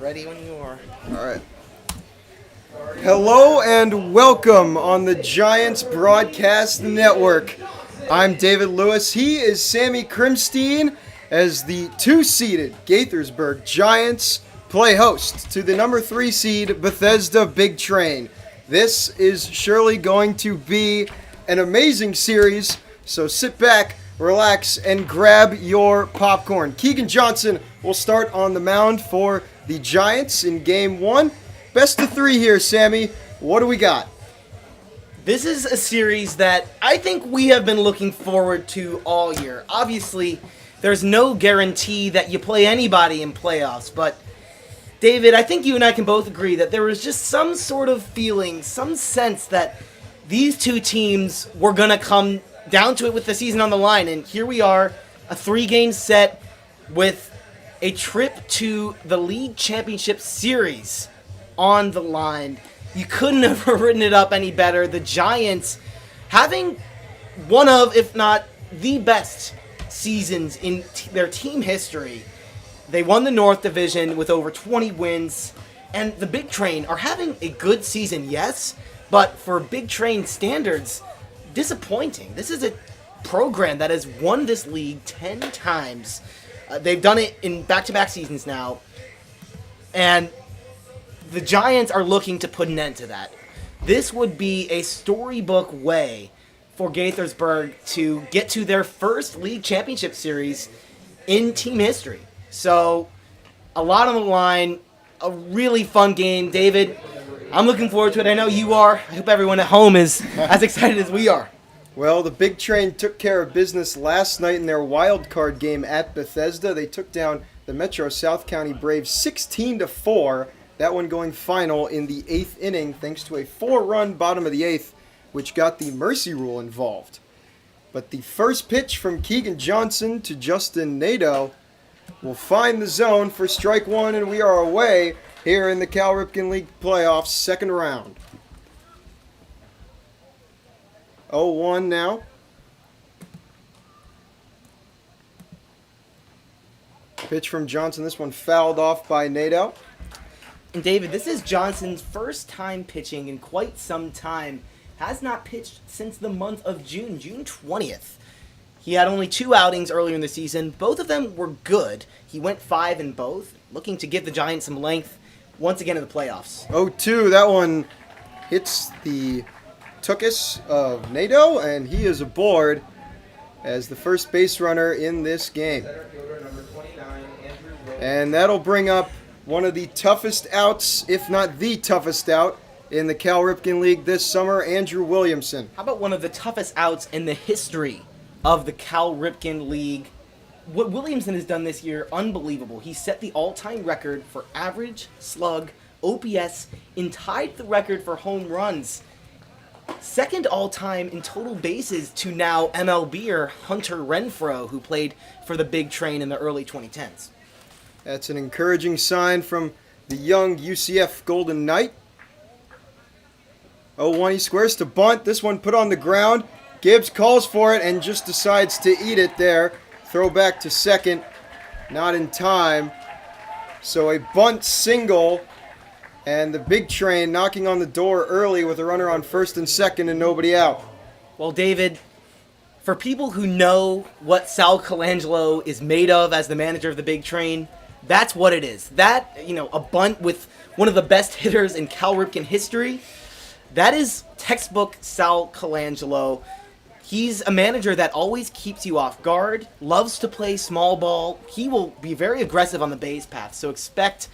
Ready when you are. All right. Hello and welcome on the Giants Broadcast Network. I'm David Lewis. He is Sammy Krimstein as the 2-seeded Gaithersburg Giants play host to the number 3 seed Bethesda Big Train. This is surely going to be an amazing series, so sit back, relax, and grab your popcorn. Keegan Johnson will start on the mound for the Giants in Game 1. Best of 3 here, Sammy. What do we got? This is a series that I think we have been looking forward to all year. Obviously, there's no guarantee that you play anybody in playoffs, but David, I think you and I can both agree that there was just some sort of feeling, some sense that these two teams were going to come down to it with the season on the line, and here we are, a 3-game set with a trip to the league championship series on the line. You couldn't have written it up any better. The Giants having one of, if not the best seasons in their team history. They won the North Division with over 20 wins, and the Big Train are having a good season, yes, but for Big Train standards, disappointing. This is a program that has won this league 10 times. They've done it in back-to-back seasons now, and the Giants are looking to put an end to that. This would be a storybook way for Gaithersburg to get to their first league championship series in team history. So, a lot on the line, a really fun game. David, I'm looking forward to it. I know you are. I hope everyone at home is as excited as we are. Well, the Big Train took care of business last night in their wild card game at Bethesda. They took down the Metro South County Braves 16-4. That one going final in the 8th inning thanks to a 4-run bottom of the 8th, which got the mercy rule involved. But the first pitch from Keegan Johnson to Justin Nadeau will find the zone for strike one, and we are away here in the Cal Ripken League playoffs, second round. 0-1 now. Pitch from Johnson. This one fouled off by Nadeau. And David, this is Johnson's first time pitching in quite some time. Has not pitched since the month of June 20th. He had only 2 outings earlier in the season. Both of them were good. He went 5 in both, looking to give the Giants some length once again in the playoffs. 0-2, that one hits the tuchus of Nadeau, and he is aboard as the first base runner in this game. And that'll bring up one of the toughest outs, if not the toughest out, in the Cal Ripken League this summer, Andrew Williamson. How about one of the toughest outs in the history of the Cal Ripken League? What Williamson has done this year, unbelievable. He set the all-time record for average, slug, OPS, and tied the record for home runs. Second all-time in total bases to now MLBer Hunter Renfroe, who played for the Big Train in the early 2010s. That's an encouraging sign from the young UCF Golden Knight. 0-1, he squares to bunt. This one put on the ground. Gibbs calls for it and just decides to eat it there. Throw back to second. Not in time. So a bunt single. And the Big Train knocking on the door early with a runner on first and second and nobody out. Well, David, for people who know what Sal Colangelo is made of as the manager of the Big Train, that's what it is. That, a bunt with one of the best hitters in Cal Ripken history, that is textbook Sal Colangelo. He's a manager that always keeps you off guard, loves to play small ball. He will be very aggressive on the base path, so expect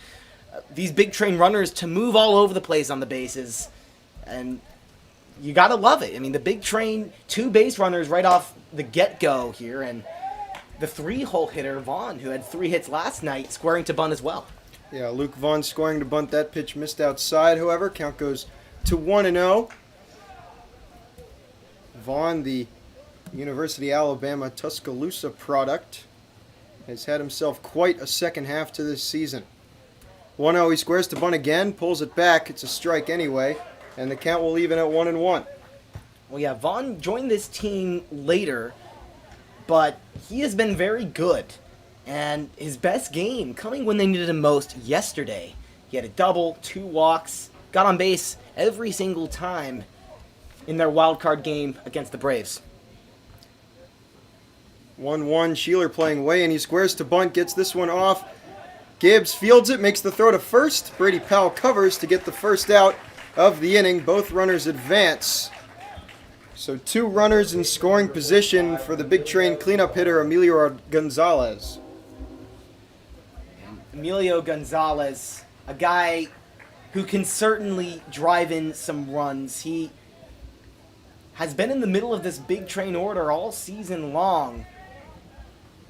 these Big Train runners to move all over the place on the bases, and you gotta love it. I mean, the Big Train, 2 base runners right off the get-go here, and the 3-hole hitter, Vaughn, who had 3 hits last night, squaring to bunt as well. Yeah, Luke Vaughn scoring to bunt. That pitch missed outside, however. Count goes to 1-0. Vaughn, the University of Alabama Tuscaloosa product, has had himself quite a second half to this season. 1-0, he squares to bunt again, pulls it back. It's a strike anyway, and the count will even at 1-1. Well, yeah, Vaughn joined this team later, but he has been very good. And his best game coming when they needed him most yesterday. He had a double, 2 walks, got on base every single time in their wild card game against the Braves. 1-1, Sheeler playing away, and he squares to bunt, gets this one off. Gibbs fields it, makes the throw to first. Brady Powell covers to get the first out of the inning. Both runners advance. So 2 runners in scoring position for the big train cleanup hitter, Emilio Gonzalez. Emilio Gonzalez, a guy who can certainly drive in some runs. He has been in the middle of this big train order all season long.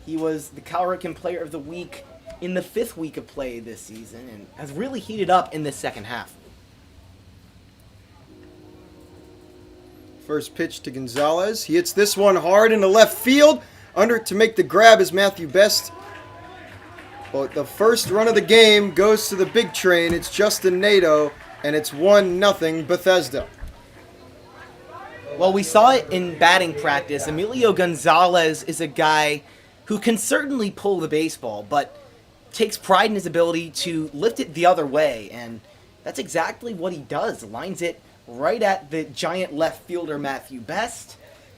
He was the Cal Ripken Player of the Week in the 5th week of play this season and has really heated up in this second half. First pitch to Gonzalez. He hits this one hard into left field. Under to make the grab is Matthew Best. But the first run of the game goes to the big train. It's Justin Nato, and it's 1-0 Bethesda. Well, we saw it in batting practice. Emilio Gonzalez is a guy who can certainly pull the baseball, but takes pride in his ability to lift it the other way, and that's exactly what he does. Lines it right at the giant left fielder Matthew Best,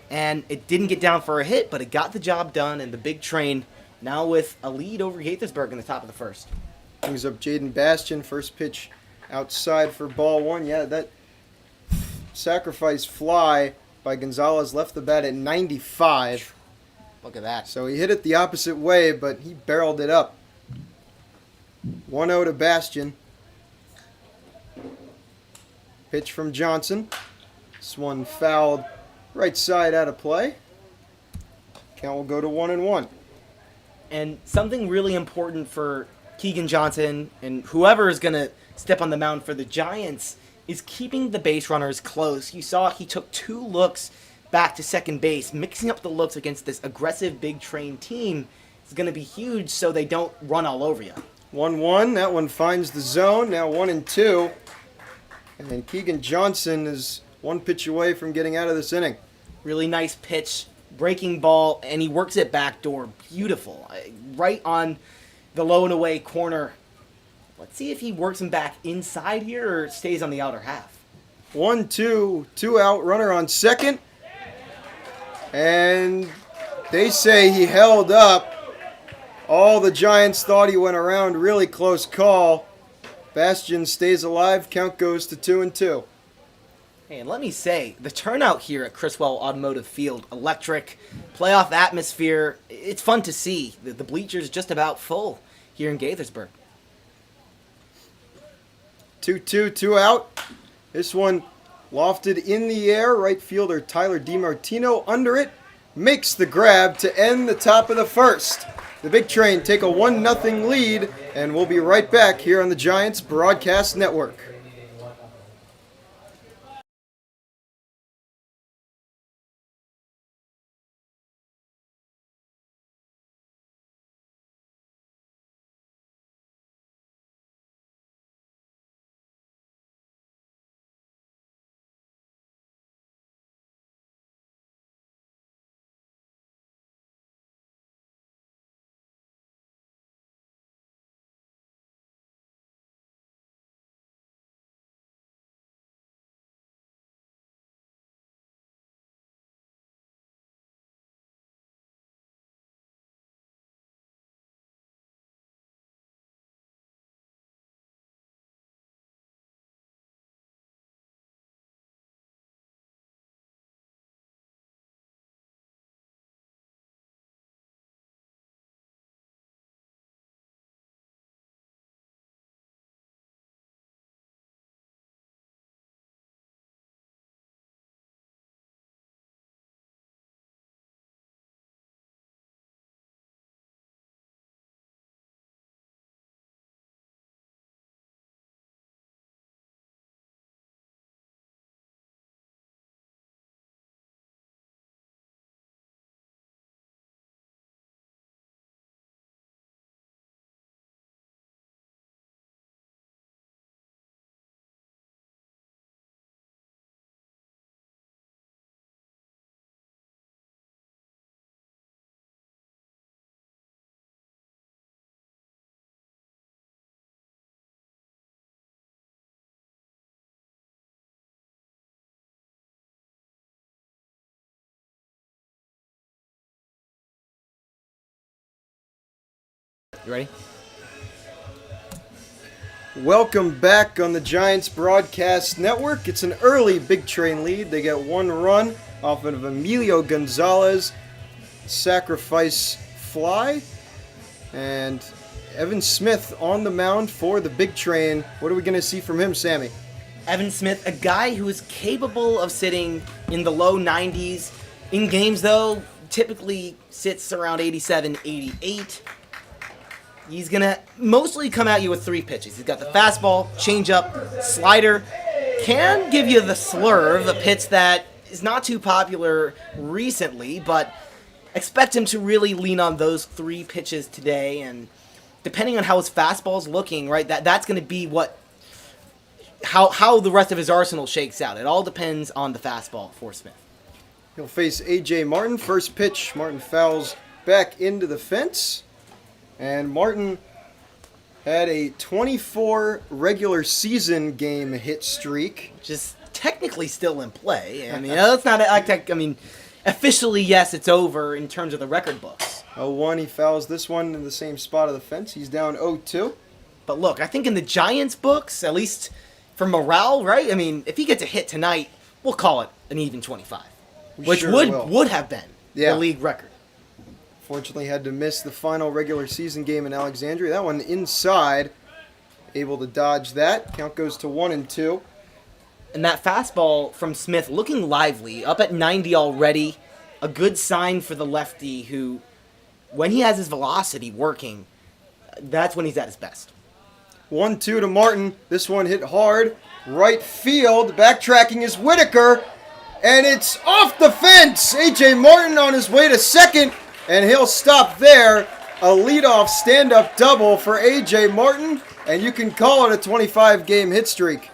and it didn't get down for a hit, but it got the job done, and the big train now with a lead over Gaithersburg in the top of the first. Brings up Jaden Bastian. First pitch outside for ball 1. Yeah, that sacrifice fly by Gonzalez left the bat at 95. Look at that. So he hit it the opposite way, but he barreled it up. 1-0 to Bastian. Pitch from Johnson. This one fouled right side out of play. Count will go to 1-1. And something really important for Keegan Johnson and whoever is going to step on the mound for the Giants is keeping the base runners close. You saw he took 2 looks back to second base. Mixing up the looks against this aggressive big train team is going to be huge so they don't run all over you. 1-1. That one finds the zone. Now 1-2. And then Keegan Johnson is 1 pitch away from getting out of this inning. Really nice pitch, breaking ball, and he works it backdoor. Beautiful. Right on the low and away corner. Let's see if he works him back inside here or stays on the outer half. 1-2, 2 out, runner on second. And they say he held up. All the Giants thought he went around. Really close call. Bastian stays alive. Count goes to 2-2. Hey, and let me say, the turnout here at Criswell Automotive Field, electric, playoff atmosphere, it's fun to see. The bleachers just about full here in Gaithersburg. 2-2, 2 out. This one lofted in the air. Right fielder Tyler DiMartino under it. Makes the grab to end the top of the first. The big train take a 1-0 lead, and we'll be right back here on the Giants Broadcast Network. You ready? Welcome back on the Giants Broadcast Network. It's an early big train lead. They get one run off of Emilio Gonzalez sacrifice fly. And Evan Smith on the mound for the big train. What are we going to see from him, Sammy? Evan Smith, a guy who is capable of sitting in the low 90s. In games, though, typically sits around 87, 88. He's going to mostly come at you with three pitches. He's got the fastball, changeup, slider. Can give you the slurve, a pitch that is not too popular recently, but expect him to really lean on those three pitches today. And depending on how his fastball's looking, right, that's going to be how the rest of his arsenal shakes out. It all depends on the fastball for Smith. He'll face A.J. Martin. First pitch, Martin fouls back into the fence. And Martin had a 24 regular season game hit streak. Which is technically still in play. I mean, let's not act. I mean, officially, yes, it's over in terms of the record books. 0-1, he fouls this one in the same spot of the fence. He's down 0-2. But look, I think in the Giants books, at least for morale, right? I mean, if he gets a hit tonight, we'll call it an even 25. Which sure would have been the league record. Fortunately, had to miss the final regular season game in Alexandria. That one inside, able to dodge that. Count goes to 1-2. And that fastball from Smith looking lively, up at 90 already. A good sign for the lefty who, when he has his velocity working, that's when he's at his best. 1-2 to Martin. This one hit hard. Right field. Backtracking is Whitaker. And it's off the fence. A.J. Martin on his way to second. And he'll stop there. A leadoff stand-up double for A.J. Martin. And you can call it a 25-game hit streak.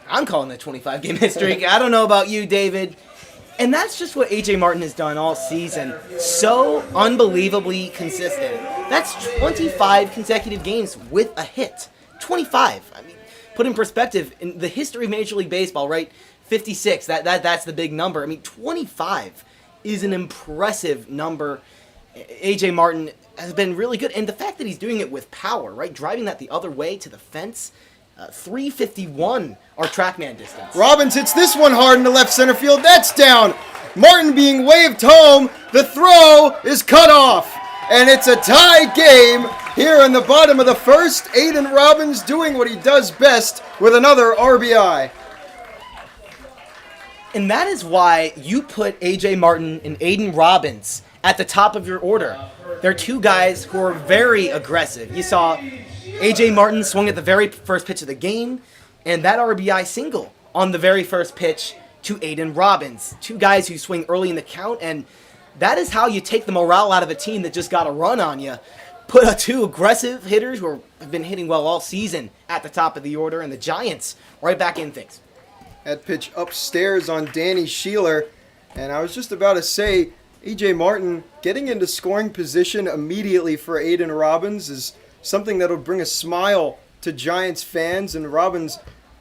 I'm calling it a 25-game hit streak. I don't know about you, David. And that's just what A.J. Martin has done all season. So unbelievably consistent. That's 25 consecutive games with a hit. 25. I mean, put in perspective, in the history of Major League Baseball, right? 56, that's the big number. I mean, 25 is an impressive number. A.J. Martin has been really good. And the fact that he's doing it with power, right? Driving that the other way to the fence. 351, our TrackMan distance. Robbins hits this one hard into left center field. That's down. Martin being waved home. The throw is cut off. And it's a tie game here in the bottom of the first. Aiden Robbins doing what he does best with another RBI. And that is why you put A.J. Martin and Aiden Robbins at the top of your order. They're two guys who are very aggressive. You saw A.J. Martin swung at the very first pitch of the game, and that RBI single on the very first pitch to Aiden Robbins. Two guys who swing early in the count, and that is how you take the morale out of a team that just got a run on you. Put two aggressive hitters who have been hitting well all season at the top of the order, and the Giants right back in things. That pitch upstairs on Danny Sheeler. And I was just about to say, A.J. Martin getting into scoring position immediately for Aiden Robbins is something that'll bring a smile to Giants fans, and Robbins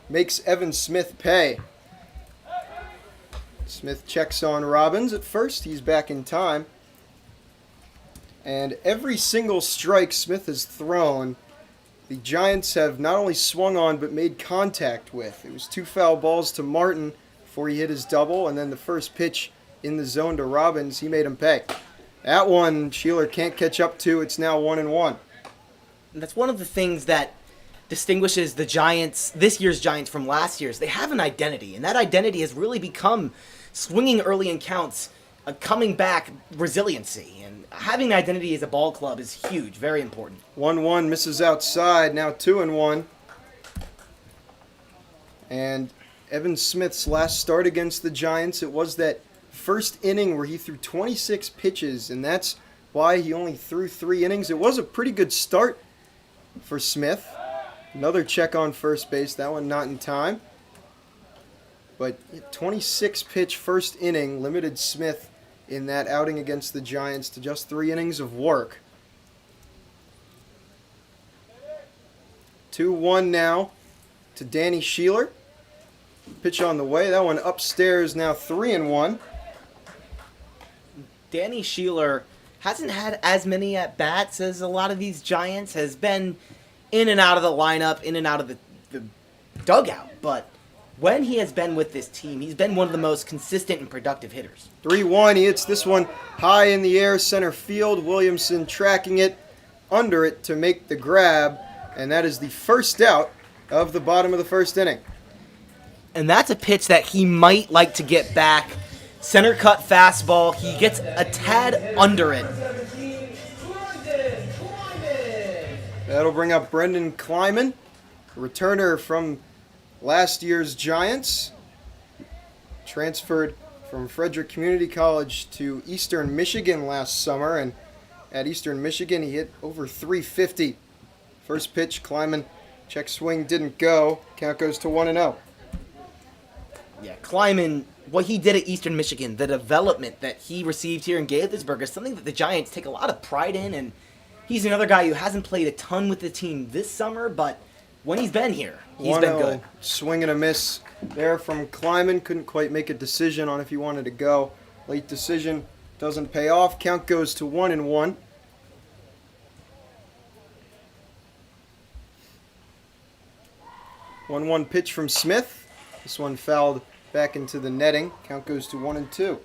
makes Evan Smith pay. Smith checks on Robbins at first. He's back in time. And every single strike Smith has thrown, the Giants have not only swung on but made contact with. It was 2 foul balls to Martin before he hit his double, and then the first pitch in the zone to Robbins, he made him pay. That one, Sheeler can't catch up to. It's now 1-1. That's one of the things that distinguishes the Giants, this year's Giants from last year's. They have an identity, and that identity has really become swinging early in counts, coming back resiliency. And having an identity as a ball club is huge, very important. 1-1 misses outside, now 2-1. And Evan Smith's last start against the Giants, it was that first inning where he threw 26 pitches, and that's why he only threw 3 innings. It was a pretty good start for Smith. Another check on first base, that one not in time. But 26 pitch first inning limited Smith in that outing against the Giants to just 3 innings of work. 2-1 now to Danny Sheeler. Pitch on the way, that one upstairs, now 3-1. Danny Sheeler hasn't had as many at-bats as a lot of these Giants, has been in and out of the lineup, in and out of the dugout, but when he has been with this team, he's been one of the most consistent and productive hitters. 3-1, he hits this one high in the air, center field. Williamson tracking it under it to make the grab, and that is the first out of the bottom of the first inning. And that's a pitch that he might like to get back. Center cut fastball, he gets a tad under it. That'll bring up Brendan Kleiman, a returner from last year's Giants. Transferred from Frederick Community College to Eastern Michigan last summer, and at Eastern Michigan he hit over 350. First pitch, Kleiman, check swing, didn't go. Count goes to 1-0. Yeah, Kleiman, what he did at Eastern Michigan, the development that he received here in Gaithersburg is something that the Giants take a lot of pride in, and he's another guy who hasn't played a ton with the team this summer, but when he's been here, he's been good. Swing and a miss there from Kleiman. Couldn't quite make a decision on if he wanted to go. Late decision doesn't pay off. Count goes to 1-1. 1-1 pitch from Smith. This one fouled back into the netting. Count goes to 1-2.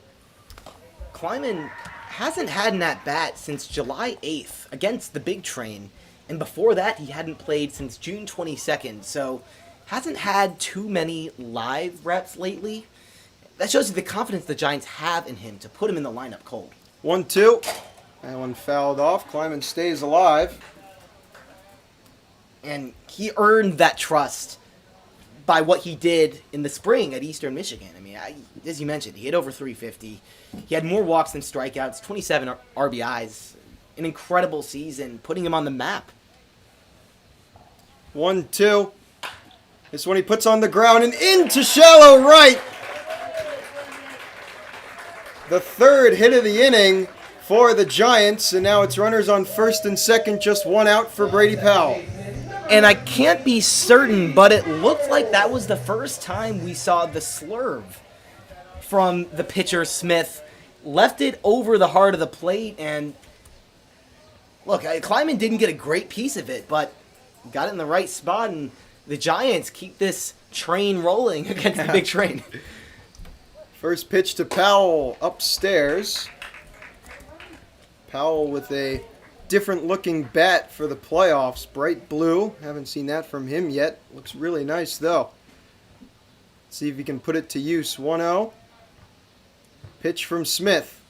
Kleiman hasn't had an at-bat since July 8th against the Big Train. And before that, he hadn't played since June 22nd. So hasn't had too many live reps lately. That shows you the confidence the Giants have in him to put him in the lineup cold. 1-2. That one fouled off. Kleiman stays alive. And he earned that trust by what he did in the spring at Eastern Michigan. I mean, as you mentioned, he hit over 350. He had more walks than strikeouts, 27 RBIs. An incredible season, putting him on the map. 1-2. This one he puts on the ground and into shallow right. The third hit of the inning for the Giants, and now it's runners on first and second, just one out for Brady Powell. And I can't be certain, but it looked like that was the first time we saw the slurve from the pitcher, Smith. Left it over the heart of the plate, and look, Kleiman didn't get a great piece of it, but got it in the right spot, and the Giants keep this train rolling against the Big Train. First pitch to Powell upstairs. Powell with a different looking bat for the playoffs. Bright blue. Haven't seen that from him yet. Looks really nice though. See if he can put it to use. 1-0. Pitch from Smith.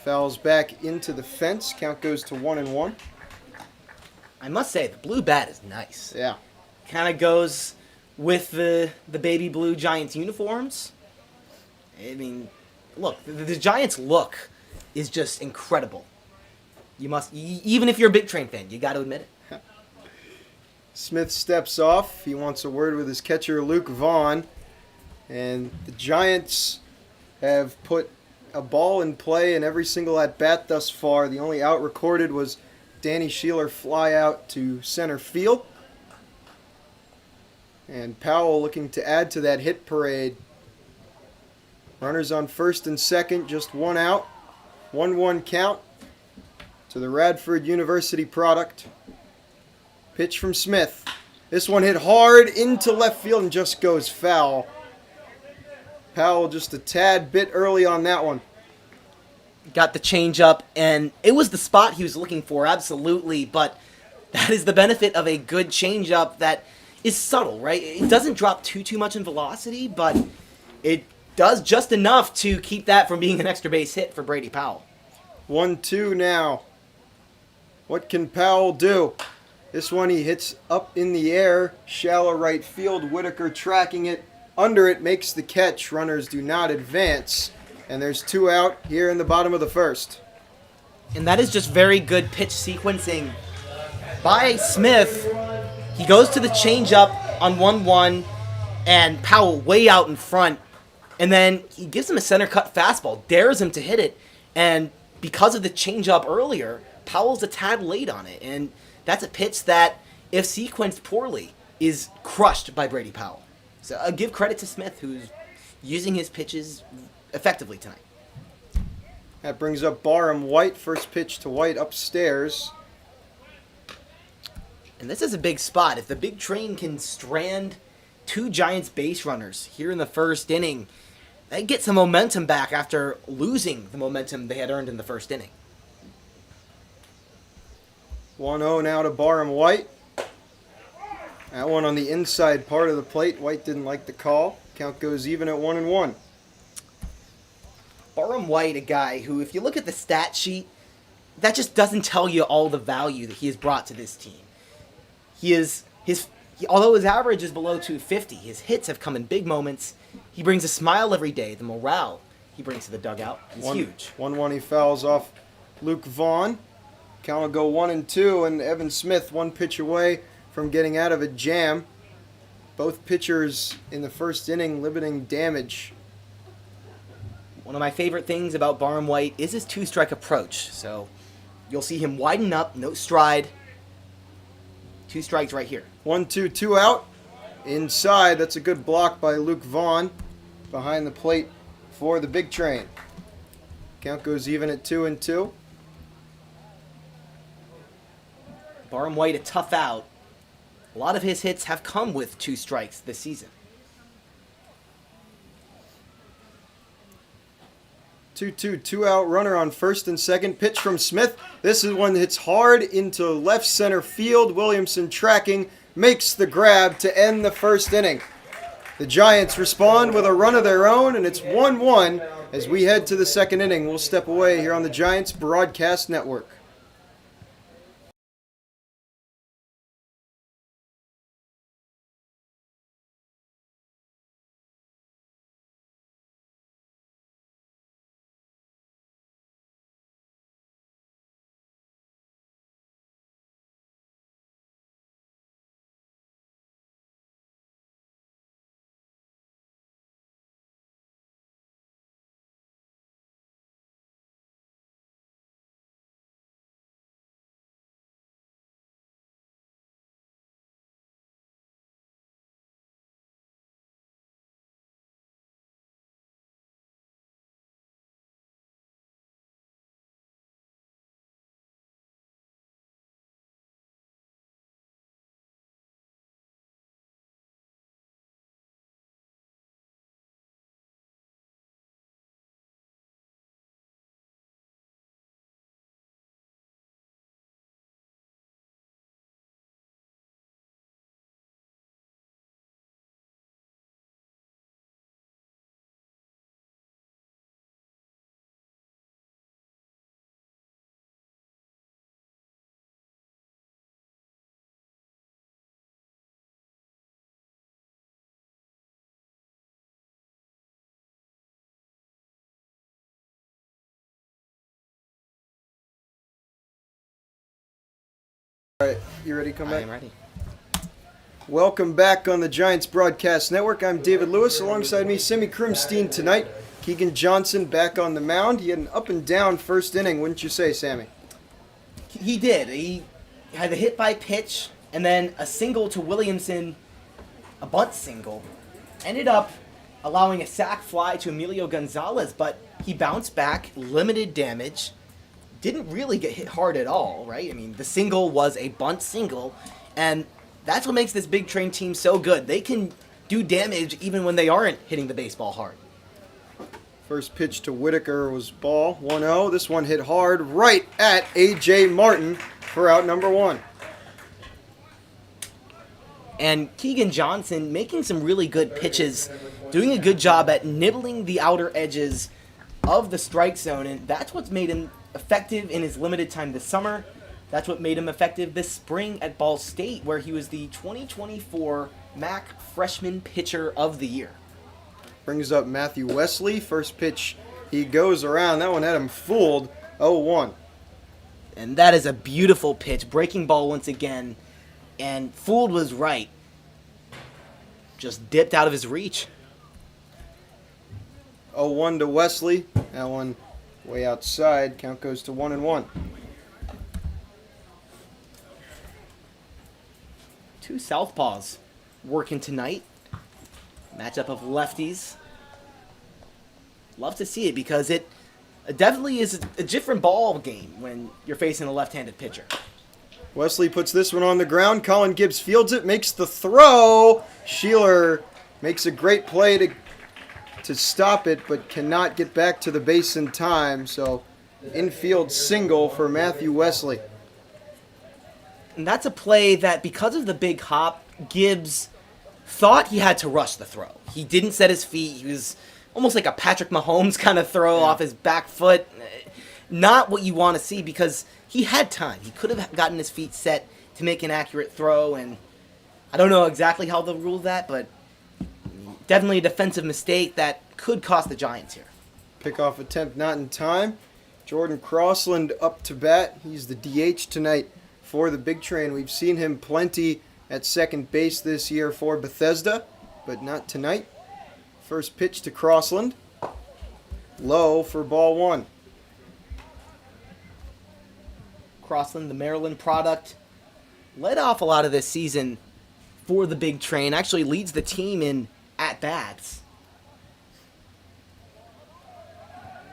Fouls back into the fence. Count goes to 1-1. I must say, the blue bat is nice. Yeah. Kind of goes with the baby blue Giants uniforms. I mean, look, the Giants look is just incredible. You must, even if you're a Big Train fan, you got to admit it. Smith steps off. He wants a word with his catcher, Luke Vaughn. And the Giants have put a ball in play in every single at-bat thus far. The only out recorded was Danny Sheeler fly out to center field. And Powell looking to add to that hit parade. Runners on first and second, just one out. 1-1 count to the Radford University product. Pitch from Smith. This one hit hard into left field and just goes foul. Powell just a tad bit early on that one. Got the changeup, and it was the spot he was looking for, absolutely, but that is the benefit of a good changeup that is subtle, right? It doesn't drop too much in velocity, but it does just enough to keep that from being an extra base hit for Brady Powell. 1-2 now. What can Powell do? This one he hits up in the air, shallow right field. Whitaker tracking it. Under it, makes the catch. Runners do not advance. And there's two out here in the bottom of the first. And that is just very good pitch sequencing by Smith. He goes to the changeup on 1-1, and Powell way out in front. And then he gives him a center cut fastball, dares him to hit it. And because of the changeup earlier, Powell's a tad late on it. And that's a pitch that, if sequenced poorly, is crushed by Brady Powell. So give credit to Smith, who's using his pitches effectively tonight. That brings up Barham White. First pitch to White upstairs. And this is a big spot. If the big train can strand two Giants base runners here in the first inning, they get some momentum back after losing the momentum they had earned in the first inning. 1-0 now to Barham White. That one on the inside part of the plate. White didn't like the call. Count goes even at 1-1. Barham White, a guy who, if you look at the stat sheet, that just doesn't tell you all the value that he has brought to this team. Although his average is below 250, his hits have come in big moments. He brings a smile every day. The morale he brings to the dugout is huge. 1-1 he fouls off Luke Vaughn. Count will go 1-2, and Evan Smith 1 pitch away from getting out of a jam. Both pitchers in the first inning limiting damage. One of my favorite things about Barham White is his two-strike approach. So you'll see him widen up, no stride. 2 strikes right here. 1-2, 2 out. Inside, that's a good block by Luke Vaughn behind the plate for the big train. Count goes even at 2-2. Barham White, a tough out. A lot of his hits have come with 2 strikes this season. 2-2, 2 out runner on first and second. Pitch from Smith. This is one that hits hard into left center field. Williamson tracking, makes the grab to end the first inning. The Giants respond with a run of their own, and it's 1-1 as we head to the second inning. We'll step away here on the Giants Broadcast Network. All right, you ready to come back? I am ready. Welcome back on the Giants Broadcast Network. I'm David Lewis. Alongside me, Sammy Krimstein tonight. Keegan Johnson back on the mound. He had an up and down first inning, wouldn't you say, Sammy? He did. He had a hit by pitch, and then a single to Williamson, a bunt single. Ended up allowing a sac fly to Emilio Gonzalez, but he bounced back, limited damage. Didn't really get hit hard at all, right? I mean, the single was a bunt single, and that's what makes this big train team so good. They can do damage even when they aren't hitting the baseball hard. First pitch to Whitaker was ball, 1-0. This one hit hard right at A.J. Martin for out number 1. And Keegan Johnson making some really good pitches, doing a good job at nibbling the outer edges of the strike zone, and that's what's made him effective in his limited time this summer. That's what made him effective this spring at Ball State, where he was the 2024 MAC Freshman Pitcher of the Year. Brings up Matthew Wesley. First pitch, he goes around. That one had him fooled. 0-1. And that is a beautiful pitch. Breaking ball once again. And fooled was right. Just dipped out of his reach. 0-1 to Wesley. That one way outside. Count goes to 1-1. Two southpaws working tonight. Matchup of lefties. Love to see it because it It definitely is a different ball game when you're facing a left-handed pitcher. Wesley puts this one on the ground. Colin Gibbs fields it, makes the throw. Sheeler makes a great play to stop it, but cannot get back to the base in time. So infield single for Matthew Wesley. And that's a play that, because of the big hop, Gibbs thought he had to rush the throw. He didn't set his feet. He was almost like a Patrick Mahomes kind of throw off his back foot. Not what you want to see, because he had time. He could have gotten his feet set to make an accurate throw, and I don't know exactly how they'll rule that, but definitely a defensive mistake that could cost the Giants here. Pickoff attempt not in time. Jordan Crossland up to bat. He's the DH tonight for the Big Train. We've seen him plenty at second base this year for Bethesda, but not tonight. First pitch to Crossland. Low for ball one. Crossland, the Maryland product, led off a lot of this season for the Big Train. Actually leads the team in at-bats.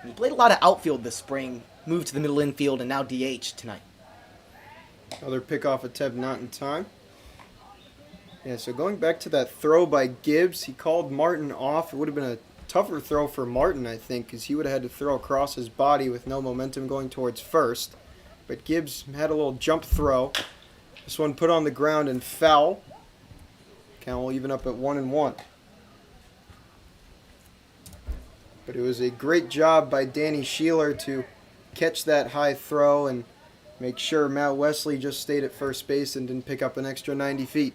He played a lot of outfield this spring, moved to the middle infield, and now DH tonight. Another pickoff attempt not in time. Yeah, so going back to that throw by Gibbs, he called Martin off. It would have been a tougher throw for Martin, I think, because he would have had to throw across his body with no momentum going towards first. But Gibbs had a little jump throw. This one put on the ground and foul. Count will even up at 1-1. But it was a great job by Danny Sheeler to catch that high throw and make sure Matt Wesley just stayed at first base and didn't pick up an extra 90 feet.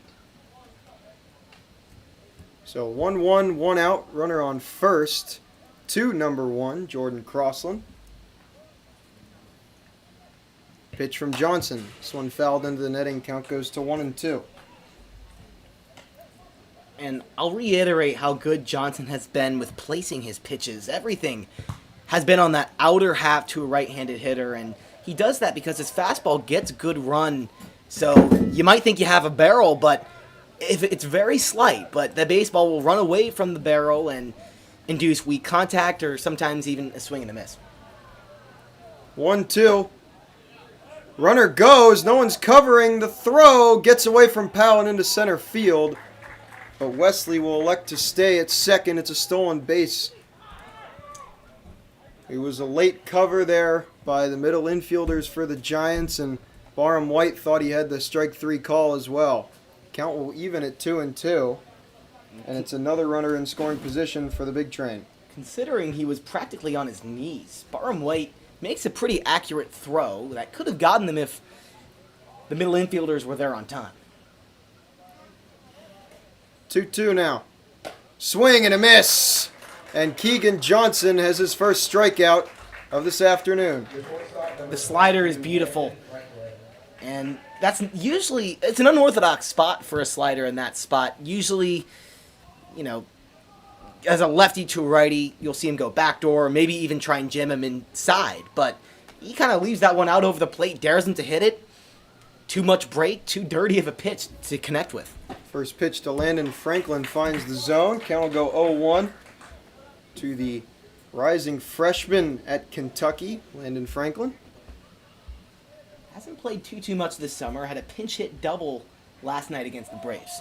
So 1-1, 1 out, runner on first to number 1, Jordan Crossland. Pitch from Johnson. This one fouled into the netting. Count goes to 1-2. And I'll reiterate how good Johnson has been with placing his pitches. Everything has been on that outer half to a right-handed hitter, and he does that because his fastball gets good run. So you might think you have a barrel, but if it's very slight, but the baseball will run away from the barrel and induce weak contact or sometimes even a swing and a miss. 1-2. Runner goes. No one's covering. The throw gets away from Powell and into center field. But Wesley will elect to stay at second. It's a stolen base. It was a late cover there by the middle infielders for the Giants, and Barham White thought he had the strike 3 call as well. Count will even at 2-2, and it's another runner in scoring position for the Big Train. Considering he was practically on his knees, Barham White makes a pretty accurate throw that could have gotten them if the middle infielders were there on time. 2-2 now. Swing and a miss. And Keegan Johnson has his first strikeout of this afternoon. The slider is beautiful. And that's usually, it's an unorthodox spot for a slider in that spot. Usually, you know, as a lefty to a righty, you'll see him go backdoor or maybe even try and jam him inside. But he kind of leaves that one out over the plate, dares him to hit it. Too much break, too dirty of a pitch to connect with. First pitch to Landon Franklin finds the zone. Count will go 0-1 to the rising freshman at Kentucky, Landon Franklin. Hasn't played too much this summer. Had a pinch hit double last night against the Braves.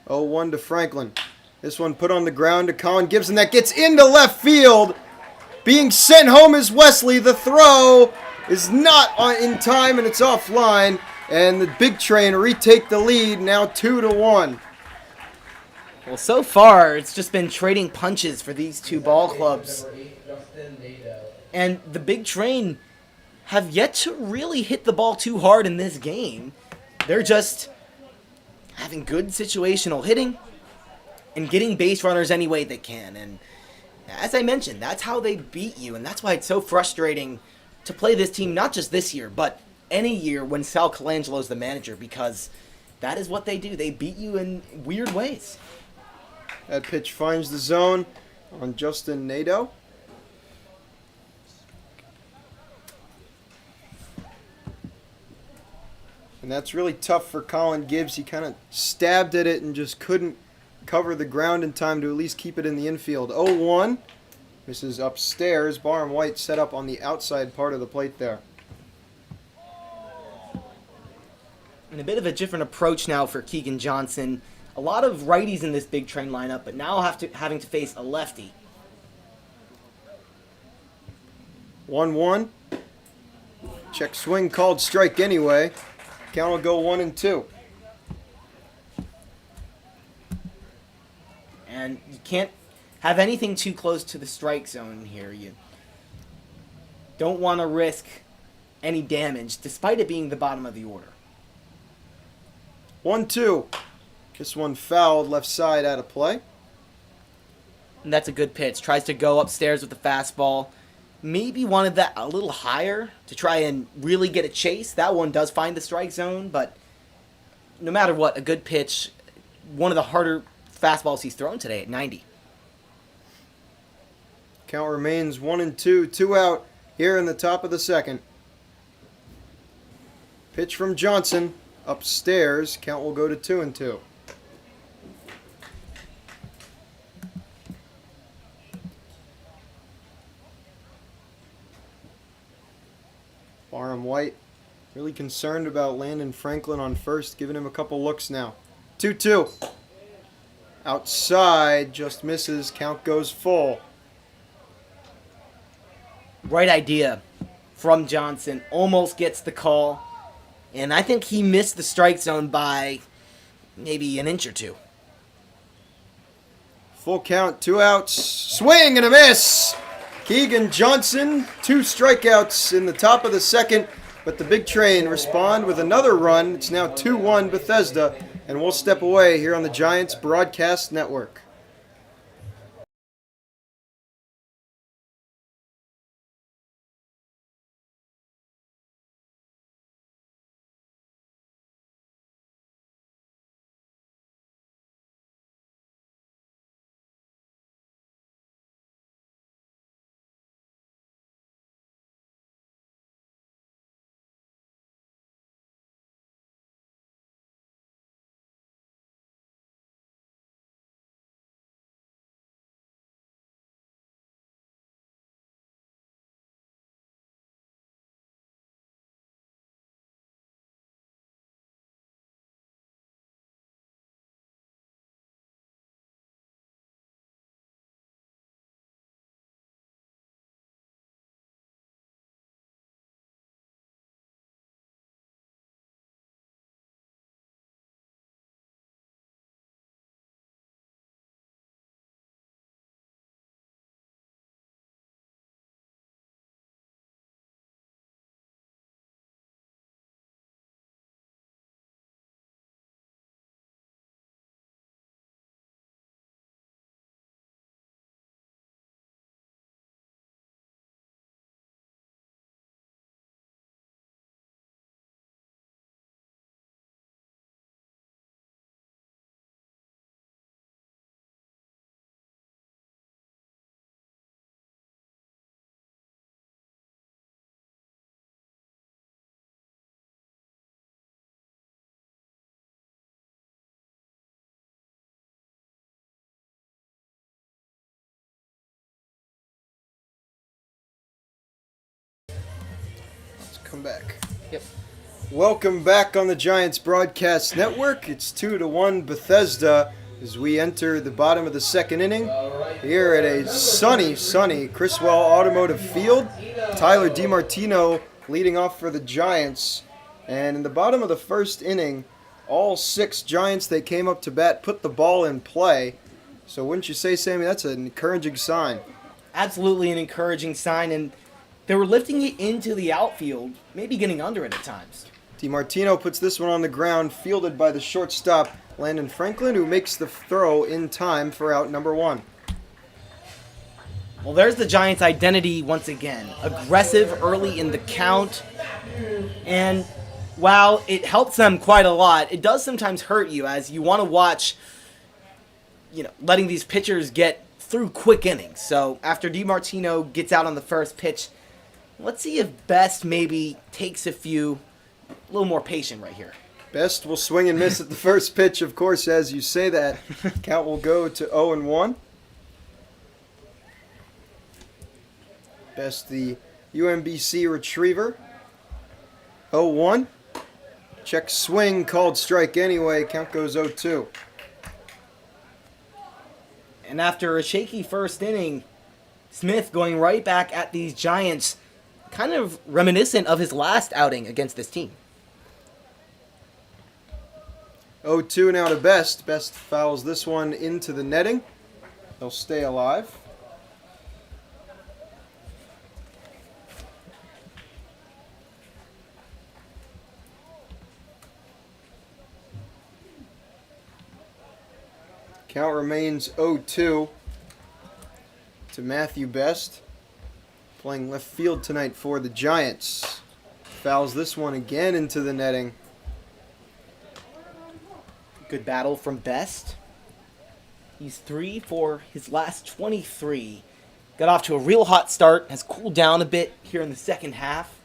0-1 to Franklin. This one put on the ground to Colin Gibson. That gets into left field. Being sent home is Wesley. The throw is not in time, and it's offline. And the Big Train retake the lead, now 2-1. Well, so far, it's just been trading punches for these two ball clubs. And the Big Train have yet to really hit the ball too hard in this game. They're just having good situational hitting and getting base runners any way they can. And as I mentioned, that's how they beat you, and that's why it's so frustrating to play this team, not just this year, but any year when Sal Colangelo's the manager, because that is what they do. They beat you in weird ways. That pitch finds the zone on Justin Nadeau. And that's really tough for Colin Gibbs. He kind of stabbed at it and just couldn't cover the ground in time to at least keep it in the infield. 0-1. Misses upstairs. Barham White set up on the outside part of the plate there. And a bit of a different approach now for Keegan Johnson. A lot of righties in this big train lineup, but now having to face a lefty. 1-1. Check swing called strike anyway. Count will go 1-2. And you can't have anything too close to the strike zone here. You don't want to risk any damage, despite it being the bottom of the order. 1-2. This one fouled left side out of play. And that's a good pitch. Tries to go upstairs with the fastball. Maybe wanted that a little higher to try and really get a chase. That one does find the strike zone, but no matter what, a good pitch. One of the harder fastballs he's thrown today at 90. Count remains 1-2. 2 out here in the top of the second. Pitch from Johnson. Upstairs. Count will go to 2-2. Barham White really concerned about Landon Franklin on first, giving him a couple looks now. 2-2. Outside, just misses. Count goes full. Right idea from Johnson. Almost gets the call. And I think he missed the strike zone by maybe an inch or two. Full count, 2 outs. Swing and a miss. Keegan Johnson, 2 strikeouts in the top of the second. But the big train respond with another run. It's now 2-1 Bethesda. And we'll step away here on the Giants Broadcast Network. Come back. Yep. Welcome back on the Giants Broadcast Network. It's 2-1 Bethesda as we enter the bottom of the second inning here at a sunny Criswell Automotive Field. Tyler DiMartino leading off for the Giants. And in the bottom of the first inning, all 6 Giants that came up to bat put the ball in play. So wouldn't you say, Sammy, that's an encouraging sign? Absolutely an encouraging sign, and they were lifting it into the outfield, maybe getting under it at times. DiMartino puts this one on the ground, fielded by the shortstop, Landon Franklin, who makes the throw in time for out number 1. Well, there's the Giants' identity once again. Aggressive early in the count, and while it helps them quite a lot, it does sometimes hurt you as you want to watch, letting these pitchers get through quick innings. So after DiMartino gets out on the first pitch, let's see if Best maybe takes a little more patient right here. Best will swing and miss at the first pitch, of course, as you say that. Count will go to 0-1. Best the UMBC retriever. 0-1. Check swing, called strike anyway. Count goes 0-2. And after a shaky first inning, Smith going right back at these Giants, kind of reminiscent of his last outing against this team. 0-2 now to Best. Best fouls this one into the netting. They'll stay alive. Count remains 0-2 to Matthew Best. Playing left field tonight for the Giants. Fouls this one again into the netting. Good battle from Best. He's 3 for his last 23. Got off to a real hot start. Has cooled down a bit here in the second half.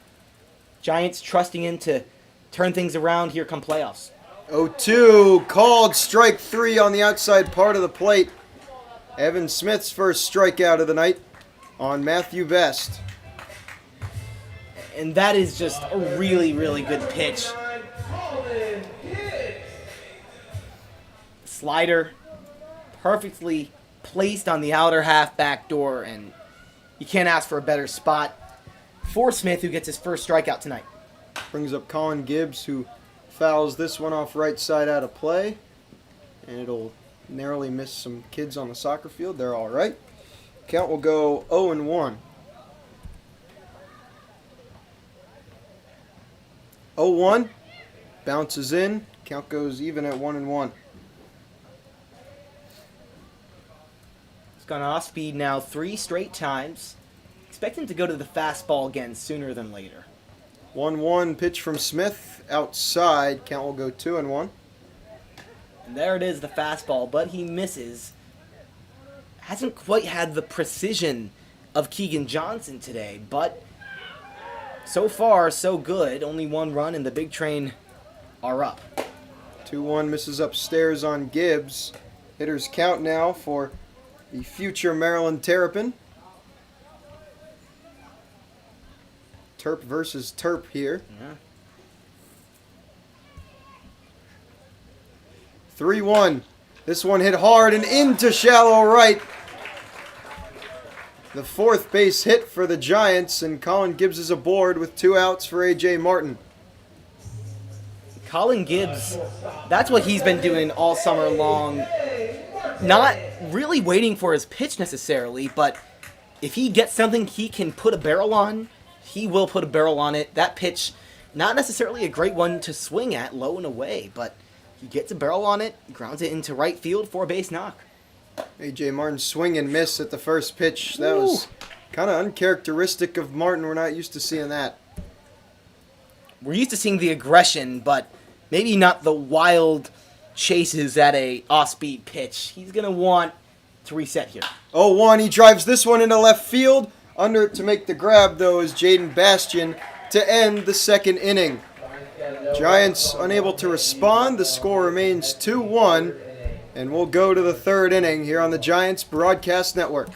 Giants trusting in to turn things around here come playoffs. 0-2, called strike 3 on the outside part of the plate. Evan Smith's first strikeout of the night on Matthew Best. And that is just a really, really good pitch. Slider perfectly placed on the outer half back door, and you can't ask for a better spot for Smith, who gets his first strikeout tonight. Brings up Colin Gibbs, who fouls this one off right side out of play. And it'll narrowly miss some kids on the soccer field. They're all right. Count will go 0-1. 0-1. Bounces in. Count goes even at 1-1. He's gone off speed now 3 straight times. Expect him to go to the fastball again sooner than later. 1-1 pitch from Smith outside. Count will go 2-1. And there it is, the fastball, but he misses. Hasn't quite had the precision of Keegan Johnson today, but so far, so good. Only 1 run, and the big train are up. 2-1 misses upstairs on Gibbs. Hitters count now for the future Maryland Terrapin. Terp versus Terp here. Yeah. 3-1. This one hit hard and into shallow right. The 4th base hit for the Giants, and Colin Gibbs is aboard with 2 outs for A.J. Martin. Colin Gibbs, that's what he's been doing all summer long. Not really waiting for his pitch necessarily, but if he gets something he can put a barrel on, he will put a barrel on it. That pitch, not necessarily a great one to swing at low and away, but he gets a barrel on it, grounds it into right field for a base knock. A.J. Martin swing and miss at the first pitch. That was kind of uncharacteristic of Martin. We're not used to seeing that. We're used to seeing the aggression, but maybe not the wild chases at a off-speed pitch. He's going to want to reset here. 0-1, he drives this one into left field. Under it to make the grab, though, is Jaden Bastian to end the second inning. Giants unable to respond. The score remains 2-1, and we'll go to the third inning here on the Giants Broadcast Network.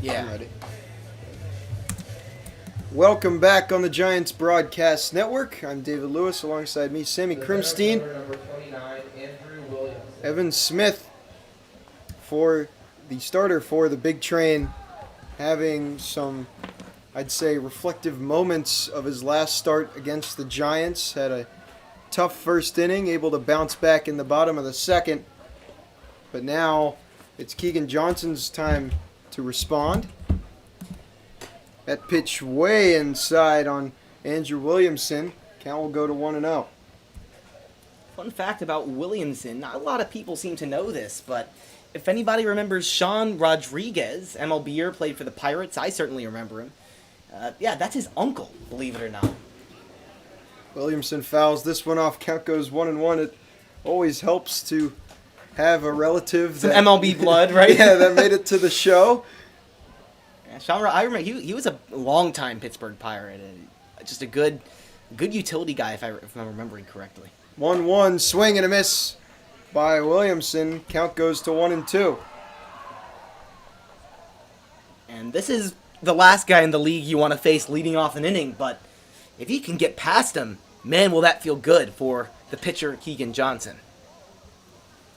Yeah. I'm ready. Welcome back on the Giants Broadcast Network. I'm David Lewis. Alongside me, Sammy Krimstein. Number 29, Andrew Williams. Evan Smith for the starter for the Big Train, having some, I'd say, reflective moments of his last start against the Giants. Had a tough first inning, able to bounce back in the bottom of the second. But now it's Keegan Johnson's time to respond. That pitch way inside on Andrew Williamson. Count will go to 1-0. Fun fact about Williamson, not a lot of people seem to know this, but if anybody remembers Sean Rodriguez, MLBer, played for the Pirates, I certainly remember him. Yeah, that's his uncle, believe it or not. Williamson fouls this one off. Count goes 1-1. It always helps to have a relative Some MLB blood, right? Yeah, that made it to the show. Yeah, Sean, I remember he was a long-time Pittsburgh Pirate, and just a good utility guy, if I'm remembering correctly. 1-1, swing and a miss by Williamson. Count goes to 1-2. And this is the last guy in the league you want to face leading off an inning, but if you can get past him, man, will that feel good for the pitcher Keegan Johnson.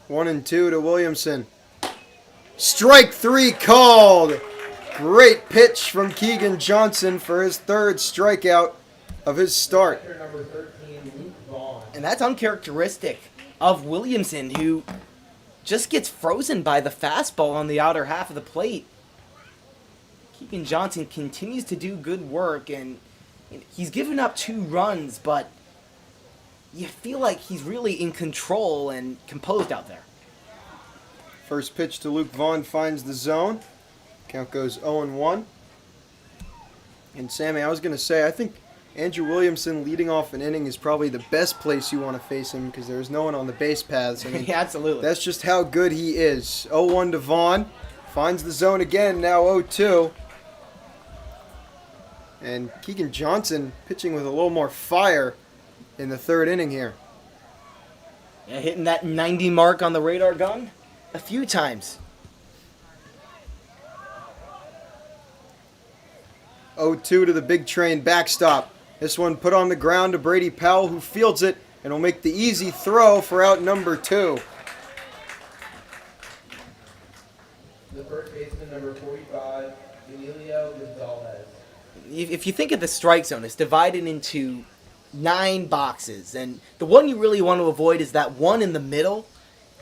1-2 to Williamson. Strike three called. Great pitch from Keegan Johnson for his third strikeout of his start. Number 13, Luke Vaughn. And that's uncharacteristic of Williamson, who just gets frozen by the fastball on the outer half of the plate. Keegan Johnson continues to do good work, and he's given up 2 runs, but you feel like he's really in control and composed out there. First pitch to Luke Vaughn finds the zone. Count goes 0-1. And Sammy, I was going to say, I think Andrew Williamson leading off an inning is probably the best place you want to face him because there's no one on the base paths. I mean, Yeah, absolutely. that's just how good he is. 0-1 to Vaughn. Finds the zone again, now 0-2. And Keegan Johnson pitching with a little more fire in the third inning here. Yeah, hitting that 90 mark on the radar gun a few times. 0-2 to the Big Train backstop. This one put on the ground to Brady Powell, who fields it and will make the easy throw for out number 2. The first baseman, number 45, Emilio Gonzalez. If you think of the strike zone, it's divided into 9 boxes, and the one you really want to avoid is that one in the middle.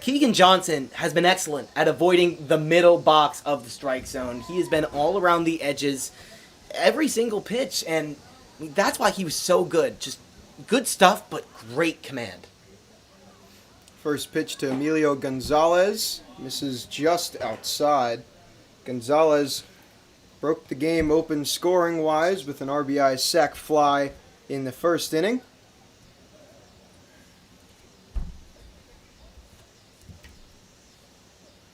Keegan Johnson has been excellent at avoiding the middle box of the strike zone. He has been all around the edges every single pitch, and that's why he was so good. Just good stuff, but great command. First pitch to Emilio Gonzalez. Misses just outside. Gonzalez broke the game open scoring-wise with an RBI sac fly in the first inning.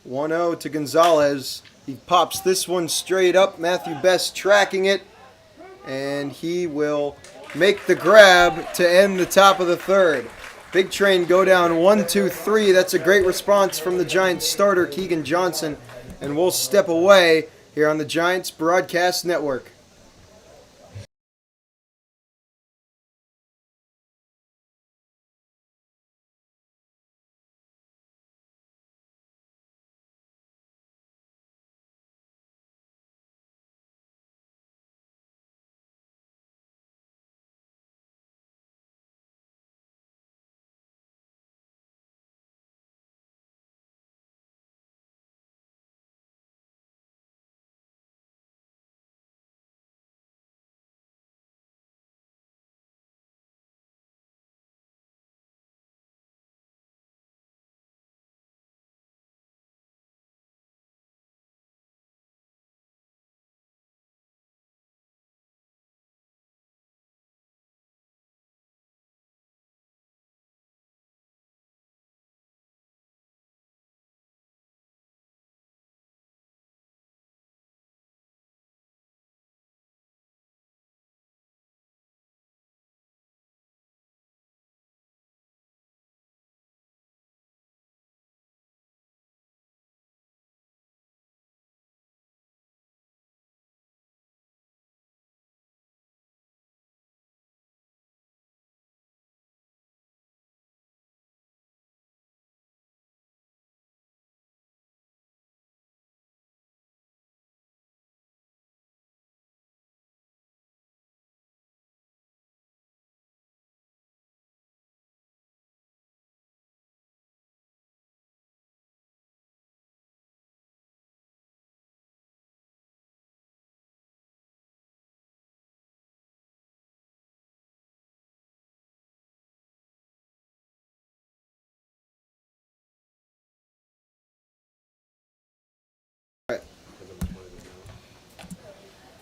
One-zero to Gonzalez. He pops this one straight up. Matthew Best tracking it. And he will make the grab to end the top of the third. Big Train go down 1-2-3. That's a great response from the Giants starter, Keegan Johnson. And we'll step away here on the Giants Broadcast Network.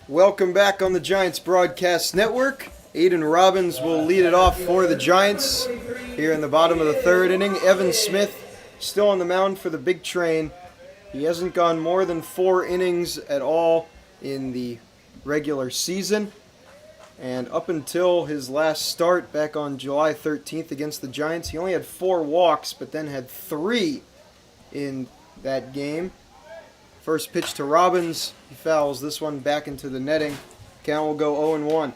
Welcome back on the Giants Broadcast Network. Aiden Robbins will lead it off for the Giants here in the bottom of the third inning. Evan Smith still on the mound for the big train. He hasn't gone more than 4 innings at all in the regular season. And up until his last start back on July 13th against the Giants, he only had 4 walks, but then had 3 in that game. First pitch to Robbins. He fouls this one back into the netting. Count will go 0-1.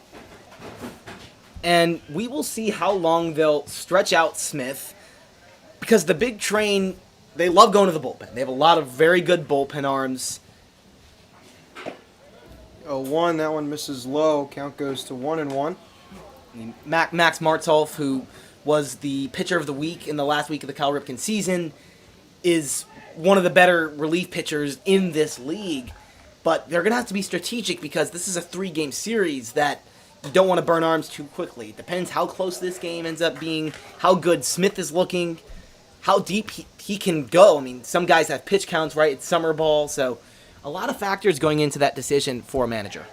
And we will see how long they'll stretch out Smith, because the big train, they love going to the bullpen. They have a lot of very good bullpen arms. 0-1, that one misses low. Count goes to 1-1. Max Martolf, who was the pitcher of the week in the last week of the Cal Ripken season, is one of the better relief pitchers in this league. But they're going to have to be strategic, because this is a 3-game series that you don't want to burn arms too quickly. It depends how close this game ends up being, how good Smith is looking, how deep he can go. I mean, some guys have pitch counts, right? It's summer ball, so a lot of factors going into that decision for a manager.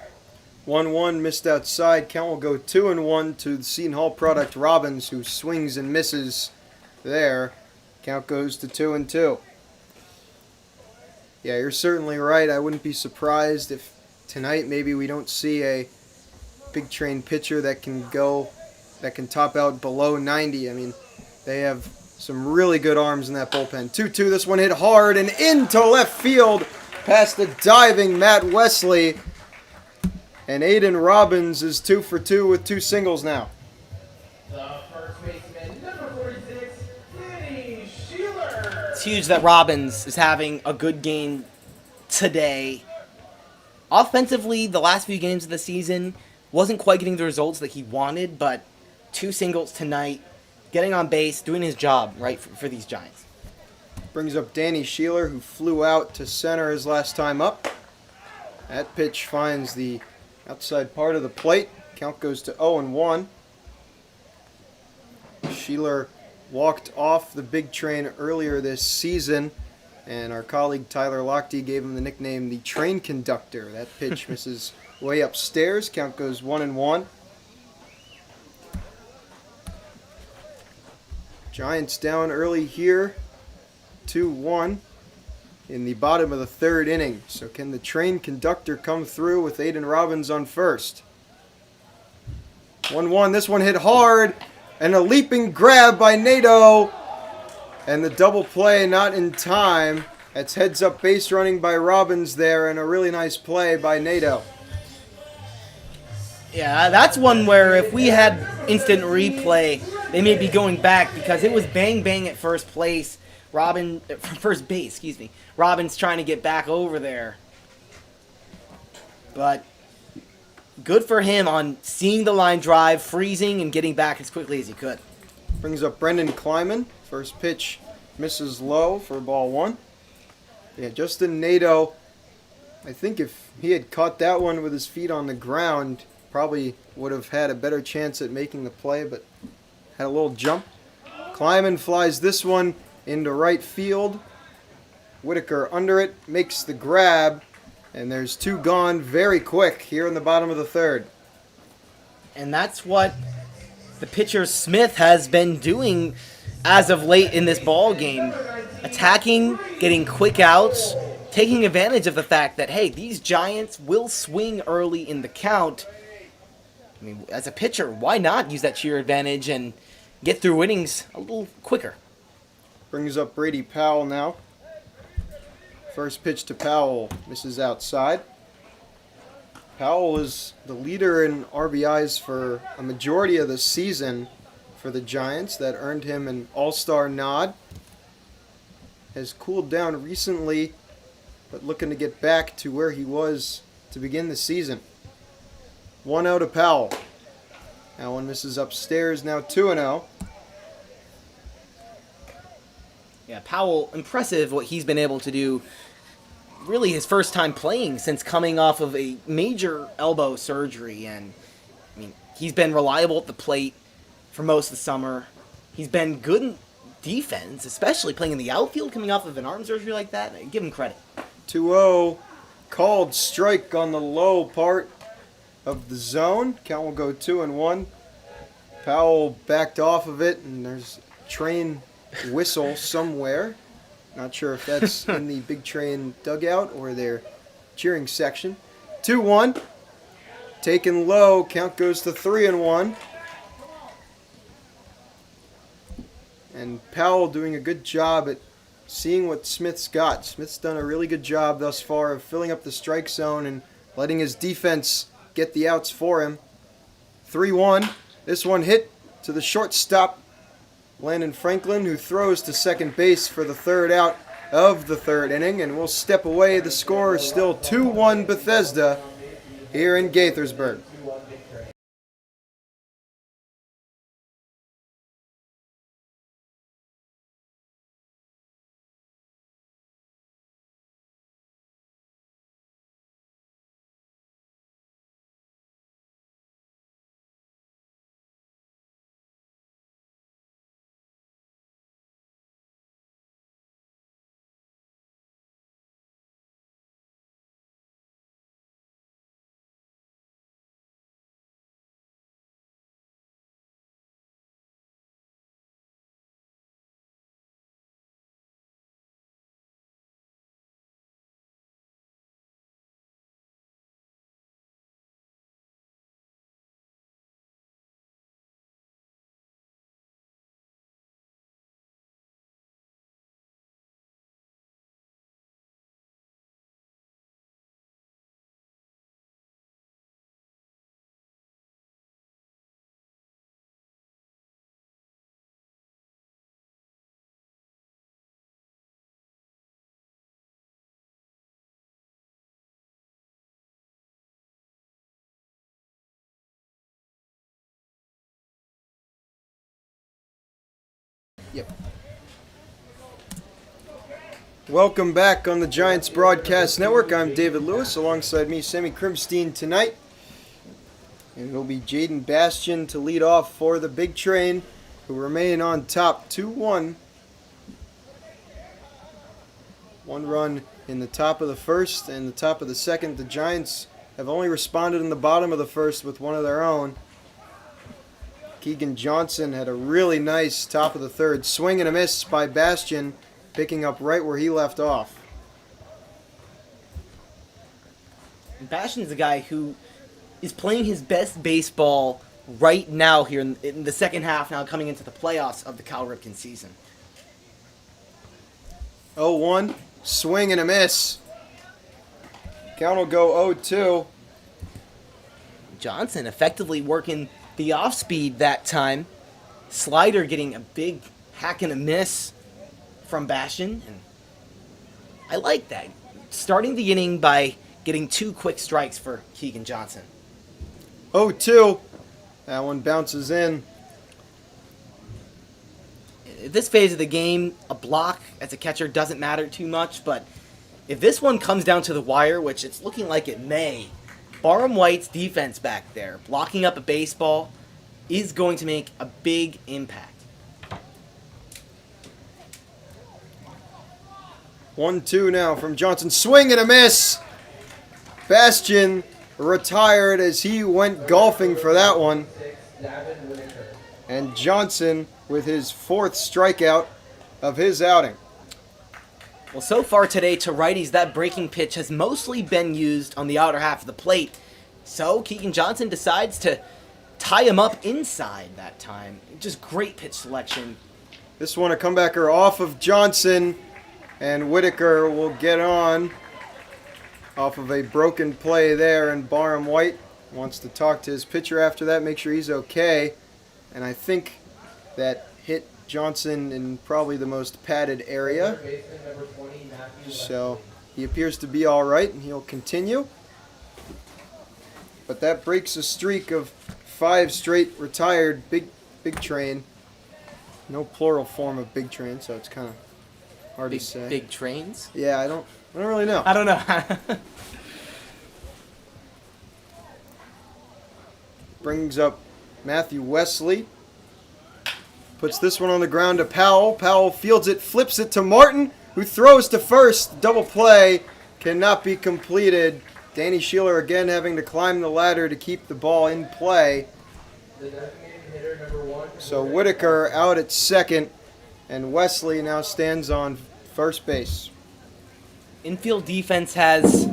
1-1 missed outside. Count will go 2-1 to the Seton Hall product Robbins, who swings and misses there. Count goes to 2-2. Yeah, you're certainly right. I wouldn't be surprised if tonight maybe we don't see a big train pitcher that can top out below 90. I mean, they have some really good arms in that bullpen. 2-2, this one hit hard and into left field past the diving Matt Wesley. And Aiden Robbins is 2 for 2 with 2 singles now. The first baseman, number 46, Danny Sheeler. It's huge that Robbins is having a good game today. Offensively, the last few games of the season wasn't quite getting the results that he wanted, but 2 singles tonight, getting on base, doing his job, right, for these Giants. Brings up Danny Sheeler, who flew out to center his last time up. That pitch finds the outside part of the plate. Count goes to 0-1. Sheeler walked off the big train earlier this season, and our colleague Tyler Lochte gave him the nickname the train conductor. That pitch misses way upstairs. Count goes 1-1. Giants down early here, 2-1 in the bottom of the third inning. So can the train conductor come through with Aiden Robbins on first? 1-1, this one hit hard, and a leaping grab by Nato. And the double play not in time. That's heads up base running by Robbins there, and a really nice play by Nato. Yeah, that's one where if we had instant replay, they may be going back, because it was bang at first base. Robbins trying to get back over there. But good for him on seeing the line drive, freezing, and getting back as quickly as he could. Brings up Brendan Kleiman. First pitch misses low for ball 1. Yeah, Justin Nato, I think if he had caught that one with his feet on the ground, probably would have had a better chance at making the play, but had a little jump. Kleiman flies this one into right field. Whitaker under it, makes the grab, and there's 2 gone very quick here in the bottom of the third. And that's what the pitcher Smith has been doing as of late in this ball game. Attacking, getting quick outs, taking advantage of the fact that, hey, these Giants will swing early in the count. I mean, as a pitcher, why not use that sheer advantage and get through innings a little quicker? Brings up Brady Powell now. First pitch to Powell misses outside. Powell is the leader in RBIs for a majority of the season for the Giants. That earned him an All-Star nod. Has cooled down recently, but looking to get back to where he was to begin the season. 1-0 to Powell. That one misses upstairs, now 2-0. Yeah, Powell, impressive what he's been able to do. Really his first time playing since coming off of a major elbow surgery. And, I mean, he's been reliable at the plate for most of the summer. He's been good in defense, especially playing in the outfield, coming off of an arm surgery like that. Give him credit. 2-0. called strike on the low part of the zone. Count will go 2-1. Powell backed off of it, and there's a train whistle somewhere. Not sure if that's in the big train dugout or their cheering section. 2-1. Taken low. Count goes to 3-1. And Powell doing a good job at seeing what Smith's got. Smith's done a really good job thus far of filling up the strike zone and letting his defense get the outs for him. 3-1. This one hit to the shortstop, Landon Franklin, who throws to second base for the third out of the third inning, and will step away. The score is still 2-1 Bethesda here in Gaithersburg. Yep. Welcome back on the Giants Broadcast Network. I'm David Lewis. Alongside me, Sammy Krimstein tonight. And it'll be Jaden Bastian to lead off for the Big Train, who remain on top 2-1. One run in the top of the first and the top of the second. The Giants have only responded in the bottom of the first with one of their own. Keegan Johnson had a really nice top of the third. Swing and a miss by Bastian, picking up right where he left off. Bastian's a guy who is playing his best baseball right now here in the second half, now coming into the playoffs of the Cal Ripken season. 0-1, swing and a miss. Count will go 0-2. Johnson effectively working the off-speed that time. Slider getting a big hack and a miss from Bastian. And I like that. Starting the inning by getting 2 quick strikes for Keegan Johnson. 0-2. That one bounces in. At this phase of the game, a block as a catcher doesn't matter too much, but if this one comes down to the wire, which it's looking like it may, Barham White's defense back there, blocking up a baseball, is going to make a big impact. 1-2 now from Johnson. Swing and a miss. Bastian retired as he went golfing for that one. And Johnson with his 4th strikeout of his outing. Well, so far today to righties, that breaking pitch has mostly been used on the outer half of the plate. So Keegan Johnson decides to tie him up inside that time. Just great pitch selection. This one a comebacker off of Johnson, and Whitaker will get on off of a broken play there, and Barham White wants to talk to his pitcher after that, make sure he's okay. And I think that hit Johnson in probably the most padded area. So he appears to be all right, and he'll continue. But that breaks a streak of 5 straight retired Big Train. No plural form of Big Train, so it's kind of hard to say. Big trains? Yeah, I don't really know. I don't know. Brings up Matthew Wesley. Puts this one on the ground to Powell. Powell fields it, flips it to Martin, who throws to first. Double play cannot be completed. Danny Sheeler again having to climb the ladder to keep the ball in play. So Whitaker out at second, and Wesley now stands on first base. Infield defense has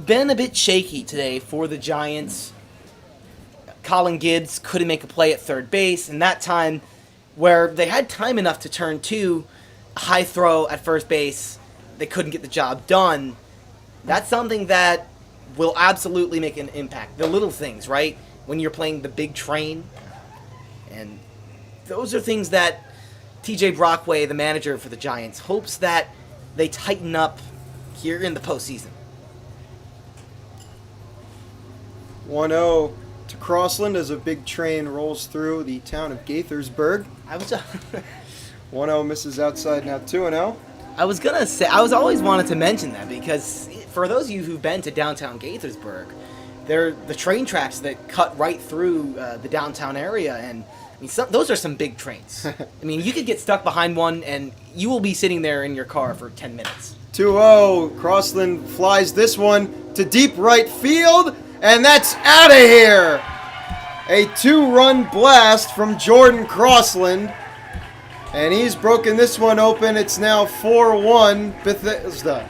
been a bit shaky today for the Giants. Colin Gibbs couldn't make a play at third base, and that time where they had time enough to turn to a high throw at first base, they couldn't get the job done. That's something that will absolutely make an impact. The little things, right? When you're playing the big train. And those are things that TJ Brockway, the manager for the Giants, hopes that they tighten up here in the postseason. 1-0 to Crossland as a big train rolls through the town of Gaithersburg. I was 1-0 misses outside, now 2-0. I was gonna say, I was always wanted to mention that because for those of you who've been to downtown Gaithersburg, they're the train tracks that cut right through the downtown area, and I mean, those are some big trains. I mean, you could get stuck behind one, and you will be sitting there in your car for 10 minutes. 2-0, Crossland flies this one to deep right field, and that's out of here. A 2-run blast from Jordan Crossland. And he's broken this one open. It's now 4-1 Bethesda.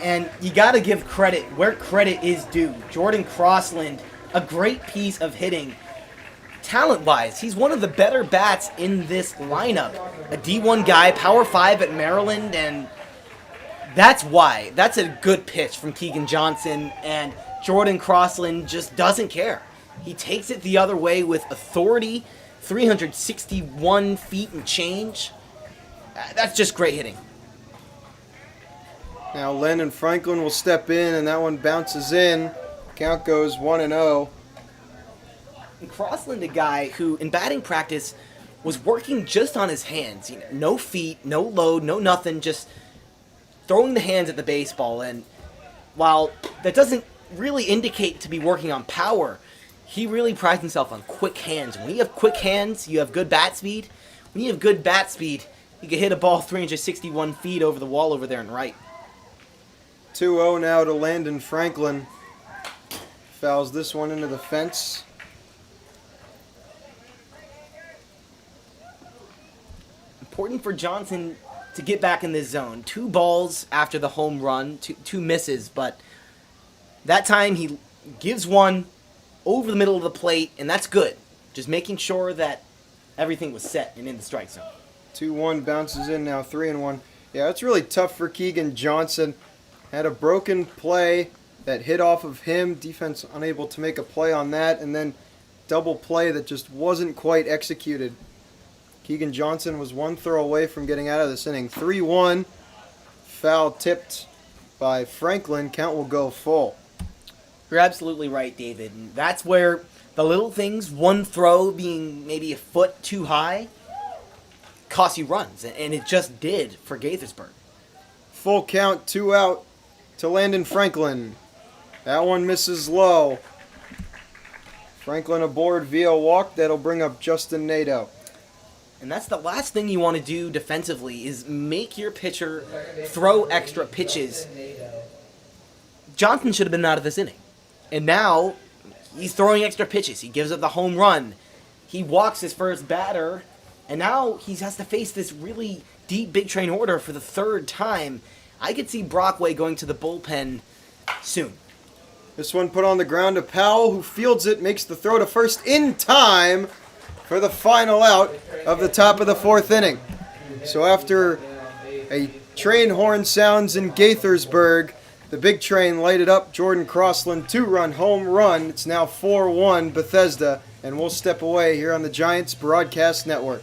And you got to give credit where credit is due. Jordan Crossland, a great piece of hitting. Talent-wise, he's one of the better bats in this lineup. A D1 guy, power 5 at Maryland, and that's why. That's a good pitch from Keegan Johnson, and Jordan Crossland just doesn't care. He takes it the other way with authority, 361 feet and change. That's just great hitting. Now Landon Franklin will step in, and that one bounces in. Count goes 1-0. And Crossland, a guy who in batting practice was working just on his hands. You know, no feet, no load, no nothing, just throwing the hands at the baseball. And while that doesn't really indicate to be working on power, he really prides himself on quick hands. When you have quick hands, you have good bat speed. When you have good bat speed, you can hit a ball 361 feet over the wall over there and right. 2-0 now to Landon Franklin. Fouls this one into the fence. Important for Johnson to get back in this zone. 2 balls after the home run, two misses, but that time he gives one over the middle of the plate, and that's good. Just making sure that everything was set and in the strike zone. 2-1 bounces in now, 3-1. Yeah, it's really tough for Keegan Johnson. Had a broken play that hit off of him. Defense unable to make a play on that, and then double play that just wasn't quite executed. Keegan Johnson was 1 throw away from getting out of this inning. 3-1. Foul tipped by Franklin. Count will go full. You're absolutely right, David. And that's where the little things, one throw being maybe a foot too high, cost you runs. And it just did for Gaithersburg. Full count, 2 out to Landon Franklin. That one misses low. Franklin aboard via walk. That'll bring up Justin Nadeau. And that's the last thing you want to do defensively is make your pitcher throw extra pitches. Johnson should have been out of this inning. And now he's throwing extra pitches. He gives up the home run. He walks his first batter. And now he has to face this really deep big train order for the 3rd time. I could see Brockway going to the bullpen soon. This one put on the ground to Powell, who fields it, makes the throw to first in time for the final out of the top of the 4th inning. So after a train horn sounds in Gaithersburg, the big train lighted up Jordan Crossland 2-run home run. It's now 4-1 Bethesda, and we'll step away here on the Giants Broadcast Network.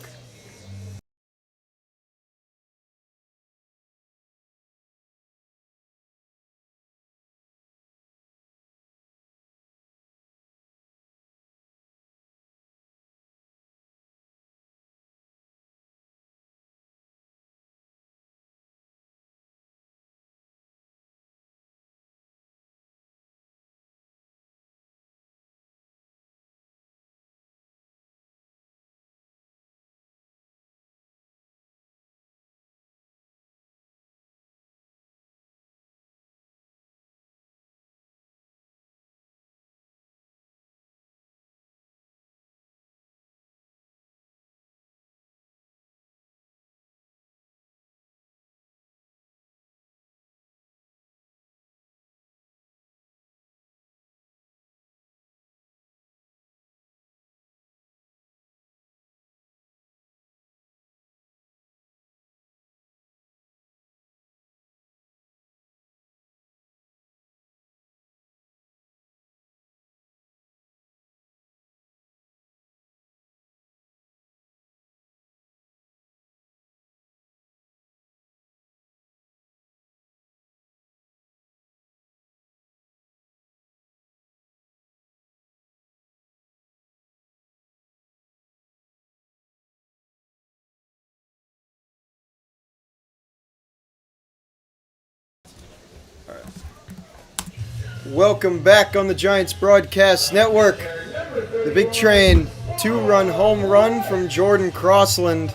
Welcome back on the Giants Broadcast Network. The big train, 2-run home run from Jordan Crossland,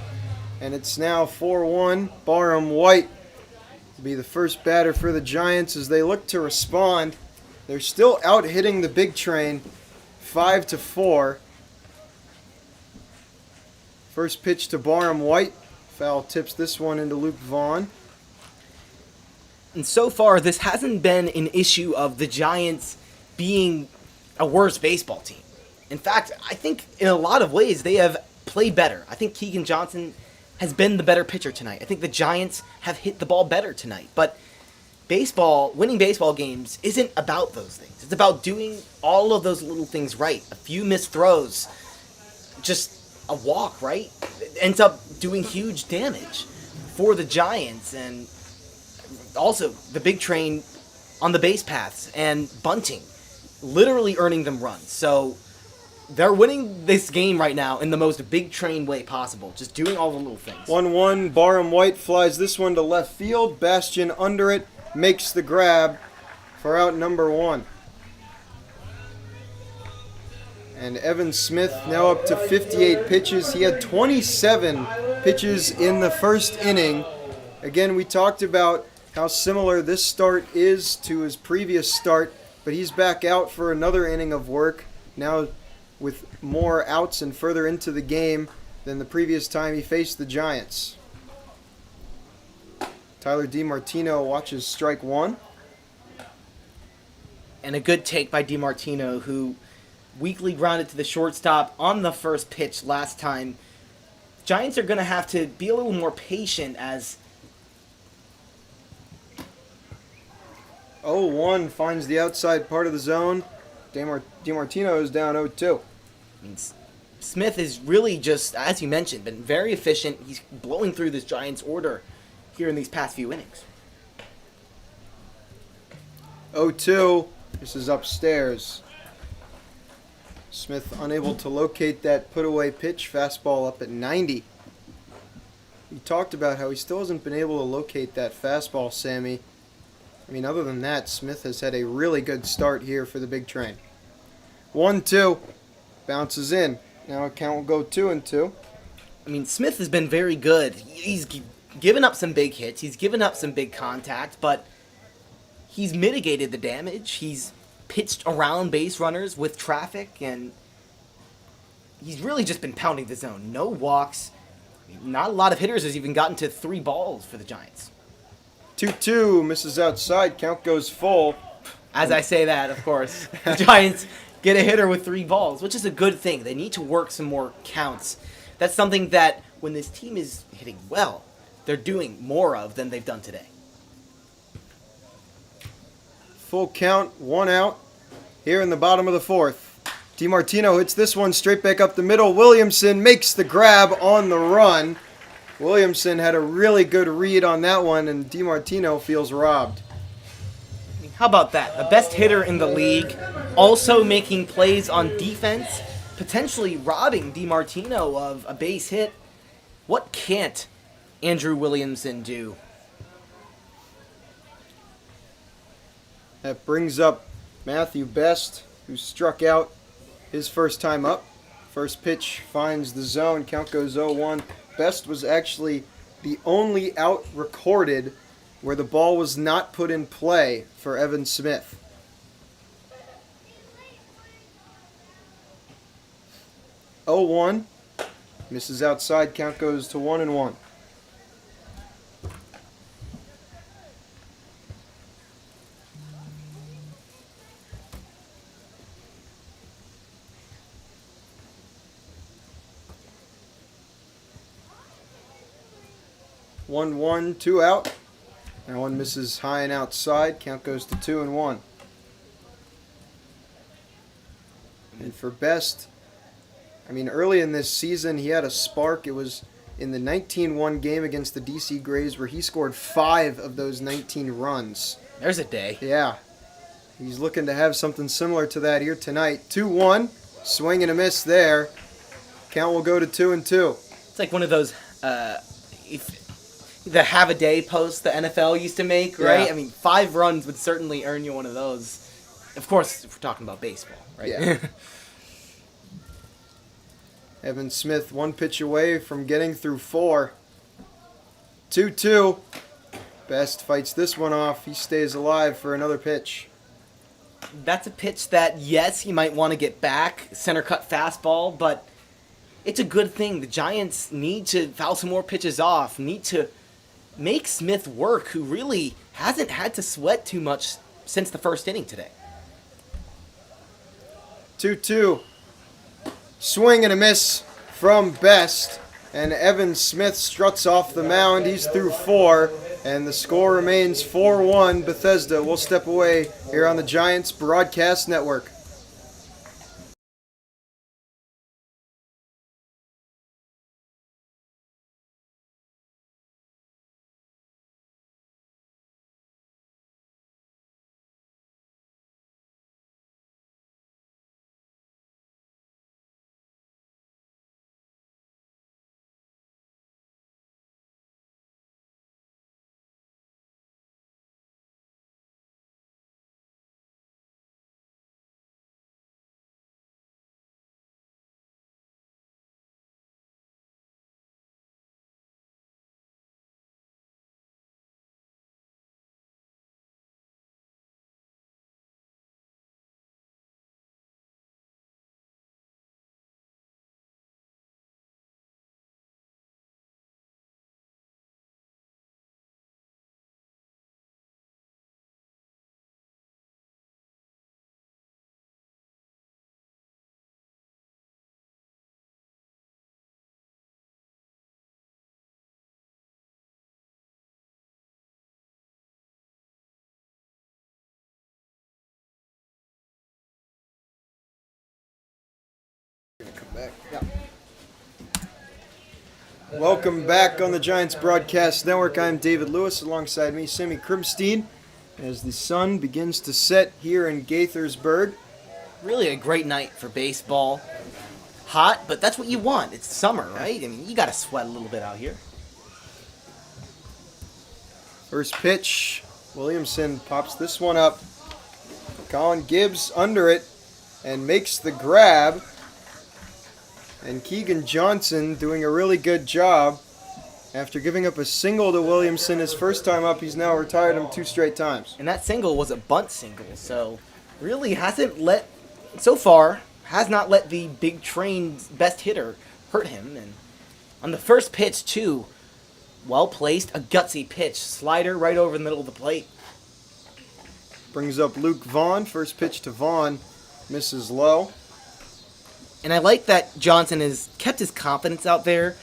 and it's now 4-1. Barham White will be the first batter for the Giants as they look to respond. They're still out hitting the big train, 5-4. First pitch to Barham White. Foul tips this one into Luke Vaughn. And so far, this hasn't been an issue of the Giants being a worse baseball team. In fact, I think in a lot of ways they have played better. I think Keegan Johnson has been the better pitcher tonight. I think the Giants have hit the ball better tonight. But winning baseball games isn't about those things. It's about doing all of those little things right. A few missed throws, just a walk, right? It ends up doing huge damage for the Giants. And also, the big train on the base paths and bunting, literally earning them runs. So they're winning this game right now in the most big train way possible, just doing all the little things. 1-1, Barham White flies this one to left field. Bastian under it, makes the grab for out number 1. And Evan Smith now up to 58 pitches. He had 27 pitches in the first inning. Again, we talked about how similar this start is to his previous start, but he's back out for another inning of work, now with more outs and further into the game than the previous time he faced the Giants. Tyler DiMartino watches strike 1. And a good take by DiMartino, who weakly grounded to the shortstop on the first pitch last time. Giants are going to have to be a little more patient as 0-1 finds the outside part of the zone. DiMartino is down 0-2. Smith is really just, as you mentioned, been very efficient. He's blowing through this Giants order here in these past few innings. 0-2. This is upstairs. Smith unable to locate that put-away pitch. Fastball up at 90. We talked about how he still hasn't been able to locate that fastball, Sammy. I mean, other than that, Smith has had a really good start here for the big train. 1-2. Bounces in. Now a count will go 2-2. I mean, Smith has been very good. He's given up some big hits. He's given up some big contact, but he's mitigated the damage. He's pitched around base runners with traffic, and he's really just been pounding the zone. No walks. Not a lot of hitters has even gotten to 3 balls for the Giants. 2-2. Misses outside. Count goes full. As I say that, of course, the Giants get a hitter with 3 balls, which is a good thing. They need to work some more counts. That's something that when this team is hitting well, they're doing more of than they've done today. Full count, 1 out. Here in the bottom of the 4th. DiMartino hits this one straight back up the middle. Williamson makes the grab on the run. Williamson had a really good read on that one, and DiMartino feels robbed. How about that? The best hitter in the league, also making plays on defense, potentially robbing DiMartino of a base hit. What can't Andrew Williamson do? That brings up Matthew Best, who struck out his first time up. First pitch finds the zone. Count goes 0-1. Best was actually the only out recorded where the ball was not put in play for Evan Smith. Oh, 1. Misses outside. Count goes to 1-1. One, 2 out. That one misses high and outside. Count goes to 2-1. And for Best, I mean, early in this season, he had a spark. It was in the 19-1 game against the DC Grays where he scored 5 of those 19 runs. There's a day. Yeah. He's looking to have something similar to that here tonight. 2-1. Swing and a miss there. Count will go to 2-2. It's like one of those the have a day posts the NFL used to make, right? Yeah. I mean, 5 runs would certainly earn you one of those. Of course, if we're talking about baseball, right? Yeah. Evan Smith 1 pitch away from getting through 4. 2-2. Best fights this one off. He stays alive for another pitch. That's a pitch that, yes, he might want to get back, center cut fastball, but it's a good thing. The Giants need to foul some more pitches off, need to make Smith work, who really hasn't had to sweat too much since the first inning today. 2-2. Swing and a miss from Best. And Evan Smith struts off the mound. He's through 4. And the score remains 4-1. Bethesda will step away here on the Giants Broadcast Network. Welcome back on the Giants Broadcast Network. I'm David Lewis. Alongside me, Sammy Krimstein, as the sun begins to set here in Gaithersburg. Really a great night for baseball. Hot, but that's what you want. It's summer, right? I mean, you got to sweat a little bit out here. First pitch, Williamson pops this one up. Colin Gibbs under it and makes the grab. And Keegan Johnson doing a really good job. After giving up a single to Williamson his first time up, he's now retired him 2 straight times. And that single was a bunt single, so really so far, has not let the big train's best hitter hurt him. And on the first pitch, too, well placed, a gutsy pitch, slider right over the middle of the plate. Brings up Luke Vaughn. First pitch to Vaughn, misses low. And I like that Johnson has kept his confidence out there,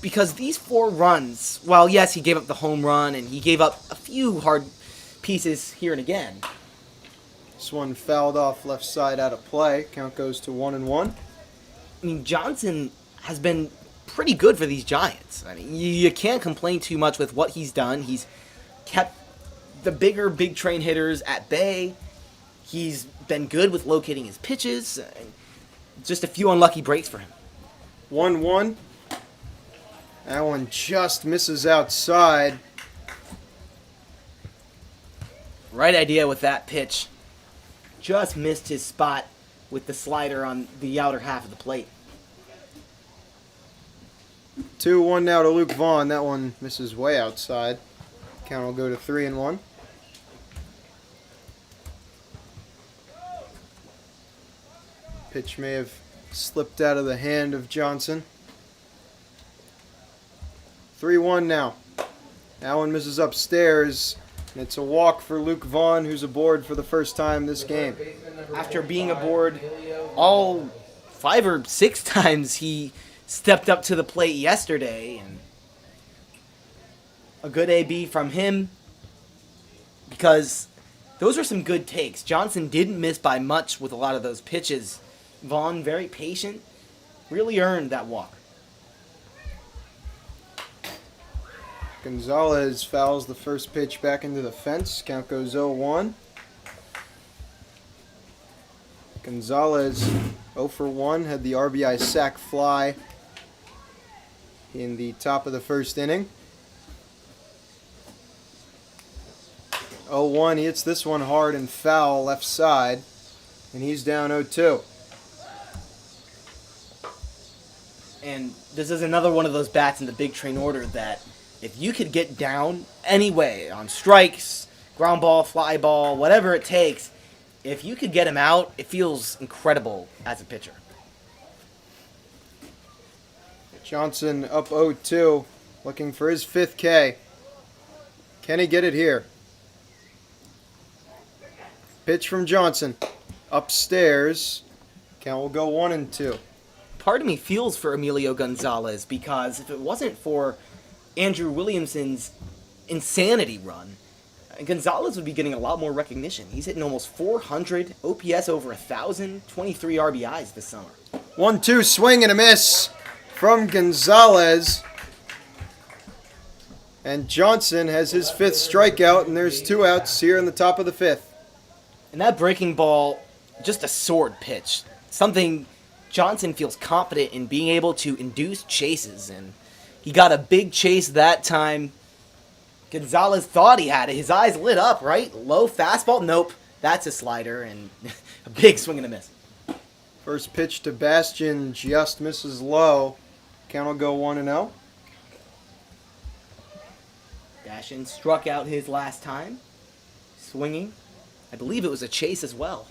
because these 4 runs, while yes, he gave up the home run and he gave up a few hard pieces here and again. This one fouled off left side out of play. Count goes to 1-1. I mean, Johnson has been pretty good for these Giants. I mean, you can't complain too much with what he's done. He's kept the bigger big train hitters at bay. He's been good with locating his pitches. Just a few unlucky breaks for him. 1-1. That one just misses outside. Right idea with that pitch. Just missed his spot with the slider on the outer half of the plate. 2-1 now to Luke Vaughn. That one misses way outside. Count will go to 3-1. Pitch may have slipped out of the hand of Johnson. 3-1 now. That one misses upstairs. And it's a walk for Luke Vaughn, who's aboard for the first time this game. After being aboard all 5 or 6 times, he stepped up to the plate yesterday. And a good AB from him, because those are some good takes. Johnson didn't miss by much with a lot of those pitches. Vaughn, very patient, really earned that walk. Gonzalez fouls the first pitch back into the fence. Count goes 0-1. Gonzalez 0 for 1, had the RBI sac fly in the top of the first inning. 0-1. He hits this one hard and foul left side, and he's down 0-2. And this is another one of those bats in the big train order that if you could get down anyway on strikes, ground ball, fly ball, whatever it takes, if you could get him out, it feels incredible as a pitcher. Johnson up 0-2, looking for his 5th K. Can he get it here? Pitch from Johnson. Upstairs. Count will go 1-2. Part of me feels for Emilio Gonzalez because if it wasn't for Andrew Williamson's insanity run, Gonzalez would be getting a lot more recognition. He's hitting almost 400, OPS over 1,000, 23 RBIs this summer. 1-2, swing and a miss from Gonzalez. And Johnson has his 5th strikeout, and there's 2 outs here in the top of the 5th. And that breaking ball, just a sword pitch. Something Johnson feels confident in being able to induce chases, and he got a big chase that time. Gonzalez thought he had it. His eyes lit up, right? Low fastball? Nope. That's a slider, and a big swing and a miss. First pitch to Bastian just misses low. Count will go 1-0. Bastian struck out his last time, swinging. I believe it was a chase as well.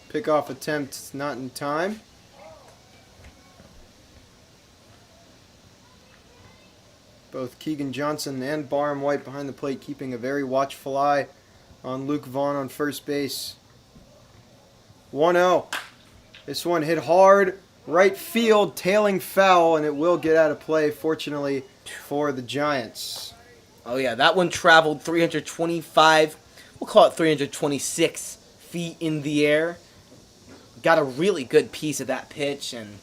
Pickoff attempt not in time. Both Keegan Johnson and Barham White behind the plate keeping a very watchful eye on Luke Vaughn on first base. 1-0. This one hit hard, right field, tailing foul, and it will get out of play, fortunately, for the Giants. Oh yeah, that one traveled 325, we'll call it 326 feet in the air. Got a really good piece of that pitch, and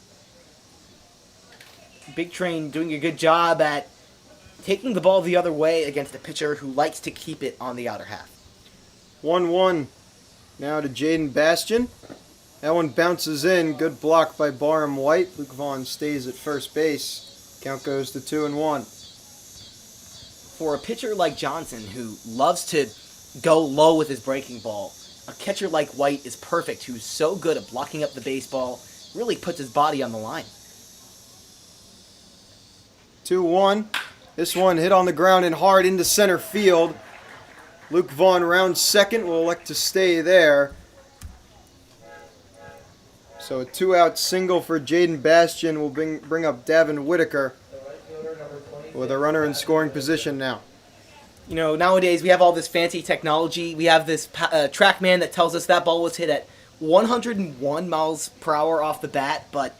Big Train doing a good job at taking the ball the other way against a pitcher who likes to keep it on the outer half. 1-1 now to Jaden Bastian. That one bounces in. Good block by Barham White. Luke Vaughn stays at first base. Count goes to 2-1. For a pitcher like Johnson, who loves to go low with his breaking ball, a catcher like White is perfect, who's so good at blocking up the baseball, really puts his body on the line. 2-1. This one hit on the ground and hard into center field. Luke Vaughn rounds second, will elect to stay there. So a 2-out single for Jaden Bastian will bring up Davin Whitaker with a runner in scoring position now. You know, nowadays we have all this fancy technology. We have this TrackMan that tells us that ball was hit at 101 miles per hour off the bat, but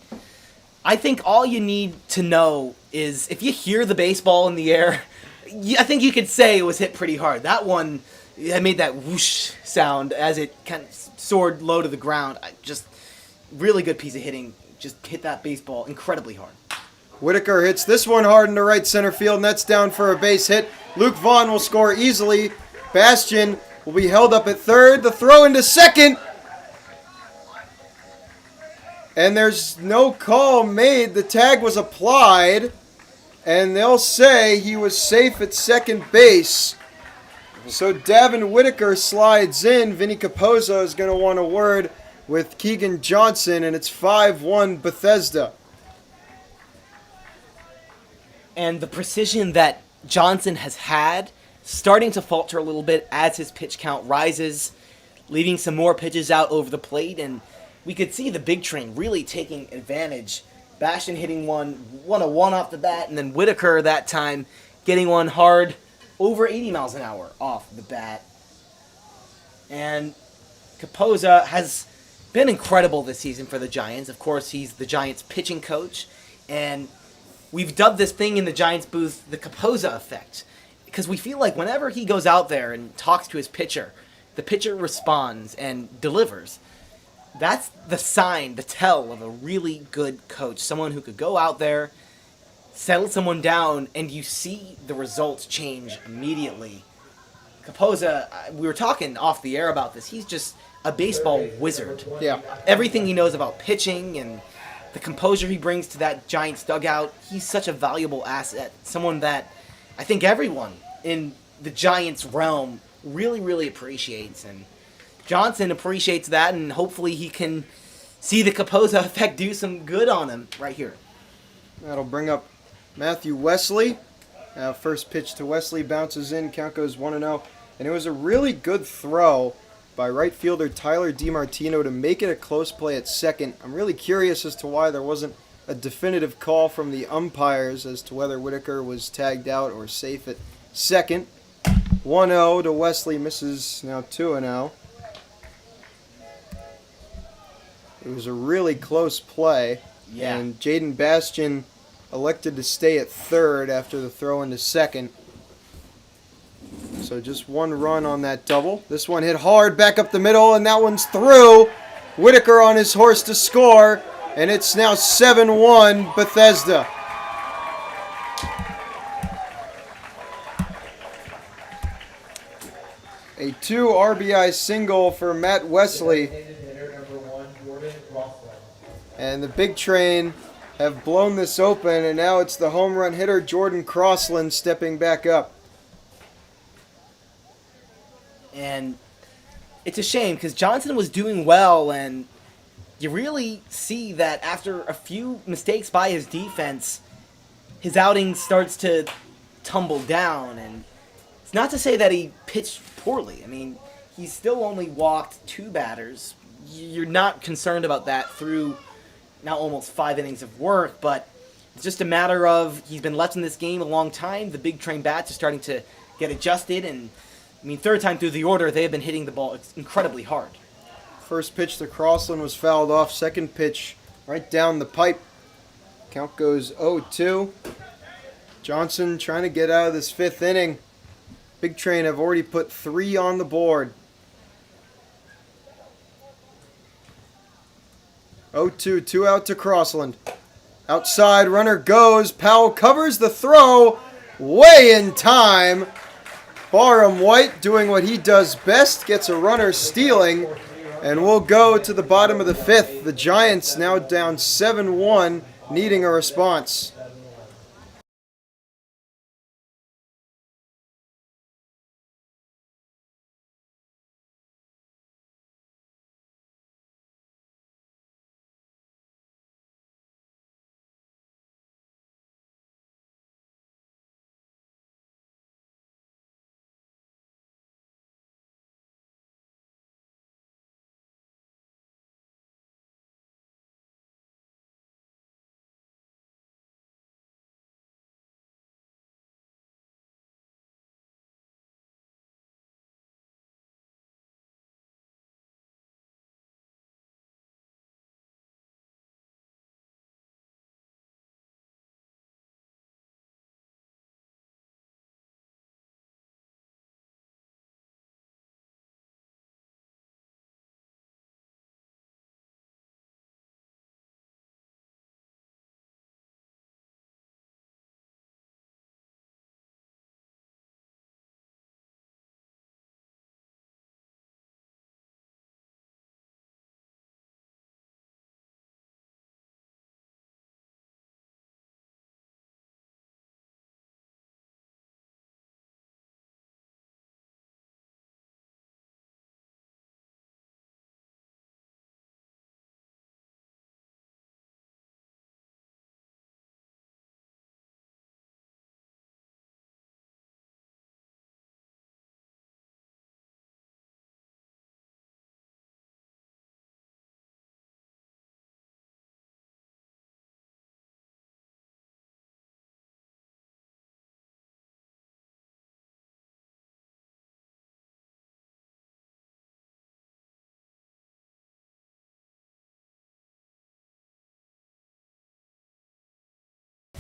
I think all you need to know is if you hear the baseball in the air, I think you could say it was hit pretty hard. That one, I made that whoosh sound as it kind of soared low to the ground. Just really good piece of hitting. Just hit that baseball incredibly hard. Whitaker hits this one hard into right center field, and that's down for a base hit. Luke Vaughn will score easily. Bastian will be held up at third. The throw into second. And there's no call made. The tag was applied. And they'll say he was safe at second base. So Davin Whitaker slides in. Vinny Capozzo is going to want a word with Keegan Johnson, and it's 5-1 Bethesda. And the precision that Johnson has had starting to falter a little bit as his pitch count rises, leaving some more pitches out over the plate, and we could see the Big Train really taking advantage. Bastian hitting one a one off the bat, and then Whitaker that time getting one hard over 80 miles an hour off the bat. And Capozzo has been incredible this season for the Giants. Of course, he's the Giants pitching coach, and we've dubbed this thing in the Giants booth the Capozzo effect, because we feel like whenever he goes out there and talks to his pitcher, the pitcher responds and delivers. That's the sign, the tell of a really good coach, someone who could go out there, settle someone down, and you see the results change immediately. Capozzo, we were talking off the air about this, he's just a baseball wizard. Yeah. Everything he knows about pitching and the composure he brings to that Giants dugout. He's such a valuable asset. Someone that I think everyone in the Giants realm really, really appreciates. And Johnson appreciates that, and hopefully he can see the Capozza effect do some good on him right here. That'll bring up Matthew Wesley. First pitch to Wesley bounces in. Count goes 1-0. And it was a really good throw by right fielder Tyler DiMartino to make it a close play at second. I'm really curious as to why there wasn't a definitive call from the umpires as to whether Whitaker was tagged out or safe at second. 1-0 to Wesley, misses now 2-0. It was a really close play. Yeah. And Jaden Bastian elected to stay at third after the throw into second. So just one run on that double. This one hit hard back up the middle, and that one's through. Whitaker on his horse to score, and it's now 7-1 Bethesda. A 2 RBI single for Matt Wesley. And the Big Train have blown this open, and now it's the home run hitter Jordan Crossland stepping back up. And it's a shame because Johnson was doing well, and you really see that after a few mistakes by his defense, his outing starts to tumble down. And it's not to say that he pitched poorly. I mean, he's still only walked 2 batters. You're not concerned about that through now almost 5 innings of work, but it's just a matter of he's been left in this game a long time. The Big Train bats are starting to get adjusted, and I mean, third time through the order, they have been hitting the ball incredibly hard. First pitch to Crossland was fouled off. Second pitch right down the pipe. Count goes 0-2. Johnson trying to get out of this 5th inning. Big Train have already put 3 on the board. 0-2, 2 out to Crossland. Outside, runner goes. Powell covers the throw. Way in time. Barham White doing what he does best, gets a runner stealing, and we'll go to the bottom of the 5th. The Giants now down 7-1, needing a response.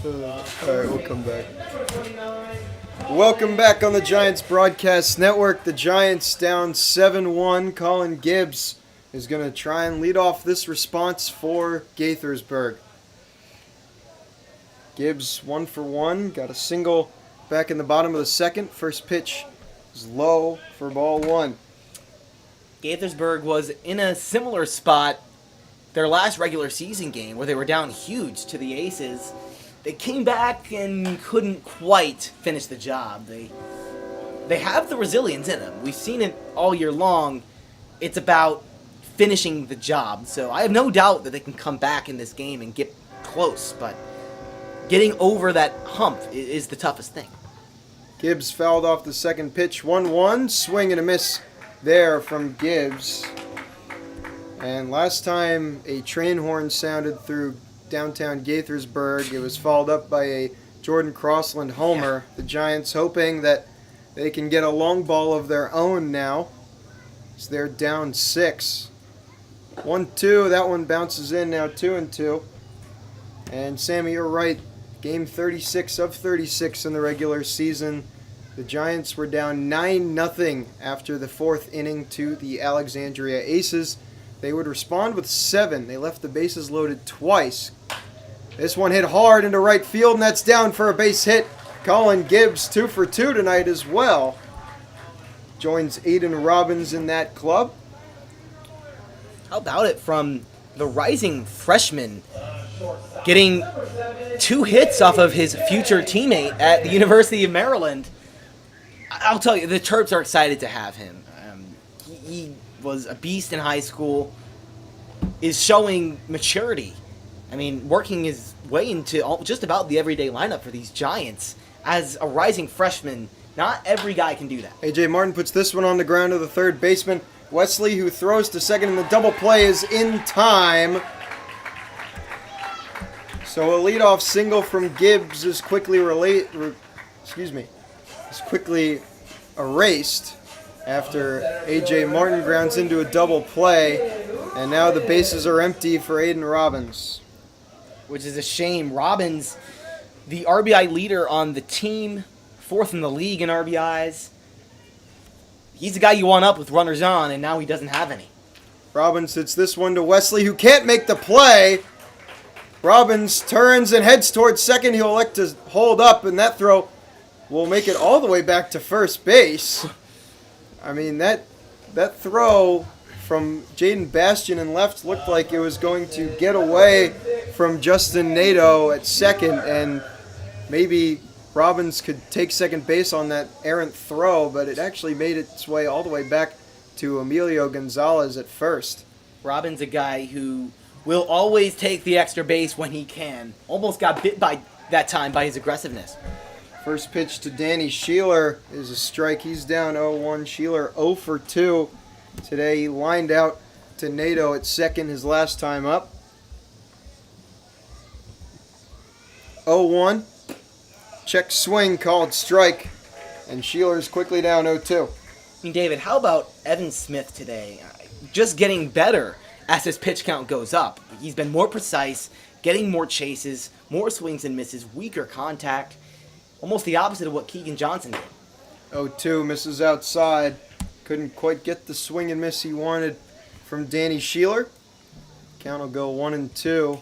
Alright, we'll come back. Welcome back on the Giants Broadcast Network. The Giants down 7-1. Colin Gibbs is going to try and lead off this response for Gaithersburg. Gibbs 1 for 1. Got a single back in the bottom of the 2nd. First pitch is low for ball 1. Gaithersburg was in a similar spot their last regular season game where they were down huge to the Aces, they came back and couldn't quite finish the job. They have the resilience in them. We've seen it all year long. It's about finishing the job. So I have no doubt that they can come back in this game and get close, but getting over that hump is the toughest thing. Gibbs fouled off the second pitch, 1-1. Swing and a miss there from Gibbs. And last time a train horn sounded through downtown Gaithersburg, it was followed up by a Jordan Crossland homer. The Giants hoping that they can get a long ball of their own now. So they're down 6. 1-2, that one bounces in now, 2-2. And Sammy, you're right. Game 36 of 36 in the regular season. The Giants were down 9-0 after the 4th inning to the Alexandria Aces. They would respond with 7. They left the bases loaded twice. This one hit hard into right field, and that's down for a base hit. Colin Gibbs, 2 for 2 tonight as well. Joins Aiden Robbins in that club. How about it from the rising freshman getting 2 hits off of his future teammate at the University of Maryland? I'll tell you, the Terps are excited to have him. He was a beast in high school, is showing maturity. I mean, working his way into just about the everyday lineup for these Giants. As a rising freshman, not every guy can do that. A.J. Martin puts this one on the ground to the third baseman. Wesley, who throws to second, and the double play is in time. So a leadoff single from Gibbs is quickly erased after A.J. Martin grounds into a double play. And now the bases are empty for Aiden Robbins. Which is a shame. Robbins, the RBI leader on the team, 4th in the league in RBIs. He's the guy you want up with runners on, and now he doesn't have any. Robbins hits this one to Wesley, who can't make the play. Robbins turns and heads towards second. He'll elect to hold up, and that throw will make it all the way back to first base. I mean, that throw from Jaden Bastian in left looked like it was going to get away from Justin Nato at second, and maybe Robbins could take second base on that errant throw, but it actually made its way all the way back to Emilio Gonzalez at first. Robbins, a guy who will always take the extra base when he can. Almost got bit by that time by his aggressiveness. First pitch to Danny Sheeler is a strike. He's down 0-1. Sheeler 0 for 2. Today he lined out to Nato at second his last time up. 0-1. Check swing called strike. And Sheeler's quickly down 0-2. I mean, David, how about Evan Smith today? Just getting better as his pitch count goes up. He's been more precise, getting more chases, more swings and misses, weaker contact. Almost the opposite of what Keegan Johnson did. 0-2, misses outside. Couldn't quite get the swing and miss he wanted from Danny Sheeler. Count will go 1-2.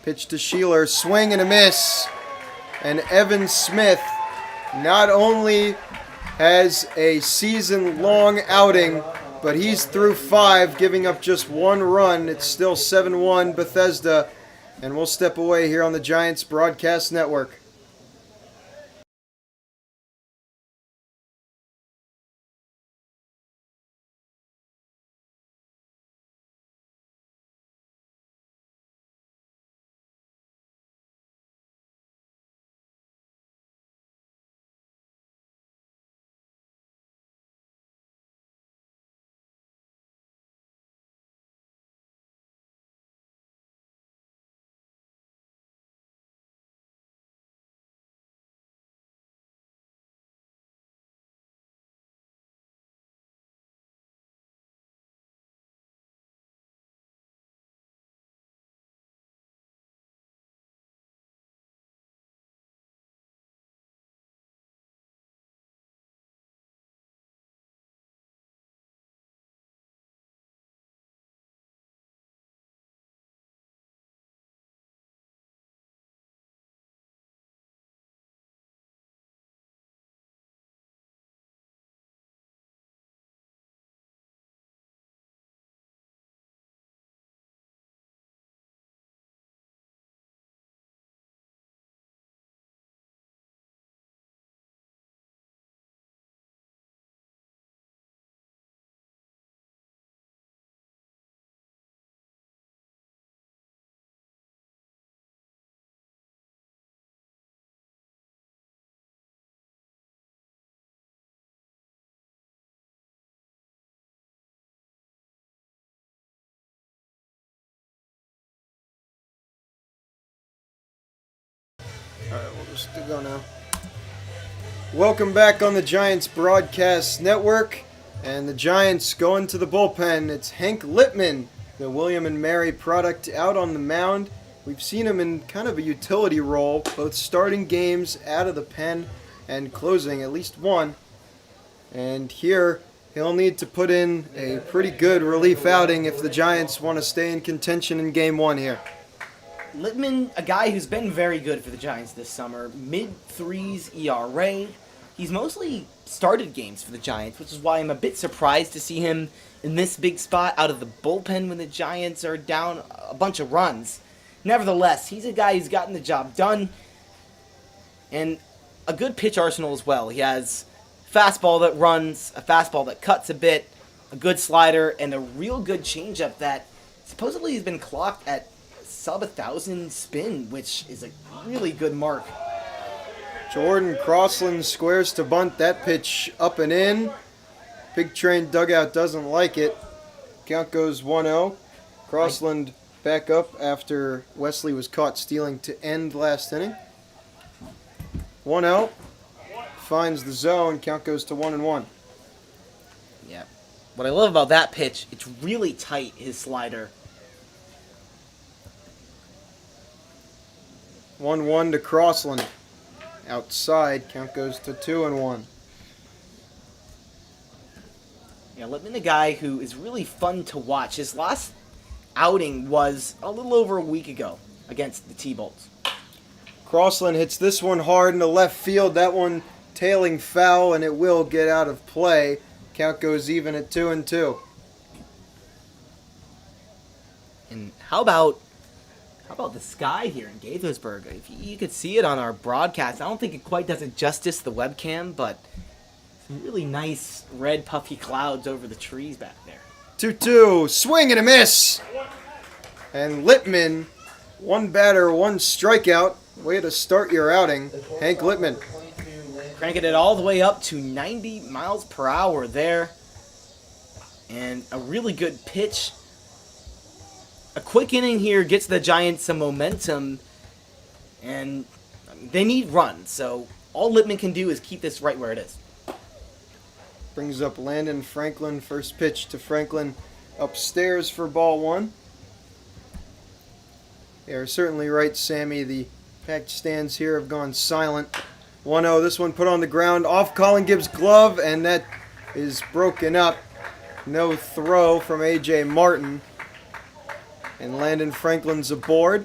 Pitch to Sheeler, swing and a miss. And Evan Smith not only has a season-long outing, but he's through 5, giving up just 1 run. It's still 7-1 Bethesda, and we'll step away here on the Giants Broadcast Network. Just to go now. Welcome back on the Giants Broadcast Network. And the Giants going to the bullpen. It's Hank Lippman, the William and Mary product, out on the mound. We've seen him in kind of a utility role, both starting games out of the pen and closing at least one. And here, he'll need to put in a pretty good relief outing if the Giants want to stay in contention in Game 1 here. Lippman, a guy who's been very good for the Giants this summer. Mid-threes ERA. He's mostly started games for the Giants, which is why I'm a bit surprised to see him in this big spot out of the bullpen when the Giants are down a bunch of runs. Nevertheless, he's a guy who's gotten the job done, and a good pitch arsenal as well. He has a fastball that runs, a fastball that cuts a bit, a good slider, and a real good changeup that supposedly has been clocked at sub 1,000 spin, which is a really good mark. Jordan Crossland squares to bunt. That pitch up and in. Big Train dugout doesn't like it. Count goes 1-0. Crossland back up after Wesley was caught stealing to end last inning. 1-0. Finds the zone. Count goes to 1-1. Yeah. What I love about that pitch, it's really tight, his slider. 1-1 to Crossland. Outside, count goes to 2-1. Yeah, Lippman, a guy who is really fun to watch. His last outing was a little over a week ago against the T-Bolts. Crossland hits this one hard into left field. That one tailing foul, and it will get out of play. Count goes even at 2-2. And how about the sky here in Gaithersburg? If you could see it on our broadcast, I don't think it quite does it justice, the webcam, but some really nice red puffy clouds over the trees back there. 2-2, swing and a miss. And Lippman, one batter, one strikeout. Way to start your outing, Hank Lippman. Cranking it all the way up to 90 miles per hour there. And a really good pitch. A quick inning here gets the Giants some momentum, and they need runs, so all Lippman can do is keep this right where it is. Brings up Landon Franklin. First pitch to Franklin upstairs for ball one. You're certainly right, Sammy. The packed stands here have gone silent. 1-0, this one put on the ground off Colin Gibbs' glove, and that is broken up. No throw from A.J. Martin. And Landon Franklin's aboard.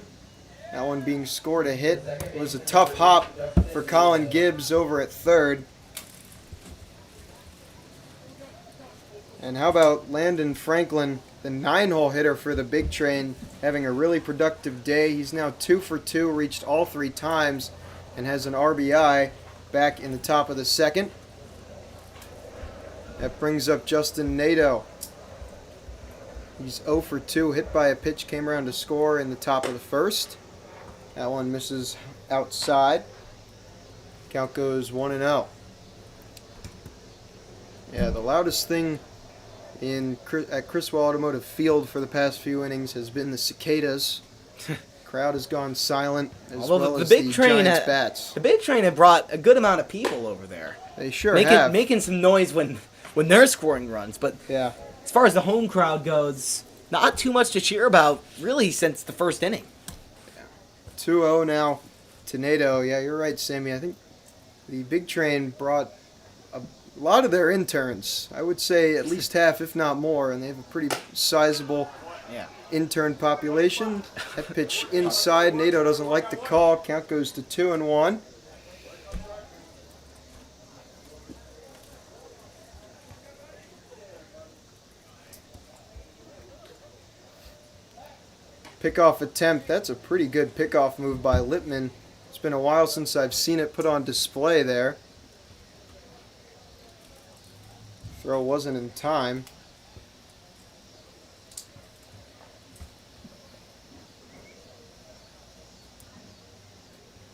That one being scored a hit. It was a tough hop for Colin Gibbs over at third. And how about Landon Franklin, the 9-hole hitter for the Big Train, having a really productive day. He's now 2 for 2, reached all 3 times, and has an RBI back in the top of the second. That brings up Justin Nadeau. He's 0 for 2, hit by a pitch, came around to score in the top of the first. That one misses outside. Count goes 1-0. Yeah, the loudest thing at Criswell Automotive Field for the past few innings has been the cicadas. Crowd has gone silent, as well as the Giants' bats. The Big Train had brought a good amount of people over there. They sure have. Making some noise when they're scoring runs, but yeah. As far as the home crowd goes, not too much to cheer about, really, since the first inning. 2-0 now to Nadeau. Yeah, you're right, Sammy. I think the Big Train brought a lot of their interns. I would say at least half, if not more, and they have a pretty sizable intern population. That pitch inside. Nadeau doesn't like the call. Count goes to 2-1. Pickoff attempt. That's a pretty good pickoff move by Lippman. It's been a while since I've seen it put on display there. Throw wasn't in time.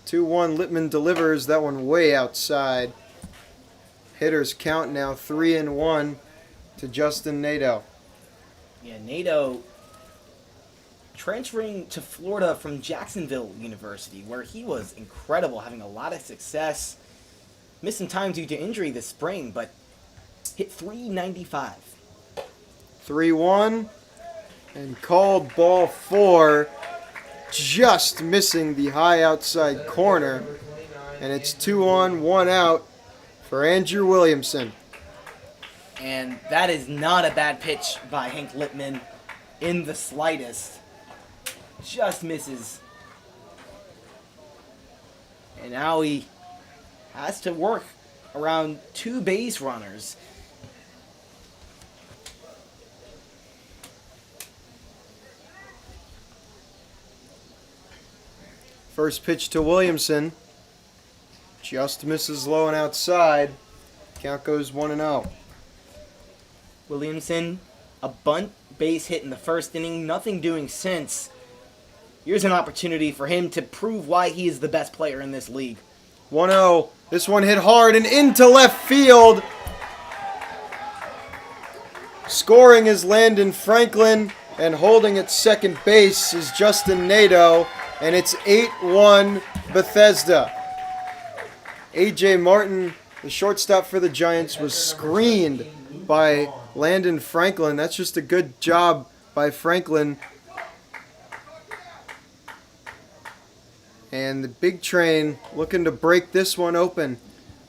(2-1) Lippman delivers. That one way outside. Hitters count now 3-1 to Justin Nadeau. Yeah, Nadeau transferring to Florida from Jacksonville University, where he was incredible, having a lot of success. Missed some time due to injury this spring, but hit .395. 3-1 and called ball 4, just missing the high outside corner. And it's 2 on, 1 out for Andrew Williamson. And that is not a bad pitch by Hank Lippman in the slightest. Just misses. And now he has to work around 2 base runners. First pitch to Williamson. Just misses low and outside. Count goes 1-0. Williamson, a bunt base hit in the first inning, nothing doing since. Here's an opportunity for him to prove why he is the best player in this league. 1-0. This one hit hard and into left field. Scoring is Landon Franklin, and holding at second base is Justin Nadeau, and it's 8-1 Bethesda. A.J. Martin, the shortstop for the Giants, was screened by Landon Franklin. That's just a good job by Franklin. And the Big Train looking to break this one open.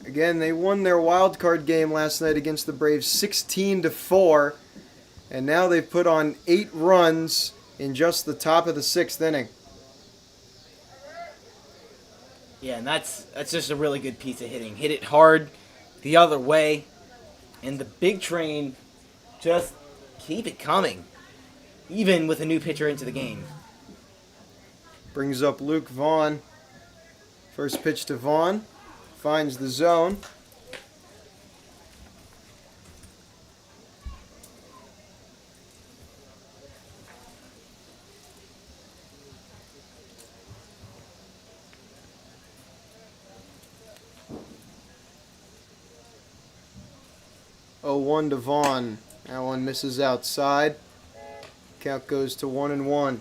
Again, they won their wild card game last night against the Braves 16-4. And now they've put on 8 runs in just the top of the 6th inning. Yeah, and that's just a really good piece of hitting. Hit it hard the other way, and the Big Train just keep it coming, even with a new pitcher into the game. Brings up Luke Vaughn. First pitch to Vaughn. Finds the zone. Oh, 1 to Vaughn. That one misses outside. Count goes to 1-1.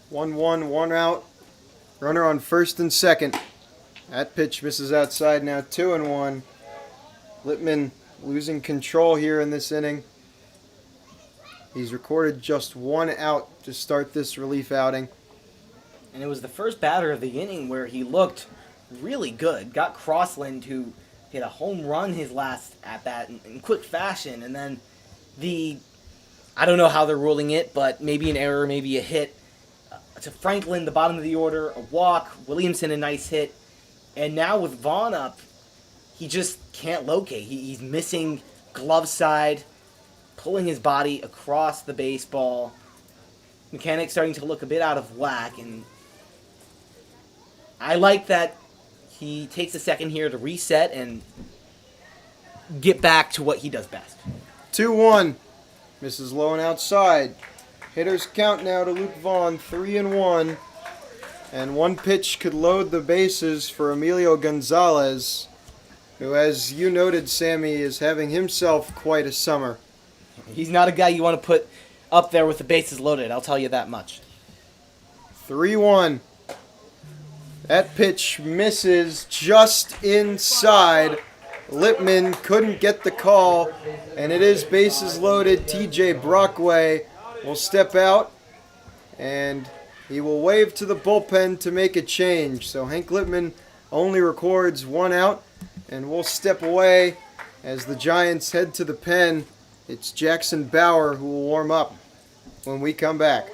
One out. Runner on first and second. That pitch misses outside. Now 2-1. Lippman losing control here in this inning. He's recorded just 1 out to start this relief outing. And it was the first batter of the inning where he looked really good. Got Crossland, who hit a home run his last at-bat in quick fashion. And then I don't know how they're ruling it, but maybe an error, maybe a hit. To Franklin, the bottom of the order, a walk. Williamson, a nice hit. And now with Vaughn up, he just can't locate. He's missing glove side, pulling his body across the baseball. Mechanics starting to look a bit out of whack, and I like that he takes a second here to reset and get back to what he does best. 2-1. Misses low and outside. Hitters count now to Luke Vaughn, 3-1. And one pitch could load the bases for Emilio Gonzalez, who, as you noted, Sammy, is having himself quite a summer. He's not a guy you want to put up there with the bases loaded, I'll tell you that much. 3-1. That pitch misses just inside. Lippman couldn't get the call, and it is bases loaded. TJ Brockway will step out, and he will wave to the bullpen to make a change. So Hank Lippman only records 1 out, and we'll step away as the Giants head to the pen. It's Jackson Bauer who will warm up when we come back.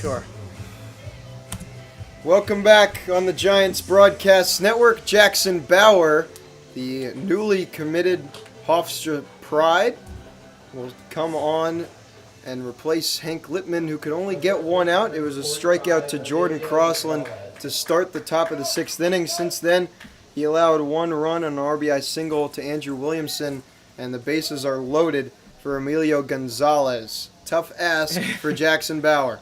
Sure. Welcome back on the Giants Broadcast Network. Jackson Bauer, the newly committed Hofstra Pride, will come on and replace Hank Lippman, who could only get one out. It was a strikeout to Jordan Crossland to start the top of the 6th inning. Since then, he allowed 1 run on an RBI single to Andrew Williamson, and the bases are loaded for Emilio Gonzalez. Tough ask for Jackson Bauer.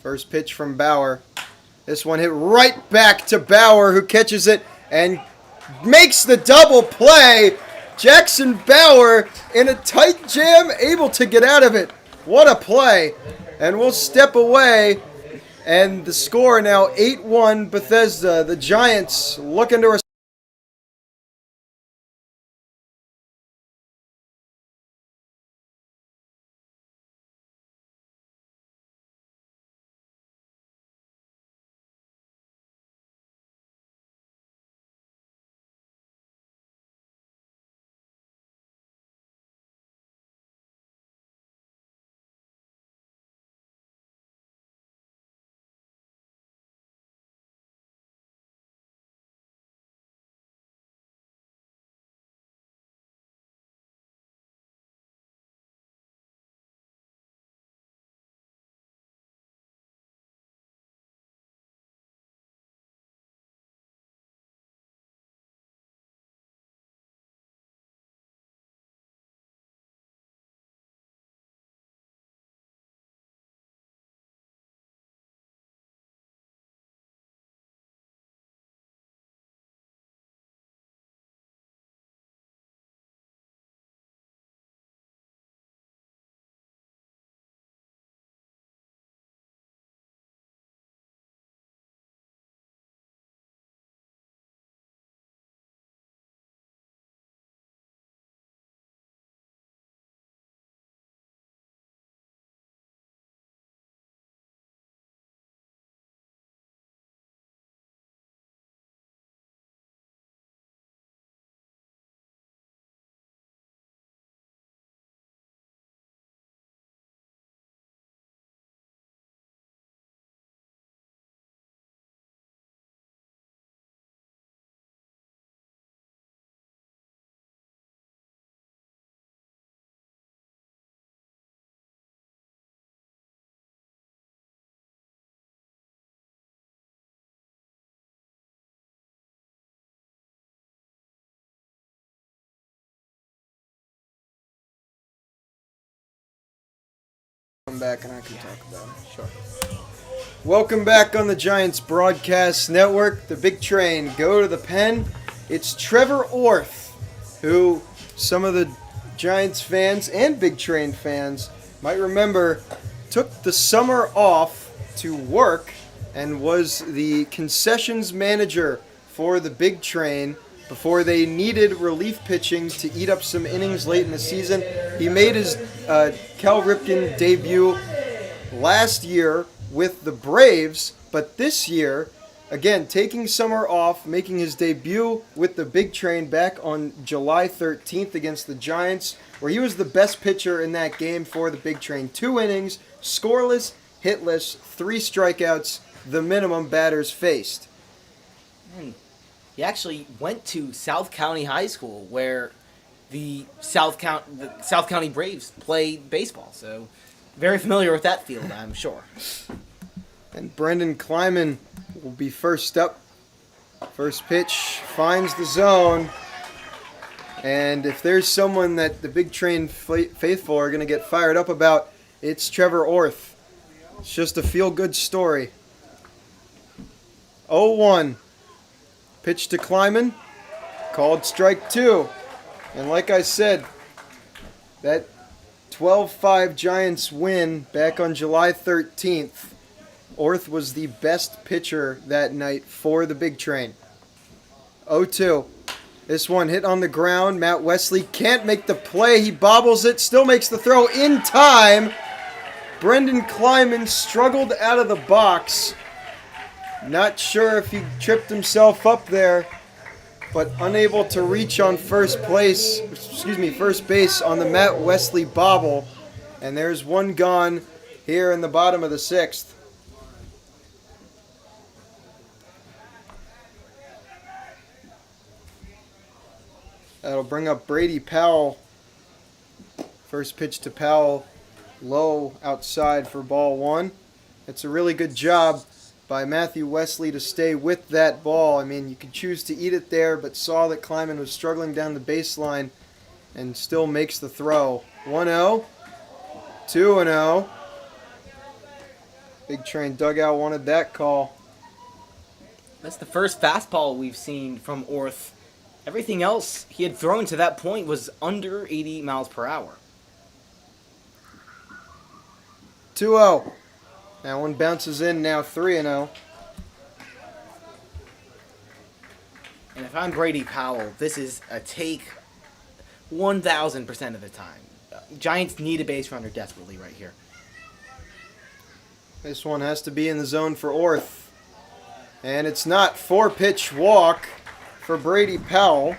First pitch from Bauer. This one hit right back to Bauer, who catches it and makes the double play. Jackson Bauer in a tight jam, able to get out of it. What a play. And we'll step away. And the score now 8-1 Bethesda. The Giants looking to come back and I can talk about it. Sure. Welcome back on the Giants Broadcast Network. The big train, go to the pen. It's Trevor Orth, who some of the Giants fans and Big Train fans might remember took the summer off to work and was the concessions manager for the Big Train before they needed relief pitching to eat up some innings late in the season. He made his Cal Ripken debut last year with the Braves, but this year, again, taking summer off, making his debut with the Big Train back on July 13th against the Giants, where he was the best pitcher in that game for the Big Train. 2 innings, scoreless, hitless, 3 strikeouts, the minimum batters faced. He actually went to South County High School, where the South County Braves play baseball. So, very familiar with that field, I'm sure. And Brendan Kleiman will be first up. First pitch finds the zone. And if there's someone that the Big Train faithful are going to get fired up about, it's Trevor Orth. It's just a feel-good story. 0-1. Pitch to Kleiman. Called strike 2. And like I said, that 12-5 Giants win back on July 13th, Orth was the best pitcher that night for the Big Train. 0-2. This one hit on the ground. Matt Wesley can't make the play. He bobbles it, still makes the throw in time. Brendan Kleiman struggled out of the box. Not sure if he tripped himself up there. but unable to reach on first base on the Matt Wesley bobble. And there's one gone here in the bottom of the 6th. That'll bring up Brady Powell. First pitch to Powell, low outside for ball 1. It's a really good job by Matthew Wesley to stay with that ball. I mean, you could choose to eat it there, but saw that Kleiman was struggling down the baseline and still makes the throw. 1-0, 2-0. Big Train dugout wanted that call. That's the first fastball we've seen from Orth. Everything else he had thrown to that point was under 80 miles per hour. 2-0. That one bounces in now, 3-0. And if I'm Brady Powell, this is a take 1,000% of the time. Giants need a base runner desperately right here. This one has to be in the zone for Orth. And it's not. 4-pitch walk for Brady Powell.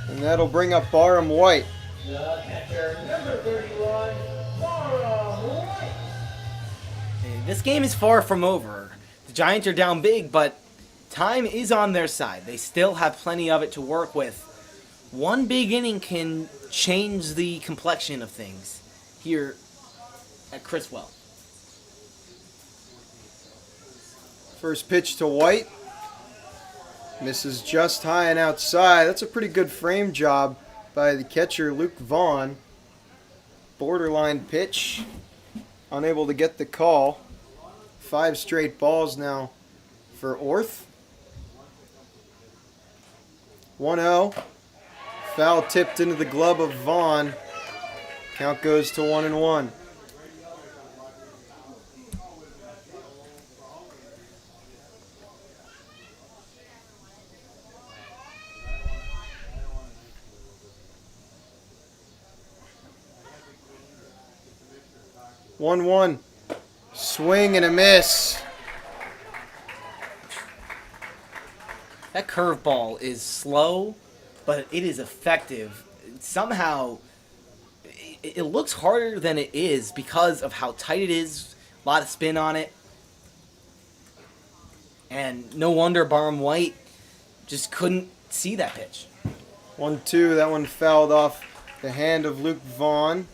And that'll bring up Barham White. The catcher, number 31, Barham White. This game is far from over. The Giants are down big, but time is on their side. They still have plenty of it to work with. One big inning can change the complexion of things here at Criswell. First pitch to White. Misses just high and outside. That's a pretty good frame job by the catcher, Luke Vaughn. Borderline pitch. Unable to get the call. 5 straight balls now for Orth. 1-0. Foul tipped into the glove of Vaughn. Count goes to 1-1. One. Swing and a miss. That curveball is slow, but it is effective. Somehow, it looks harder than it is because of how tight it is. A lot of spin on it. And no wonder Barham White just couldn't see that pitch. 1-2. That one fouled off the hand of Luke Vaughn.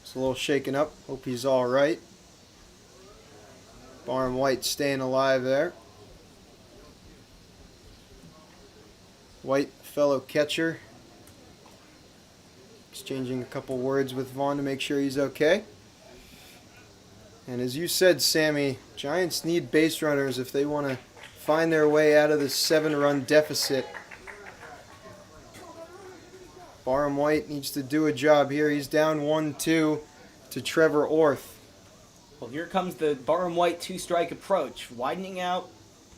It's a little shaken up. Hope he's all right. Barham White staying alive there. White, fellow catcher, exchanging a couple words with Vaughn to make sure he's okay. And as you said, Sammy, Giants need base runners if they want to find their way out of this 7-run deficit. Barham White needs to do a job here. He's down 1-2 to Trevor Orth. Well, here comes the Barham White 2-strike approach. Widening out,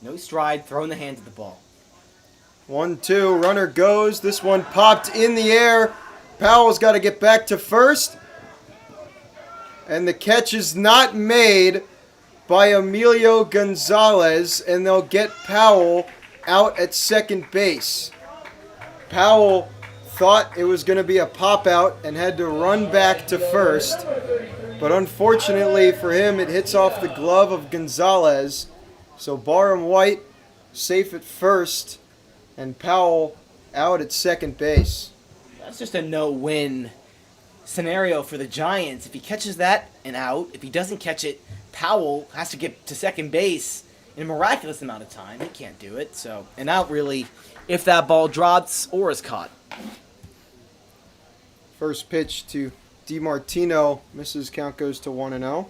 no stride, throwing the hands at the ball. 1-2, runner goes. This one popped in the air. Powell's got to get back to first. And the catch is not made by Emilio Gonzalez, and they'll get Powell out at second base. Powell thought it was going to be a pop-out and had to run back to first. But unfortunately for him, it hits off the glove of Gonzalez. So Barham White safe at first, and Powell out at second base. That's just a no-win scenario for the Giants. If he catches that and out, if he doesn't catch it, Powell has to get to second base in a miraculous amount of time. He can't do it. So an out really if that ball drops or is caught. First pitch to DiMartino misses. Count goes to 1-0.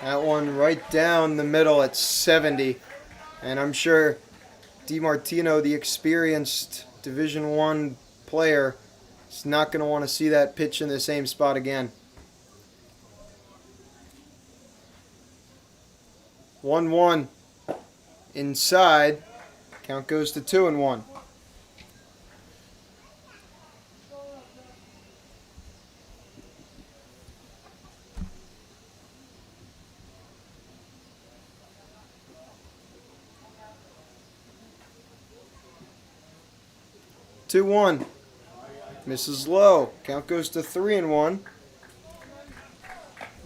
That one right down the middle at 70. And I'm sure DiMartino, the experienced Division I player, is not going to want to see that pitch in the same spot again. 1-1 inside. Count goes to 2-1. 2-1. Misses low. Count goes to 3-1.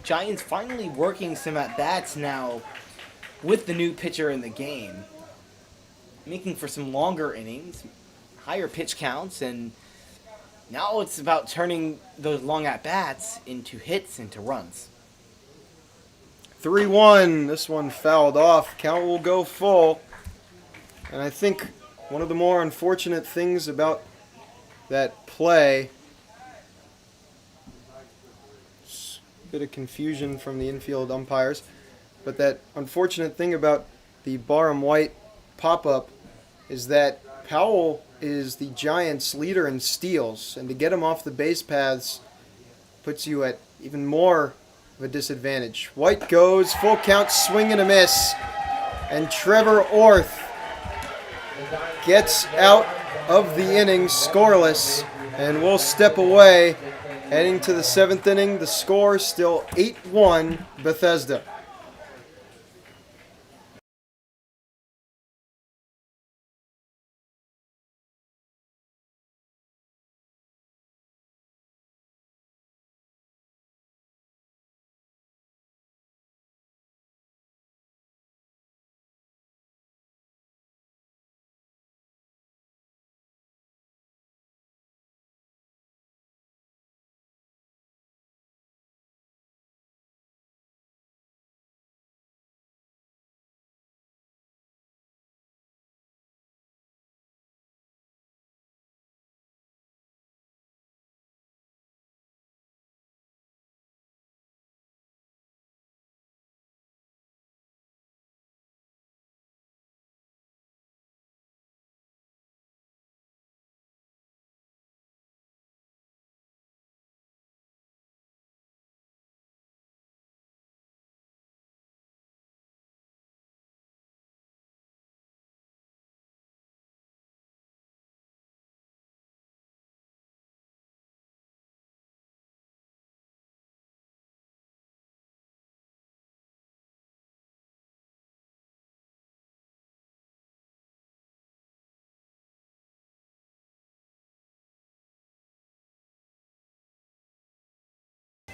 Giants finally working some at-bats now with the new pitcher in the game. Making for some longer innings, higher pitch counts, and now it's about turning those long at-bats into hits, into runs. 3-1. This one fouled off. Count will go full. And I think one of the more unfortunate things about that play, a bit of confusion from the infield umpires, but that unfortunate thing about the Barham White pop-up is that Powell is the Giants' leader in steals, and to get him off the base paths puts you at even more of a disadvantage. White goes, full count, swing and a miss, and Trevor Orth gets out of the inning scoreless, and we'll step away. Heading to the 7th inning, the score still 8-1 Bethesda.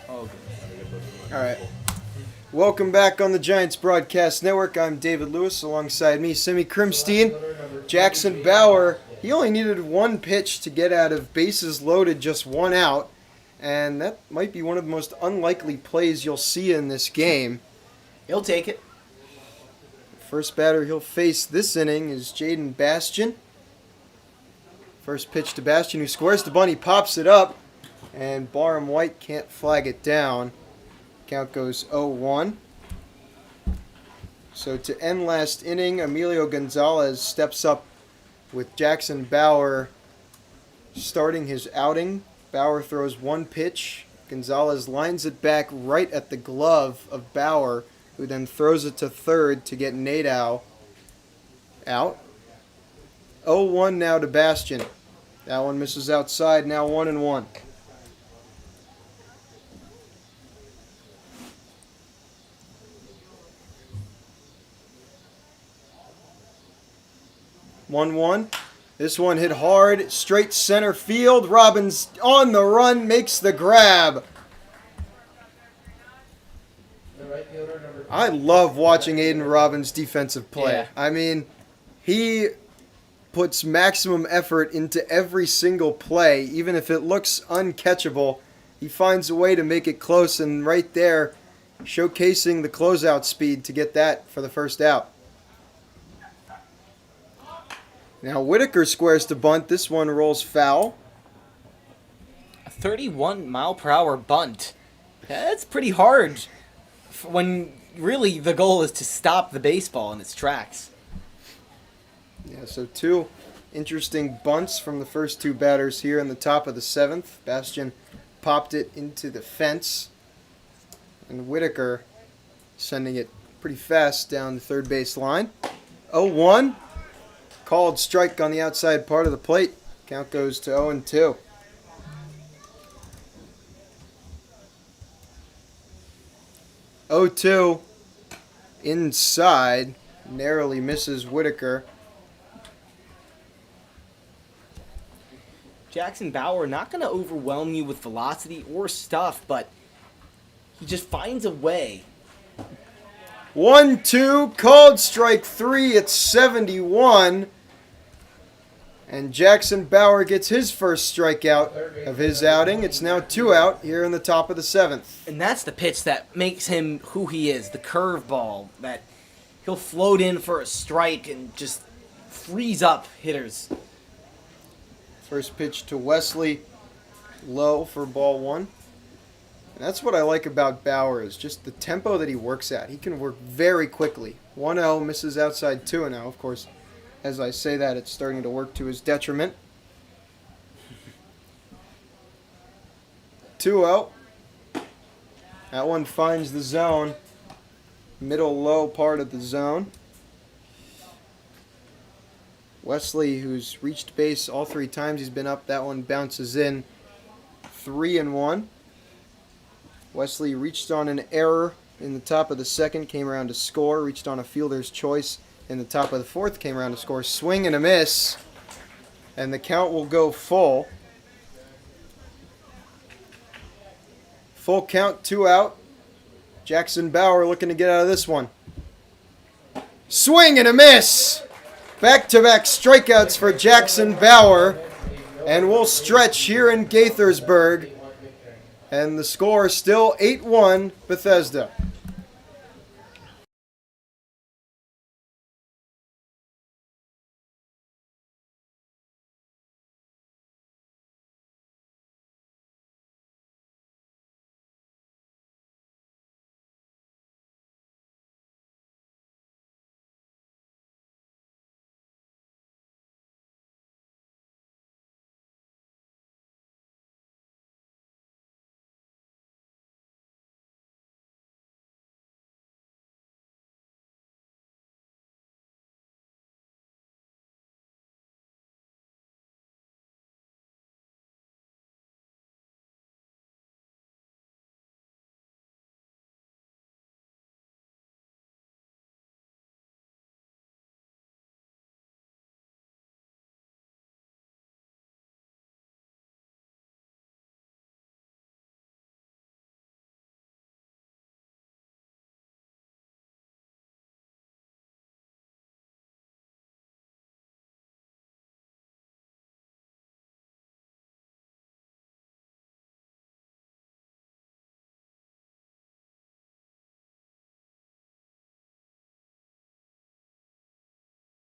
Oh, All right. Welcome back on the Giants Broadcast Network. I'm David Lewis. Alongside me, Sammy Krimstein. Jackson Bauer, he only needed one pitch to get out of bases loaded, just one out. And that might be one of the most unlikely plays you'll see in this game. He'll take it. First batter he'll face this inning is Jaden Bastian. First pitch to Bastian, who squares the bunt. He pops it up, and Barham White can't flag it down. Count goes 0-1. So to end last inning, Emilio Gonzalez steps up with Jackson Bauer starting his outing. Bauer throws one pitch. Gonzalez lines it back right at the glove of Bauer, who then throws it to third to get Nadeau out. 0-1 now to Bastian. That one misses outside, now 1-1. This one hit hard, straight center field. Robbins on the run, makes the grab. I love watching Aiden Robbins' defensive play. Yeah. I mean, he puts maximum effort into every single play. Even if it looks uncatchable, he finds a way to make it close, and right there, showcasing the closeout speed to get that for the first out. Now Whitaker squares to bunt. This one rolls foul. A 31-mile-per-hour bunt. That's pretty hard when really the goal is to stop the baseball in its tracks. Yeah, so two interesting bunts from the first two batters here in the top of the 7th. Bastian popped it into the fence, and Whitaker sending it pretty fast down the third base line. 0-1. Called strike on the outside part of the plate. Count goes to 0-2. Inside, narrowly misses Whitaker. Jackson Bauer not going to overwhelm you with velocity or stuff, but he just finds a way. 1-2, called strike 3 at 71. And Jackson Bauer gets his first strikeout of his outing. It's now 2 out here in the top of the 7th. And that's the pitch that makes him who he is, the curveball, that he'll float in for a strike and just freeze up hitters. First pitch to Wesley, low for ball 1. And that's what I like about Bauer, is just the tempo that he works at. He can work very quickly. 1-0, misses outside 2-0. Of course, as I say that, it's starting to work to his detriment. 2-0. That one finds the zone. Middle low part of the zone. Wesley, who's reached base all 3 times he's been up, that one bounces in. 3-1. Wesley reached on an error in the top of the 2nd, came around to score. Reached on a fielder's choice in the top of the 4th, came around to score. Swing and a miss. And the count will go full. Full count, 2 out. Jackson Bauer looking to get out of this one. Swing and a miss. Back-to-back strikeouts for Jackson Bauer. And we'll stretch here in Gaithersburg. And the score is still 8-1 Bethesda.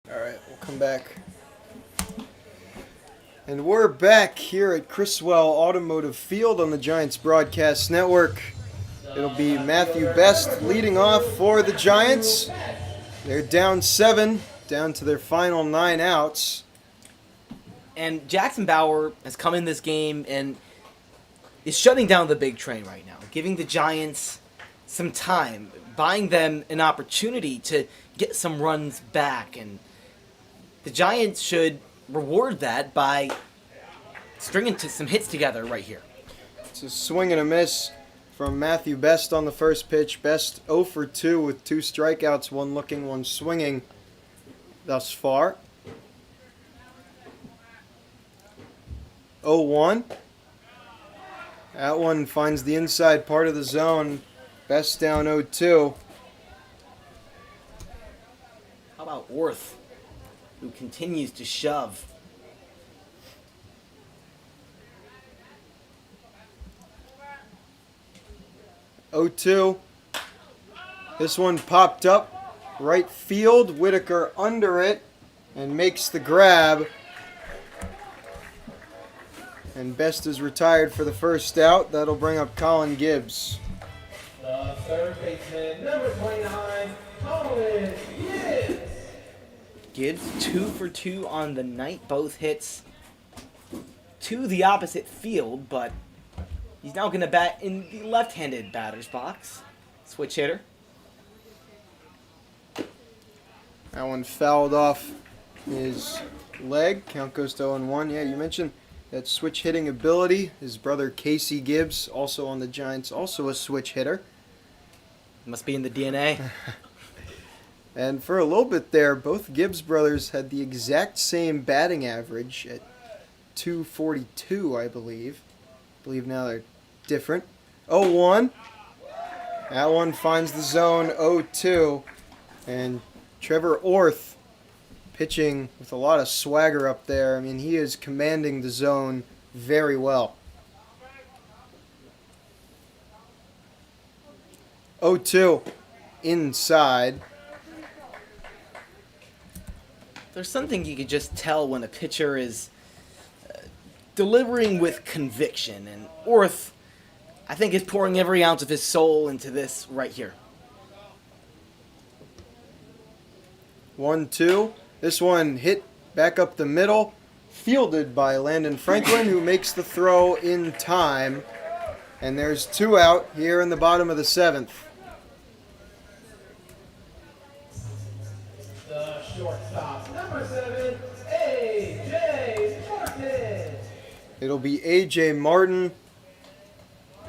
All right, we'll come back. And we're back here at Criswell Automotive Field on the Giants Broadcast Network. It'll be Matthew Best leading off for the Giants. They're down 7, down to their final 9 outs. And Jackson Bauer has come in this game and is shutting down the big train right now, giving the Giants some time, buying them an opportunity to get some runs back. And the Giants should reward that by stringing some hits together right here. It's a swing and a miss from Matthew Best on the first pitch. Best 0 for 2 with 2 strikeouts, 1 looking, 1 swinging thus far. 0-1. That one finds the inside part of the zone. Best down 0-2. How about Orth, who continues to shove? This one popped up right field. Whitaker under it and makes the grab. And Best is retired for the first out. That'll bring up Colin Gibbs. The third baseman, number 29, Colin Gibbs. Gibbs 2 for 2 on the night, both hits to the opposite field, but he's now going to bat in the left-handed batter's box. Switch hitter. That one fouled off his leg. Count goes to 0-1. Yeah, you mentioned that switch hitting ability. His brother Casey Gibbs, also on the Giants, also a switch hitter. Must be in the DNA. And for a little bit there, both Gibbs brothers had the exact same batting average at 242, I believe. Now they're different. 0-1. That one finds the zone. 0-2. And Trevor Orth pitching with a lot of swagger up there. I mean, he is commanding the zone very well. 0-2 inside. There's something you could just tell when a pitcher is delivering with conviction, and Orth, I think, is pouring every ounce of his soul into this right here. 1-2. This one hit back up the middle, fielded by Landon Franklin, who makes the throw in time. And there's 2 out here in the bottom of the 7th. The shortstop, number 7, A.J. Martin. It'll be A.J. Martin.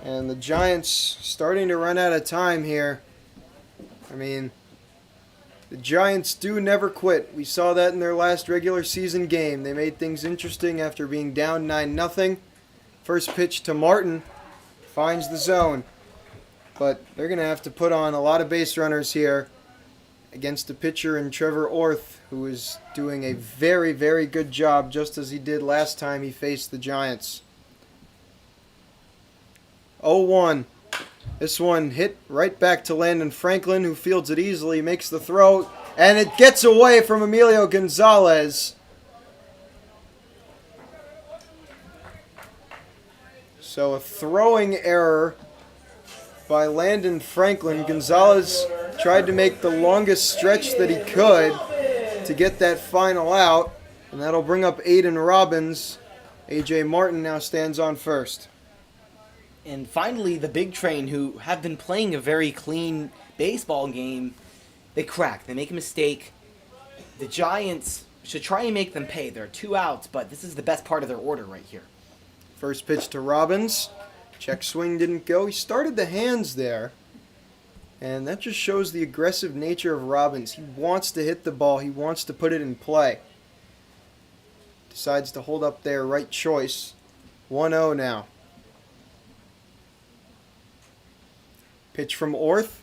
And the Giants starting to run out of time here. I mean, the Giants do never quit. We saw that in their last regular season game. They made things interesting after being down 9-0. First pitch to Martin. Finds the zone. But they're going to have to put on a lot of base runners here against a pitcher in Trevor Orth, who is doing a very, very good job, just as he did last time he faced the Giants. 0-1. This one hit right back to Landon Franklin, who fields it easily, makes the throw, and it gets away from Emilio Gonzalez. So a throwing error by Landon Franklin. Gonzalez tried to make the longest stretch that he could to get that final out, and that'll bring up Aiden Robbins. A.J. Martin now stands on first. And finally, the big train, who have been playing a very clean baseball game, they crack. They make a mistake. The Giants should try and make them pay. There are 2 outs, but this is the best part of their order right here. First pitch to Robbins. Check swing didn't go. He started the hands there. And that just shows the aggressive nature of Robbins. He wants to hit the ball. He wants to put it in play. Decides to hold up there. Right choice. 1-0 now. Pitch from Orth.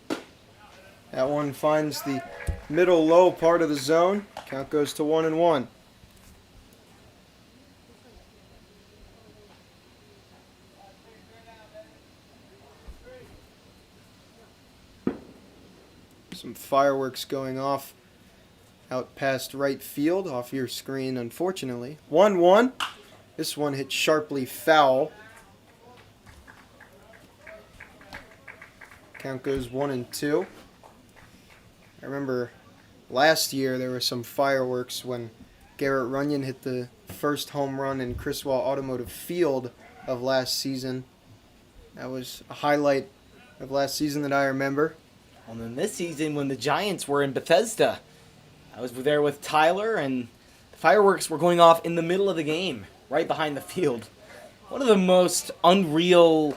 That one finds the middle low part of the zone. Count goes to 1-1. Some fireworks going off out past right field, off your screen, unfortunately. 1-1. This one hit sharply foul. Count goes 1-2. I remember last year there were some fireworks when Garrett Runyon hit the first home run in Criswell Automotive Field of last season. That was a highlight of last season that I remember. And then this season, when the Giants were in Bethesda, I was there with Tyler, and the fireworks were going off in the middle of the game, right behind the field. One of the most unreal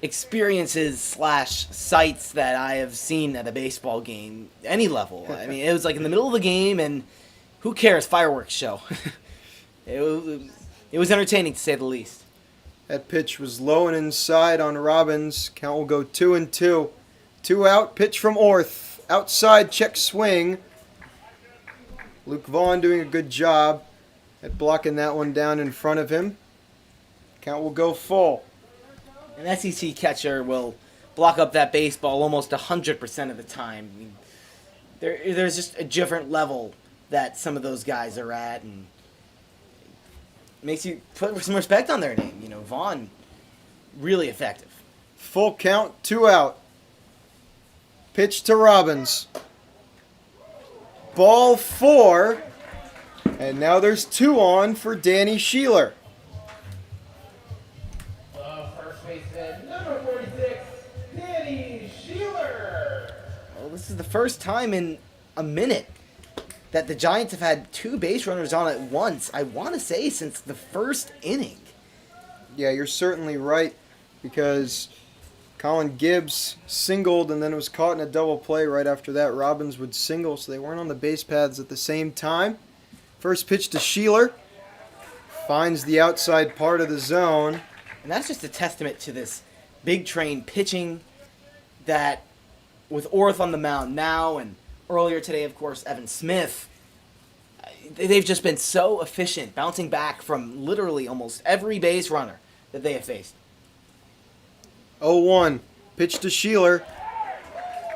experiences / sights that I have seen at a baseball game, any level. I mean, it was like in the middle of the game, and who cares, fireworks show. It was entertaining, to say the least. That pitch was low and inside on Robbins. Count will go 2-2. 2 out, pitch from Orth. Outside, check swing. Luke Vaughn doing a good job at blocking that one down in front of him. Count will go full. An SEC catcher will block up that baseball almost 100% of the time. I mean, there's just a different level that some of those guys are at, and it makes you put some respect on their name. You know, Vaughn, really effective. Full count, 2 out. Pitch to Robbins. Ball 4. And now there's 2 on for Danny Sheeler. The first baseman, number 46, Danny Sheeler. Well, this is the first time in a minute that the Giants have had 2 base runners on at once. I want to say since the first inning. Yeah, you're certainly right, because Colin Gibbs singled and then was caught in a double play right after that. Robbins would single, so they weren't on the base paths at the same time. First pitch to Sheeler. finds the outside part of the zone. And that's just a testament to this big train pitching that with Orth on the mound now and earlier today, of course, Evan Smith. They've just been so efficient, bouncing back from literally almost every base runner that they have faced. 0-1. Pitch to Sheeler.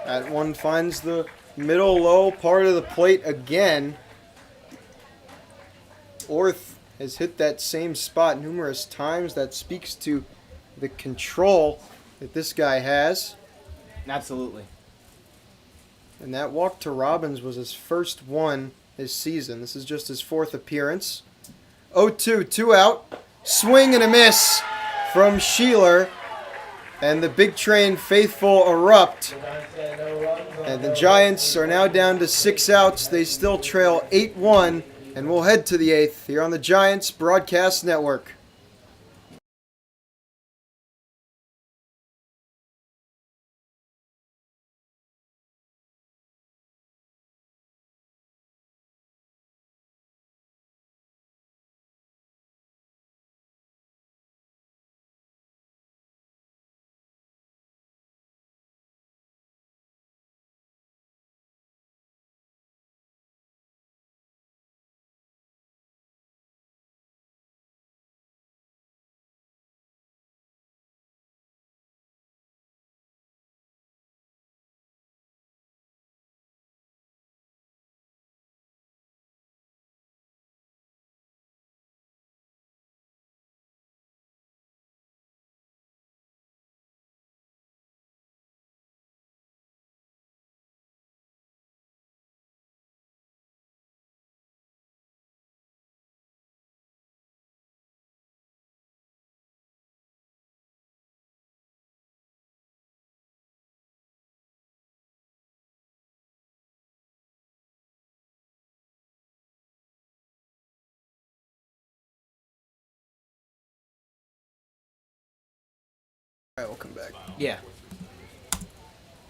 That one finds the middle low part of the plate again. Orth has hit that same spot numerous times. That speaks to the control that this guy has. Absolutely. And that walk to Robbins was his first one this season. This is just his fourth appearance. 0-2, 2 out. Swing and a miss from Sheeler. And the big train faithful erupt. And the Giants are now down to 6 outs. They still trail 8-1. And we'll head to the 8th here on the Giants Broadcast Network. All right, welcome back. Yeah.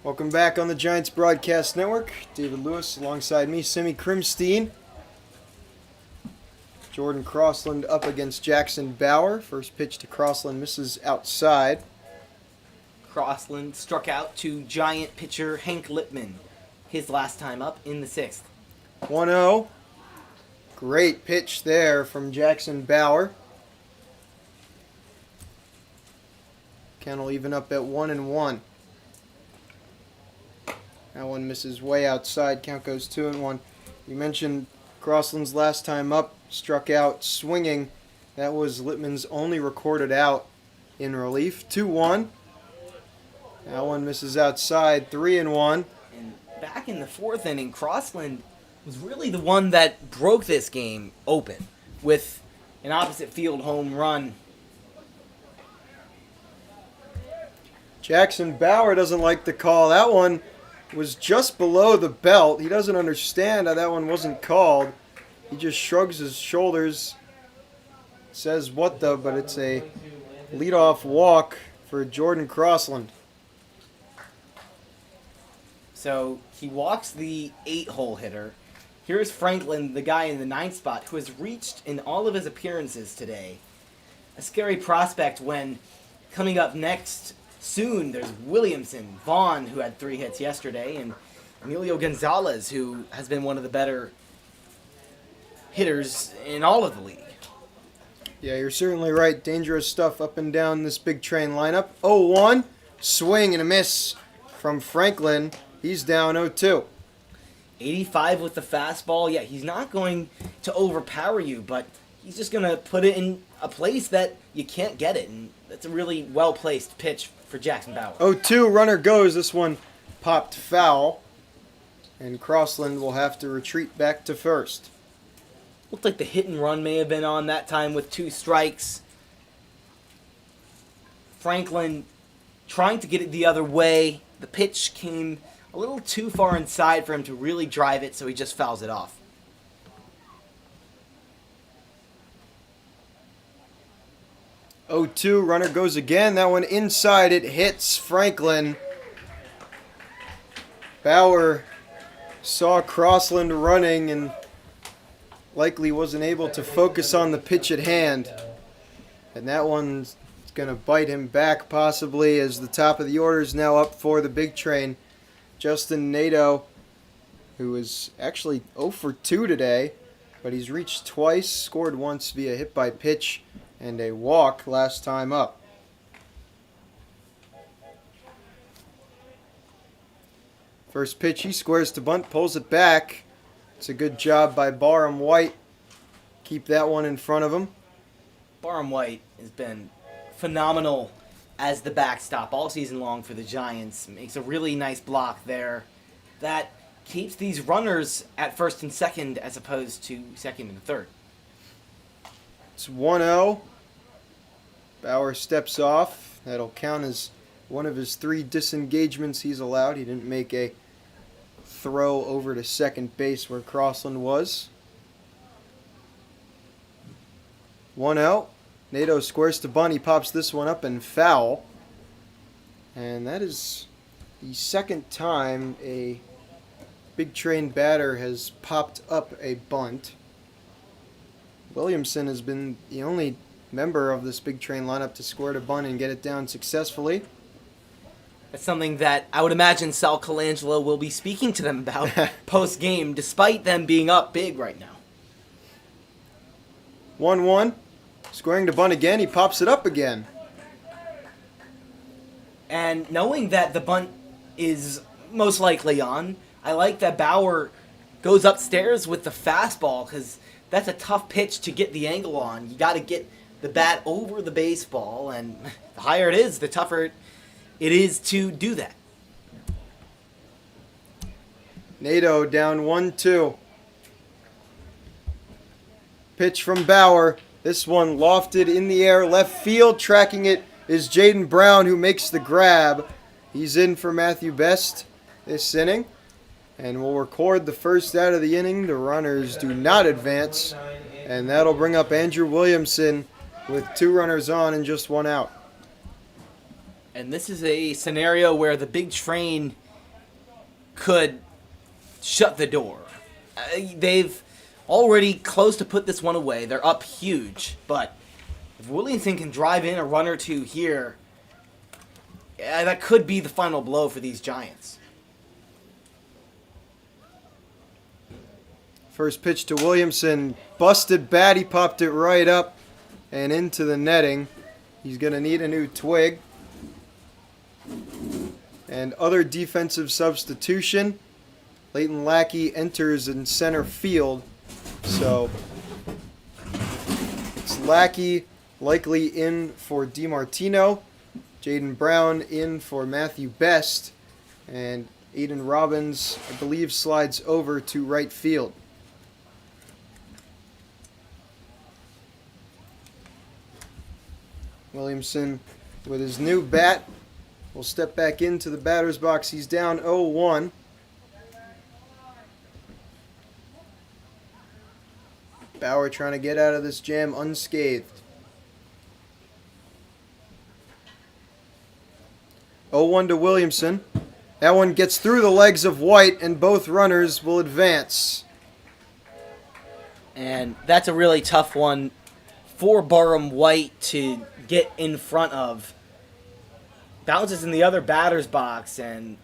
Welcome back on the Giants Broadcast Network. David Lewis alongside me, Sammy Krimstein. Jordan Crossland up against Jackson Bauer. First pitch to Crossland misses outside. Crossland struck out to Giant pitcher Hank Lipman, his last time up in the 6th. 1-0. Great pitch there from Jackson Bauer. Count will even up at 1-1. That one misses way outside. Count goes 2-1. You mentioned Crossland's last time up, struck out swinging. That was Littman's only recorded out in relief. 2-1. That one misses outside. 3-1. And back in the 4th inning, Crossland was really the one that broke this game open with an opposite field home run. Jackson Bauer doesn't like the call. That one was just below the belt. He doesn't understand how that one wasn't called. He just shrugs his shoulders, says what the, but it's a leadoff walk for Jordan Crossland. So he walks the 8-hole hitter. Here's Franklin, the guy in the 9th spot, who has reached in all of his appearances today. A scary prospect when coming up next soon there's Williamson, Vaughn, who had 3 hits yesterday, and Emilio Gonzalez, who has been one of the better hitters in all of the league. Yeah, you're certainly right. Dangerous stuff up and down this big train lineup. 0-1. Swing and a miss from Franklin. He's down 0-2. 85 with the fastball. Yeah, he's not going to overpower you, but he's just going to put it in a place that you can't get it. And that's a really well-placed pitch for Jackson Bauer. 0-2, runner goes. This one popped foul. And Crossland will have to retreat back to first. Looked like the hit and run may have been on that time with 2 strikes. Franklin trying to get it the other way. The pitch came a little too far inside for him to really drive it, so he just fouls it off. Oh, 2, runner goes again. That one inside. It hits Franklin. Bauer saw Crossland running and likely wasn't able to focus on the pitch at hand. And that one's going to bite him back possibly, as the top of the order is now up for the big train. Justin Nato, who is actually 0 for 2 today, but he's reached twice, scored once via hit by pitch and a walk last time up. First pitch, he squares to bunt, pulls it back. It's a good job by Barham White. Keep that one in front of him. Barham White has been phenomenal as the backstop all season long for the Giants. Makes a really nice block there that keeps these runners at first and second as opposed to second and third. It's 1-0. Bauer steps off. That'll count as one of his 3 disengagements he's allowed. He didn't make a throw over to second base where Crossland was. 1 out. Nato squares to bunt. He pops this one up and foul. And that is the second time a big train batter has popped up a bunt. Williamson has been the only member of this big train lineup to square to bunt and get it down successfully. That's something that I would imagine Sal Colangelo will be speaking to them about post-game, despite them being up big right now. 1-1. Squaring to bunt again. He pops it up again. And knowing that the bunt is most likely on, I like that Bauer goes upstairs with the fastball, because that's a tough pitch to get the angle on. You got to get the bat over the baseball, and the higher it is, the tougher it is to do that. Nato down 1-2. Pitch from Bauer. This one lofted in the air, left field. Tracking it is Jaden Brown, who makes the grab. He's in for Matthew Best this inning. And we'll record the first out of the inning. The runners do not advance. And that'll bring up Andrew Williamson with 2 runners on and just 1 out. And this is a scenario where the big train could shut the door. They've already close to put this one away. They're up huge. But if Williamson can drive in a run or 2 here, that could be the final blow for these Giants. First pitch to Williamson. Busted bat. He popped it right up and into the netting. He's going to need a new twig. And other defensive substitution. Leighton Lackey enters in center field. So it's Lackey likely in for DiMartino. Jaden Brown in for Matthew Best. And Aiden Robbins, I believe, slides over to right field. Williamson with his new bat will step back into the batter's box. He's down 0-1. Bauer trying to get out of this jam unscathed. 0-1 to Williamson. That one gets through the legs of White, and both runners will advance. And that's a really tough one for Barham White to get in front of. Bounces in the other batter's box, and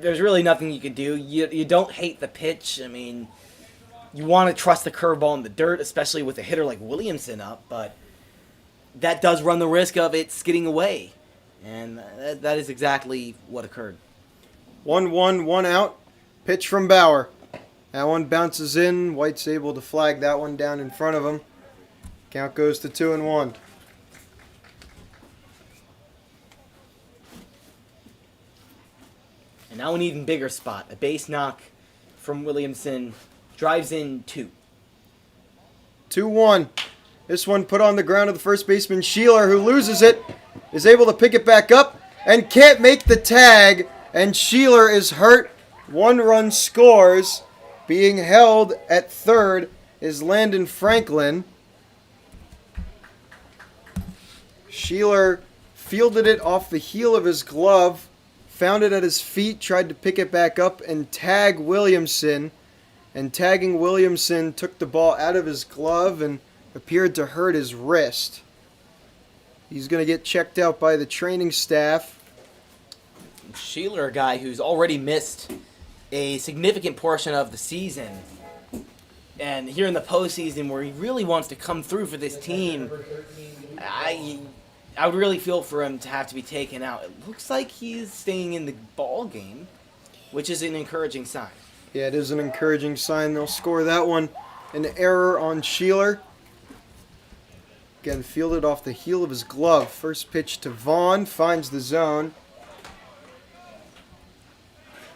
there's really nothing you can do. You don't hate the pitch. I mean, you want to trust the curveball in the dirt, especially with a hitter like Williamson up, but that does run the risk of it skidding away. And that is exactly what occurred. 1-1, 1 out. Pitch from Bauer. That one bounces in. White's able to flag that one down in front of him. Count goes to 2-1. And now an even bigger spot. A base knock from Williamson. Drives in 2. 2-1. This one put on the ground of the first baseman, Sheeler, who loses it, is able to pick it back up, and can't make the tag, and Sheeler is hurt. 1 run scores. Being held at third is Landon Franklin. Sheeler fielded it off the heel of his glove, found it at his feet, tried to pick it back up and tag Williamson, and tagging Williamson took the ball out of his glove and appeared to hurt his wrist. He's going to get checked out by the training staff. Sheeler, a guy who's already missed a significant portion of the season. And here in the postseason, where he really wants to come through for this team, I would really feel for him to have to be taken out. It looks like he's staying in the ball game, which is an encouraging sign. Yeah, it is an encouraging sign. They'll score that one. An error on Sheeler. Again, fielded off the heel of his glove. First pitch to Vaughn, finds the zone.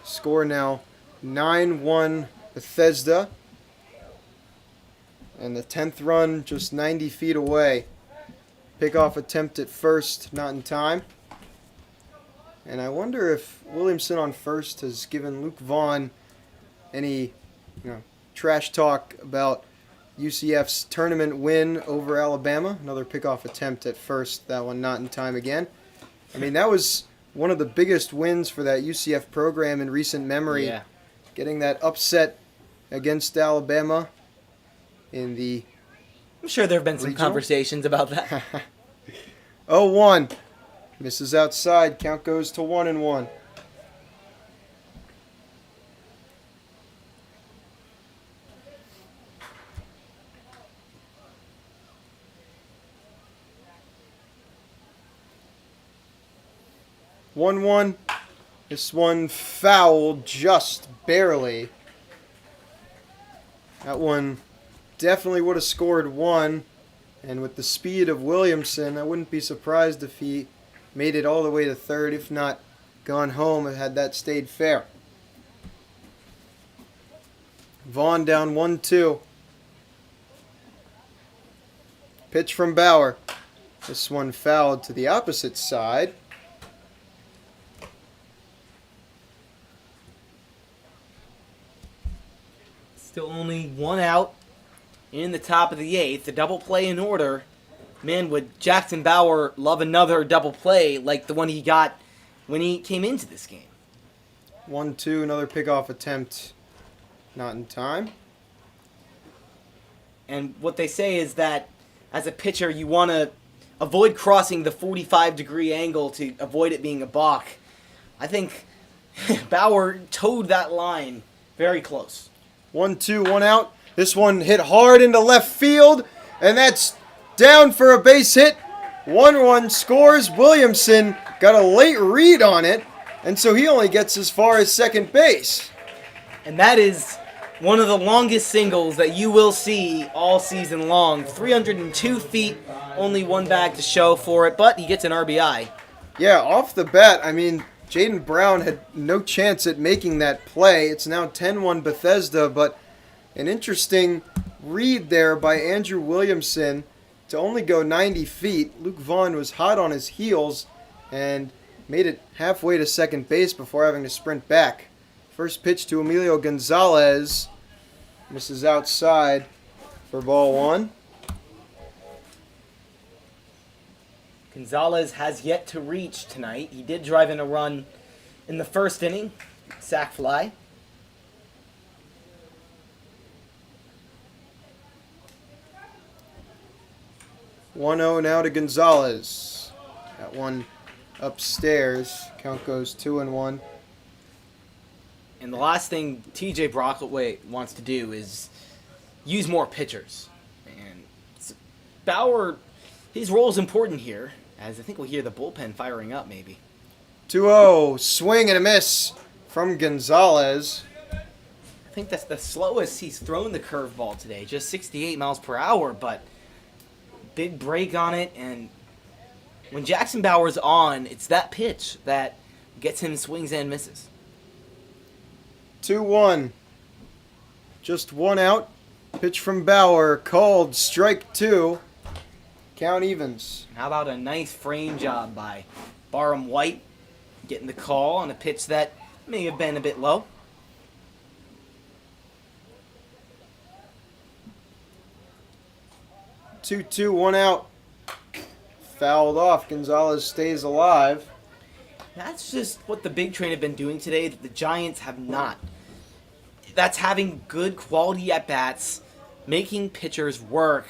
Score now 9-1 Bethesda. And the 10th run just 90 feet away. Pickoff attempt at first, not in time. And I wonder if Williamson on first has given Luke Vaughn any trash talk about UCF's tournament win over Alabama. Another pickoff attempt at first, that one not in time again. I mean, that was one of the biggest wins for that UCF program in recent memory. Yeah. Getting that upset against Alabama in the I'm sure there have been some regional conversations about that. 0-1. Misses outside. Count goes to 1-1. This one fouled just barely. That one definitely would have scored one. And with the speed of Williamson, I wouldn't be surprised if he made it all the way to third, if not gone home, had that stayed fair. Vaughn down 1-2. Pitch from Bauer. This one fouled to the opposite side. Still only one out in the top of the eighth. A double play in order. Man, would Jackson Bauer love another double play like the one he got when he came into this game. 1-2, another pickoff attempt. Not in time. And what they say is that as a pitcher, you want to avoid crossing the 45-degree angle to avoid it being a balk. I think Bauer towed that line very close. 1-2, one out. This one hit hard into left field, and that's down for a base hit. 1-1 scores. Williamson got a late read on it, and so he only gets as far as second base. And that is one of the longest singles that you will see all season long. 302 feet, only one bag to show for it, but he gets an RBI. Yeah, off the bat, I mean, Jaden Brown had no chance at making that play. It's now 10-1 Bethesda, but an interesting read there by Andrew Williamson to only go 90 feet. Luke Vaughn was hot on his heels and made it halfway to second base before having to sprint back. First pitch to Emilio Gonzalez. Misses outside for ball one. Gonzalez has yet to reach tonight. He did drive in a run in the first inning. Sac fly. "1-0 now to Gonzalez. That one upstairs. Count goes 2-1. And the last thing TJ Brockway wants to do is use more pitchers. And Bauer, his role is important here, as I think we'll hear the bullpen firing up maybe. 2-0. Swing and a miss from Gonzalez. I think that's the slowest he's thrown the curveball today, just 68 miles per hour, but big break on it. And when Jackson Bauer's on, it's that pitch that gets him swings and misses. 2-1. Just one out. Pitch from Bauer. Called strike two. Count evens. How about a nice frame job by Barham White, getting the call on a pitch that may have been a bit low. Two, one out. Fouled off. Gonzalez stays alive. That's That's just what the big train have been doing today that the Giants have not. that's having good quality at-bats, making pitchers work.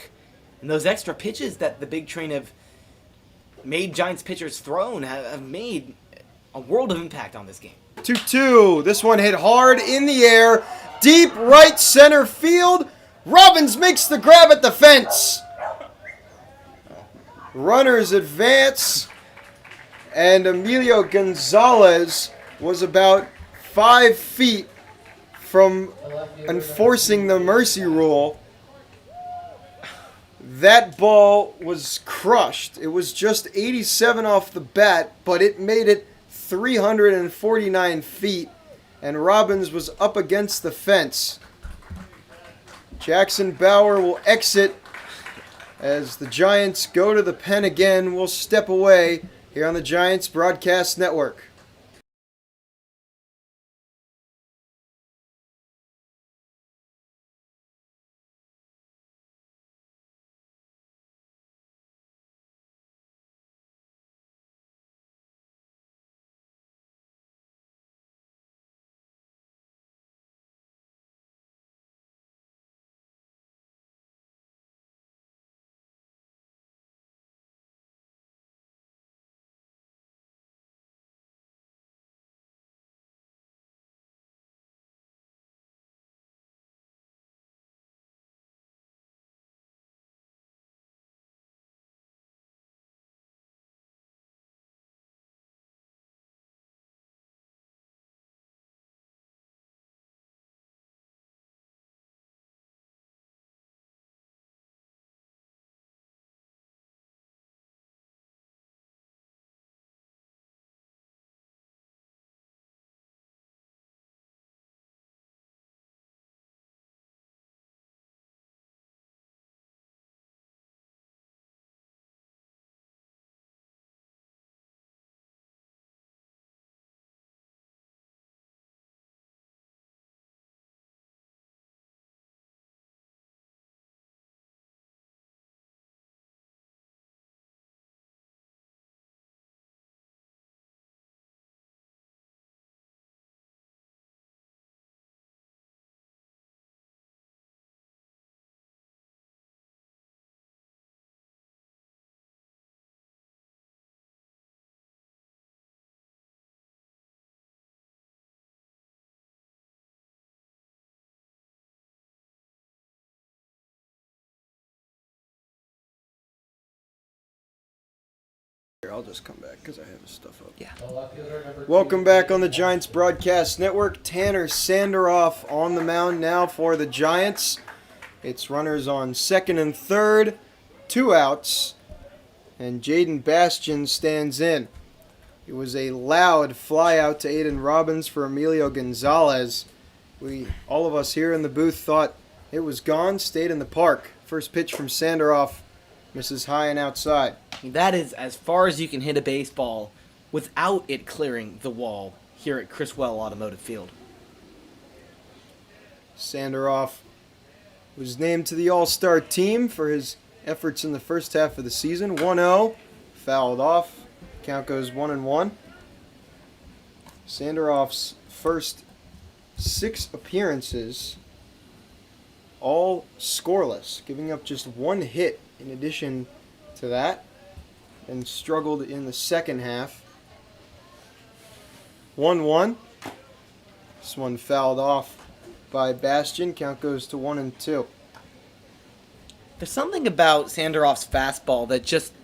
And those extra pitches that the big train have made Giants pitchers thrown have made a world of impact on this game. 2-2. This one hit hard in the air. Deep right center field. Robbins makes the grab at the fence. Runners advance. And Emilio Gonzalez was about 5 feet from enforcing the mercy rule. That ball was crushed. It was just 87 off the bat, but it made it 349 feet, and Robbins was up against the fence. Jackson Bauer will exit as the Giants go to the pen again. We'll step away here on the Giants Broadcast Network. I'll just come back because I have his stuff up. Yeah. Welcome back on the Giants Broadcast Network. Tanner Sanderoff on the mound now for the Giants. It's runners on second and third, 2 outs, and Jaden Bastian stands in. It was a loud fly out to Aiden Robbins for Emilio Gonzalez. All of us here in the booth thought it was gone, stayed in the park. First pitch from Sanderoff misses high and outside. That is as far as you can hit a baseball without it clearing the wall here at Criswell Automotive Field. Sanderoff was named to the All-Star team for his efforts in the first half of the season. 1-0, fouled off. Count goes 1-1. Sanderoff's first 6 appearances, all scoreless, giving up just 1 hit in addition to that, and struggled in the second half. 1-1. This one fouled off by Bastian. Count goes to 1-2. There's something about Sanderoff's fastball that just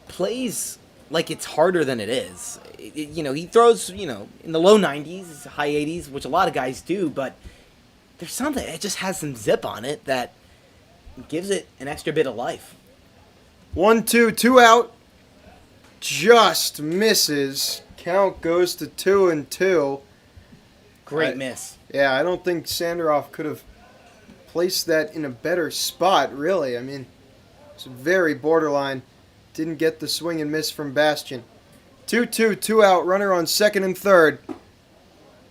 plays like it's harder than it is. He throws, in the low 90s, high 80s, which a lot of guys do, but there's something, it just has some zip on it that gives it an extra bit of life. 1-2, 2 out. Just misses. Count goes to 2-2. Great miss. Yeah, I don't think Sanderoff could have placed that in a better spot, really. I mean, it's very borderline. Didn't get the swing and miss from Bastian. 2-2, 2 out. Runner on second and third.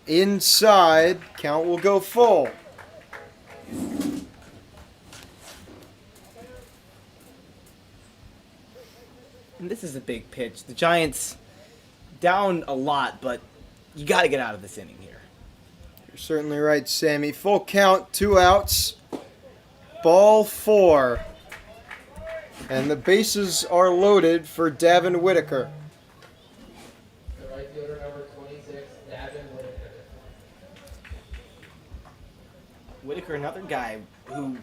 Inside. Count will go full. And this is a big pitch. The Giants down a lot, but you got to get out of this inning here. You're certainly right, Sammy. Full count, 2 outs. Ball 4. And the bases are loaded for Davin Whitaker. The right fielder, number 26, Davin Whitaker. Whitaker, another guy who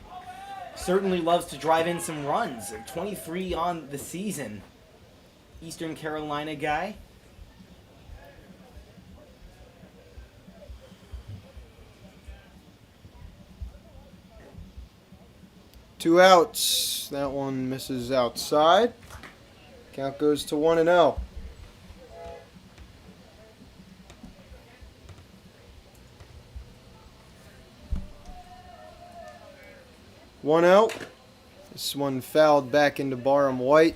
certainly loves to drive in some runs. 23 on the season. Eastern Carolina guy. Two outs. That one misses outside. Count goes to 1-0. One out. This one fouled back into Barham White.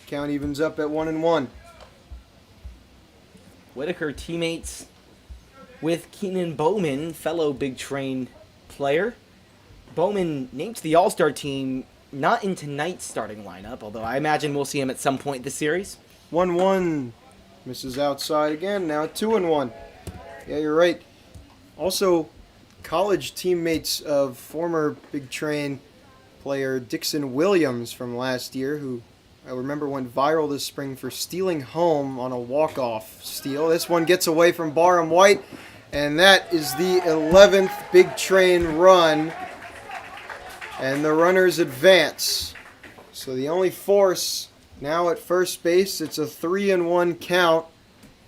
Count evens up at 1-1. Whitaker teammates with Keenan Bowman, fellow Big Train player. Bowman named to the All-Star team, not in tonight's starting lineup, although I imagine we'll see him at some point this series. 1-1. Misses outside again. Now 2-1. Yeah, you're right. Also, college teammates of former Big Train player Dixon Williams from last year, who I remember went viral this spring for stealing home on a walk-off steal. This one gets away from Barham White, and that is the 11th Big Train run. And the runners advance. So the only force now at first base, it's a 3-1 count,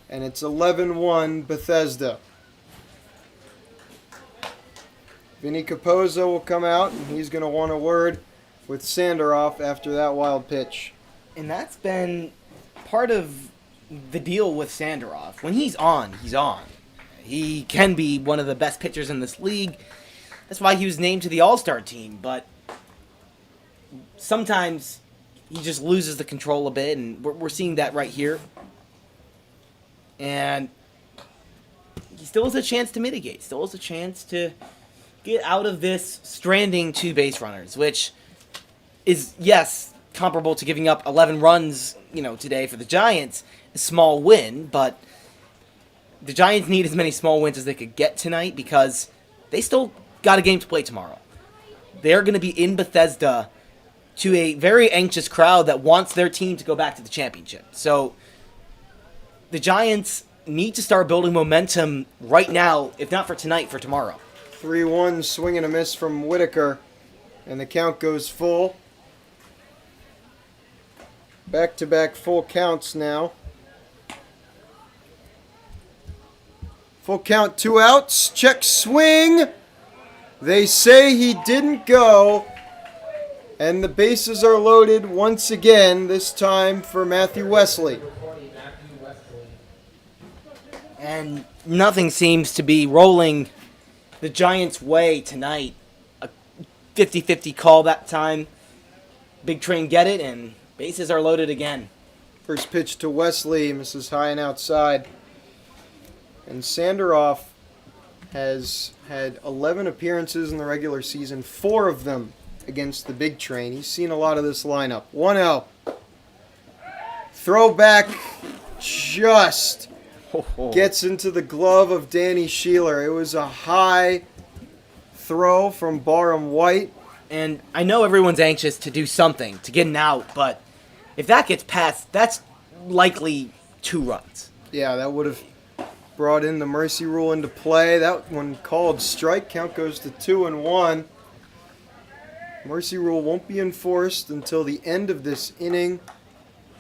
and it's 11-1 Bethesda. Vinny Capozzo will come out, and he's going to want a word with Sanderoff after that wild pitch. And that's been part of the deal with Sanderoff. When he's on, he's on. He can be one of the best pitchers in this league. That's why he was named to the All-Star team, but sometimes he just loses the control a bit, and we're seeing that right here. And he still has a chance to mitigate, still has a chance to get out of this stranding 2 base runners, which is, yes, comparable to giving up 11 runs, today for the Giants. A small win, but the Giants need as many small wins as they could get tonight because they still got a game to play tomorrow. They're going to be in Bethesda to a very anxious crowd that wants their team to go back to the championship. So the Giants need to start building momentum right now, if not for tonight, for tomorrow. 3-1 swing and a miss from Whitaker, and the count goes full. Back-to-back full counts now. Full count, 2 outs. Check swing. They say he didn't go. And the bases are loaded once again, this time for Matthew Wesley. And nothing seems to be rolling the Giants' way tonight. A 50-50 call that time. Big Train get it, and bases are loaded again. First pitch to Wesley, misses high and outside. And Sanderoff has had 11 appearances in the regular season, 4 of them against the Big Train. He's seen a lot of this lineup. 1-0. Throwback just gets into the glove of Danny Sheeler. It was a high throw from Barham White. And I know everyone's anxious to do something, to get an out, but if that gets past, that's likely 2 runs. Yeah, that would have brought in the mercy rule into play. That one called strike. Count goes to 2-1. Mercy rule won't be enforced until the end of this inning,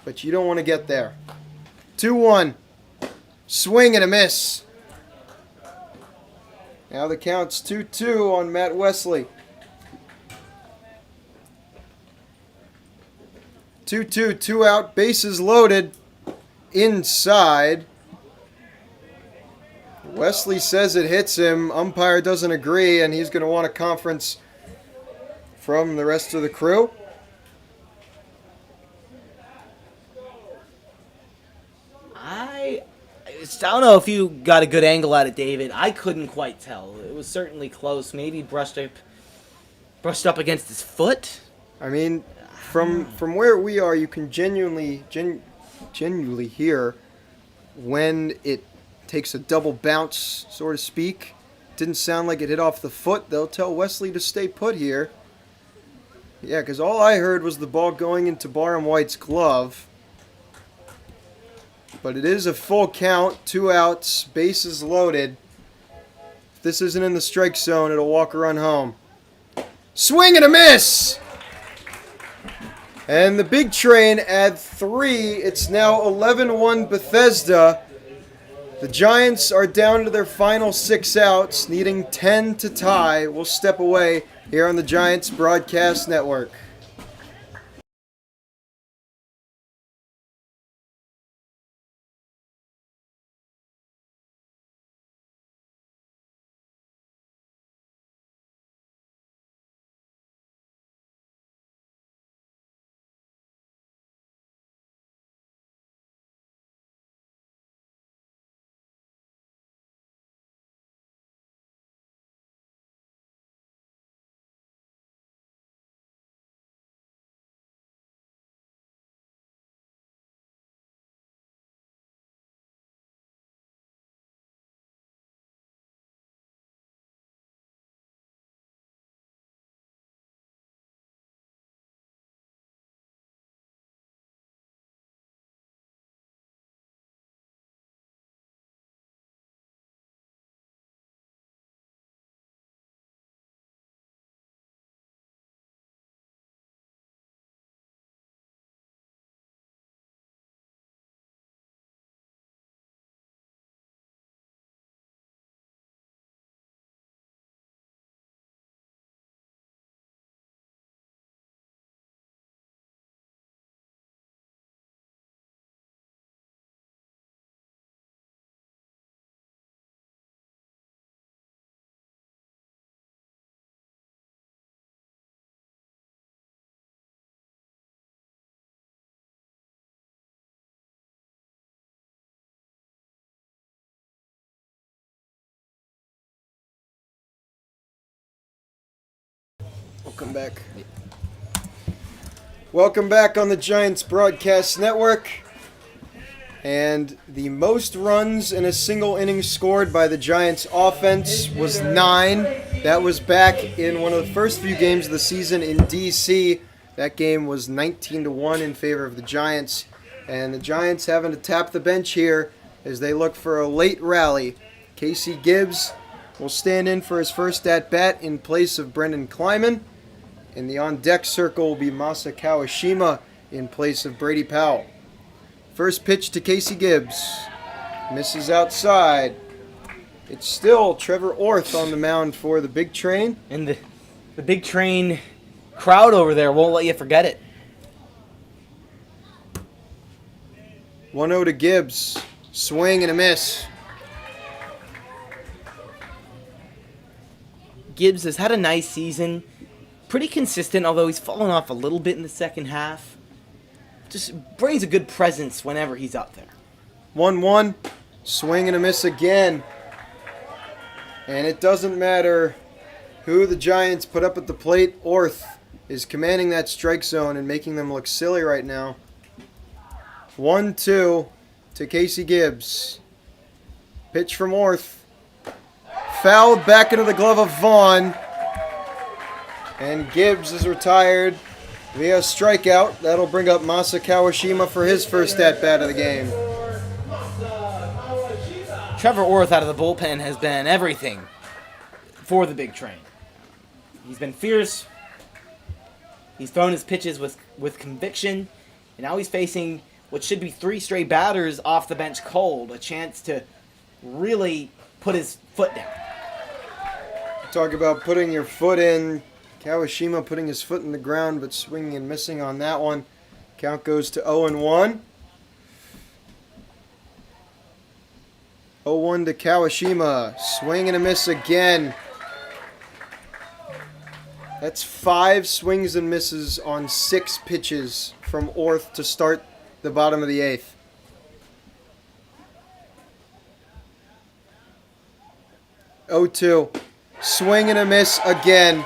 but you don't want to get there. 2-1. Swing and a miss. Now the count's 2-2 on Matt Wesley. 2-2, 2 out, bases loaded. Inside. Wesley says it hits him. Umpire doesn't agree, and he's going to want a conference from the rest of the crew. I don't know if you got a good angle at it, David. I couldn't quite tell. It was certainly close. Maybe brushed up against his foot. I mean, from where we are, you can genuinely hear when it takes a double bounce, so to speak, didn't sound like it hit off the foot. They'll tell Wesley to stay put here. Yeah, because all I heard was the ball going into Barham White's glove. But it is a full count, 2 outs, bases loaded. If this isn't in the strike zone, it'll walk or run home. Swing and a miss! And the big train at 3. It's now 11-1 Bethesda. The Giants are down to their final 6 outs, needing 10 to tie. We'll step away here on the Giants Broadcast Network. Welcome back. Welcome back on the Giants Broadcast Network. And the most runs in a single inning scored by the Giants offense was 9. That was back in one of the first few games of the season in D.C. That game was 19-1 in favor of the Giants. And the Giants having to tap the bench here as they look for a late rally. Casey Gibbs will stand in for his first at-bat in place of Brendan Kleiman. In the on-deck circle will be Masa Kawashima in place of Brady Powell. First pitch to Casey Gibbs. Misses outside. It's still Trevor Orth on the mound for the big train. And the big train crowd over there won't let you forget it. 1-0 to Gibbs. Swing and a miss. Gibbs has had a nice season. Pretty consistent, although he's fallen off a little bit in the second half. Just brings a good presence whenever he's up there. 1-1. Swing and a miss again. And it doesn't matter who the Giants put up at the plate. Orth is commanding that strike zone and making them look silly right now. 1-2 to Casey Gibbs. Pitch from Orth. Fouled back into the glove of Vaughn. And Gibbs is retired via strikeout. That'll bring up Masa Kawashima for his first at-bat of the game. Trevor Orth out of the bullpen has been everything for the big train. He's been fierce. He's thrown his pitches with conviction. And now he's facing what should be 3 straight batters off the bench cold. A chance to really put his foot down. Talk about putting your foot in. Kawashima putting his foot in the ground, but swinging and missing on that one. Count goes to 0-1. 0-1 to Kawashima. Swing and a miss again. That's 5 swings and misses on 6 pitches from Orth to start the bottom of the 8th. 0-2. Swing and a miss again.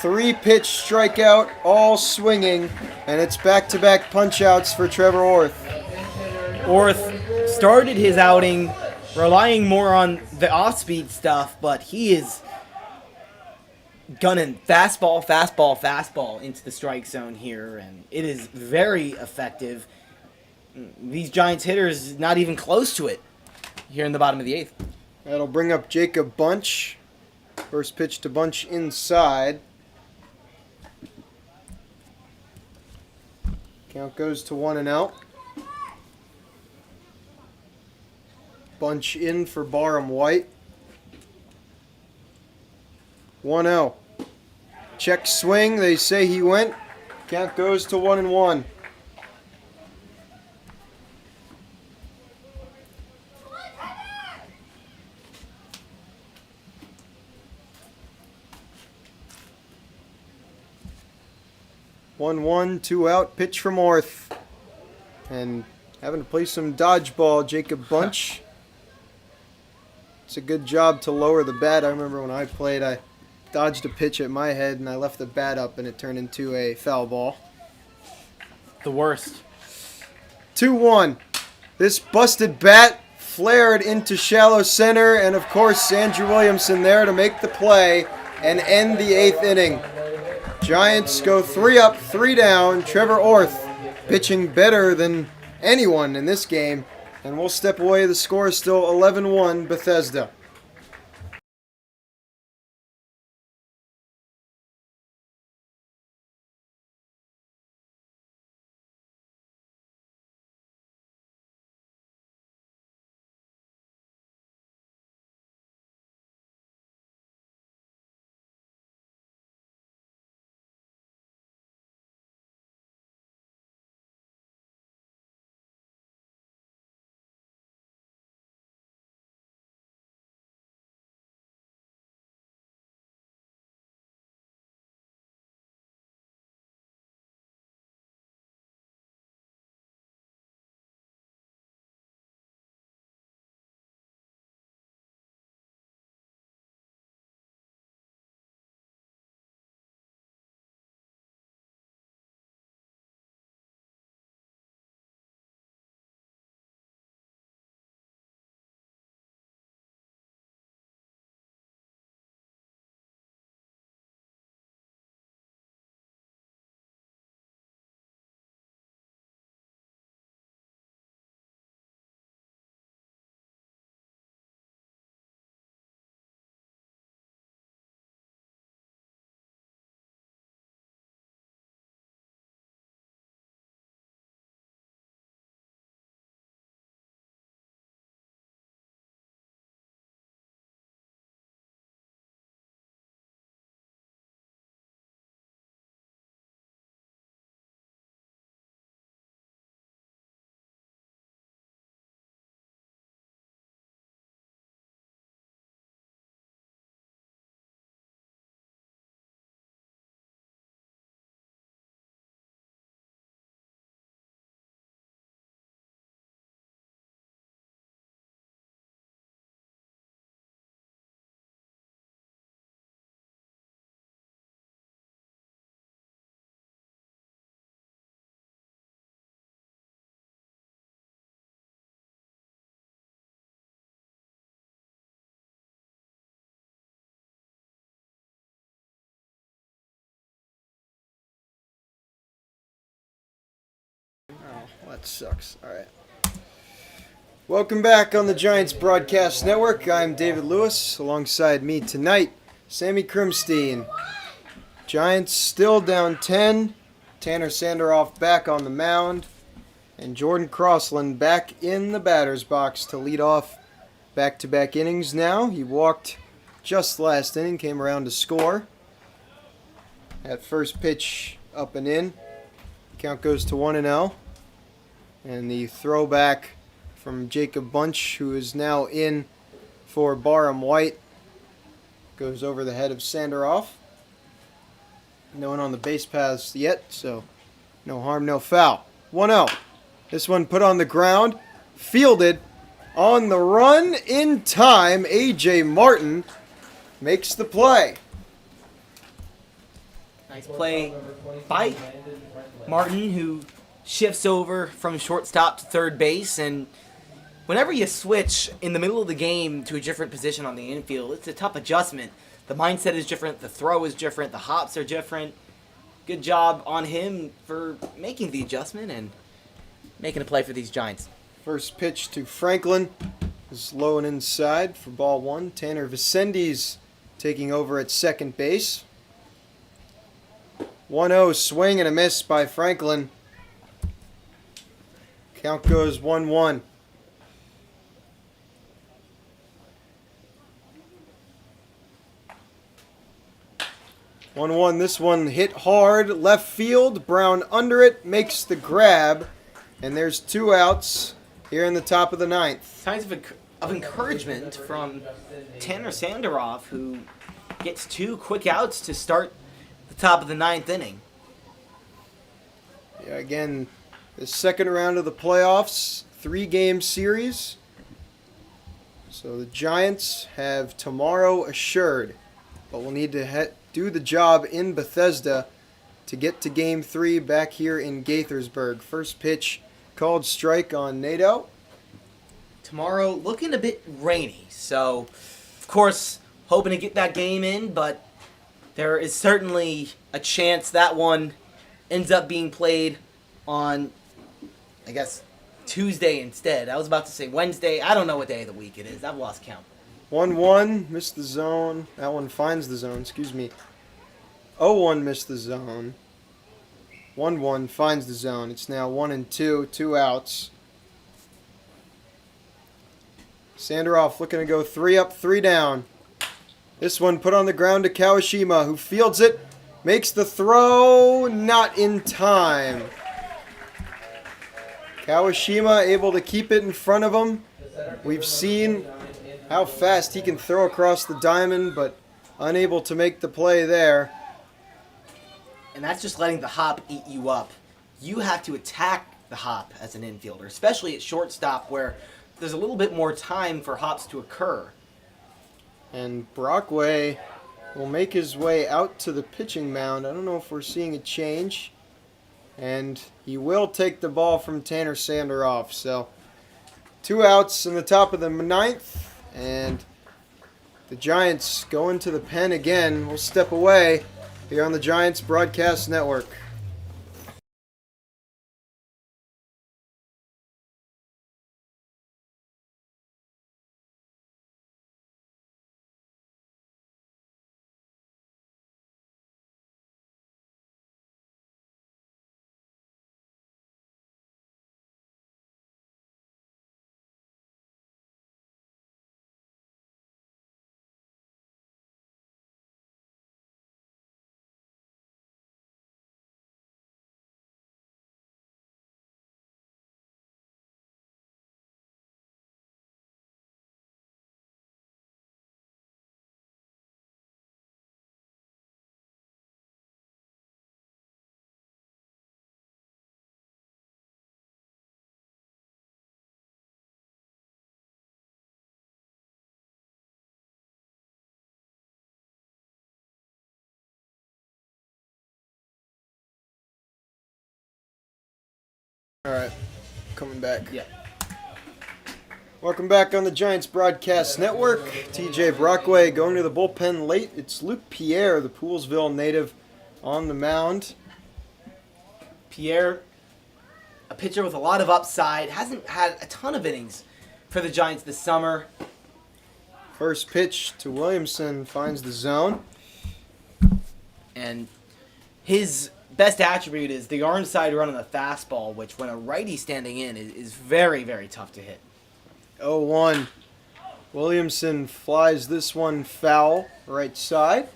3-pitch strikeout, all swinging, and it's back-to-back punch-outs for Trevor Orth. Orth started his outing relying more on the off-speed stuff, but he is gunning fastball, fastball, fastball into the strike zone here, and it is very effective. These Giants hitters not even close to it here in the bottom of the 8th. That'll bring up Jacob Bunch. First pitch to Bunch inside. Count goes to 1-0. Bunch in for Barham White. 1-0. Check swing. They say he went. Count goes to 1-1. One, 2 out. Pitch from Orth. And having to play some dodgeball, Jacob Bunch. It's a good job to lower the bat. I remember when I played, I dodged a pitch at my head and I left the bat up and it turned into a foul ball. The worst. 2-1. This busted bat flared into shallow center, and of course Andrew Williamson there to make the play and end the 8th inning. Giants go 3 up, 3 down. Trevor Orth pitching better than anyone in this game, and we'll step away. The score is still 11-1 Bethesda. Oh, that sucks. All right. Welcome back on the Giants Broadcast Network. I'm David Lewis. Alongside me tonight, Sammy Krimstein. Giants still down 10. Tanner Sanderoff back on the mound. And Jordan Crossland back in the batter's box to lead off back-to-back innings now. He walked just last inning, came around to score. At first pitch up and in. Count goes to 1-0. And the throwback from Jacob Bunch, who is now in for Barham White, goes over the head of Sanderoff. No one on the base paths yet, so no harm, no foul. 1-0. This one put on the ground, fielded on the run in time. A.J. Martin makes the play. Nice play by Martin, who shifts over from shortstop to third base, and whenever you switch in the middle of the game to a different position on the infield, it's a tough adjustment. The mindset is different, the throw is different, the hops are different. Good job on him for making the adjustment and making a play for these Giants. First pitch to Franklin is low and inside for ball one. Tanner Vicendi's taking over at second base. 1-0 swing and a miss by Franklin. Count goes 1-1. This one hit hard, left field. Brown under it, makes the grab. And there's 2 outs here in the top of the ninth. Signs of encouragement from Tanner Sandoff, who gets 2 quick outs to start the top of the ninth inning. Yeah, again, the second round of the playoffs, 3-game series. So the Giants have tomorrow assured, but we'll need to do the job in Bethesda to get to Game 3 back here in Gaithersburg. First pitch called strike on Nato. Tomorrow looking a bit rainy, so of course hoping to get that game in, but there is certainly a chance that one ends up being played on, I guess, Tuesday instead. I was about to say Wednesday. I don't know what day of the week it is. I've lost count. 1-1, missed the zone. That one finds the zone, excuse me. 0-1, missed the zone. 1-1, finds the zone. It's now 1-2, 2 outs. Sandoff looking to go 3 up, 3 down. This one put on the ground to Kawashima, who fields it, makes the throw, not in time. Kawashima able to keep it in front of him. We've seen how fast he can throw across the diamond, but unable to make the play there. And that's just letting the hop eat you up. You have to attack the hop as an infielder, especially at shortstop where there's a little bit more time for hops to occur. And Brockway will make his way out to the pitching mound. I don't know if we're seeing a change. And he will take the ball from Tanner Sandoff. So 2 outs in the top of the ninth. And the Giants go into the pen again. We'll step away here on the Giants Broadcast Network. All right, coming back. Yeah. Welcome back on the Giants Broadcast Network. TJ Brockway going to the bullpen late. It's Luke Pierre, the Poolesville native, on the mound. Pierre, a pitcher with a lot of upside, hasn't had a ton of innings for the Giants this summer. First pitch to Williamson finds the zone. And his best attribute is the arm side run on the fastball, which when a righty standing in is very, very tough to hit. 0-1. Williamson flies this one foul, right side.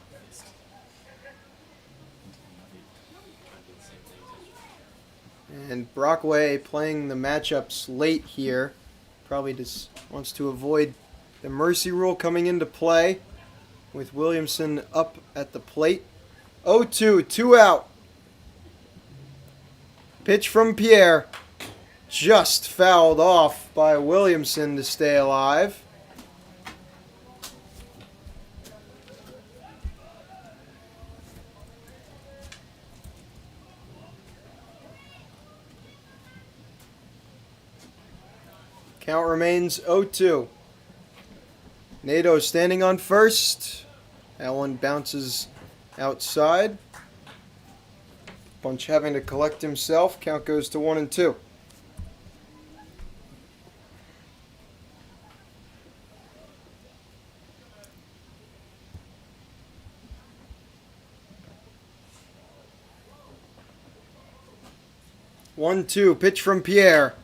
And Brockway playing the matchups late here. Probably just wants to avoid the mercy rule coming into play with Williamson up at the plate. 0-2, 2 out. Pitch from Pierre. Just fouled off by Williamson to stay alive. Count remains 0-2. Nato standing on first. That one bounces outside. Bunch having to collect himself. Count goes to 1-2. One, two, pitch from Pierre.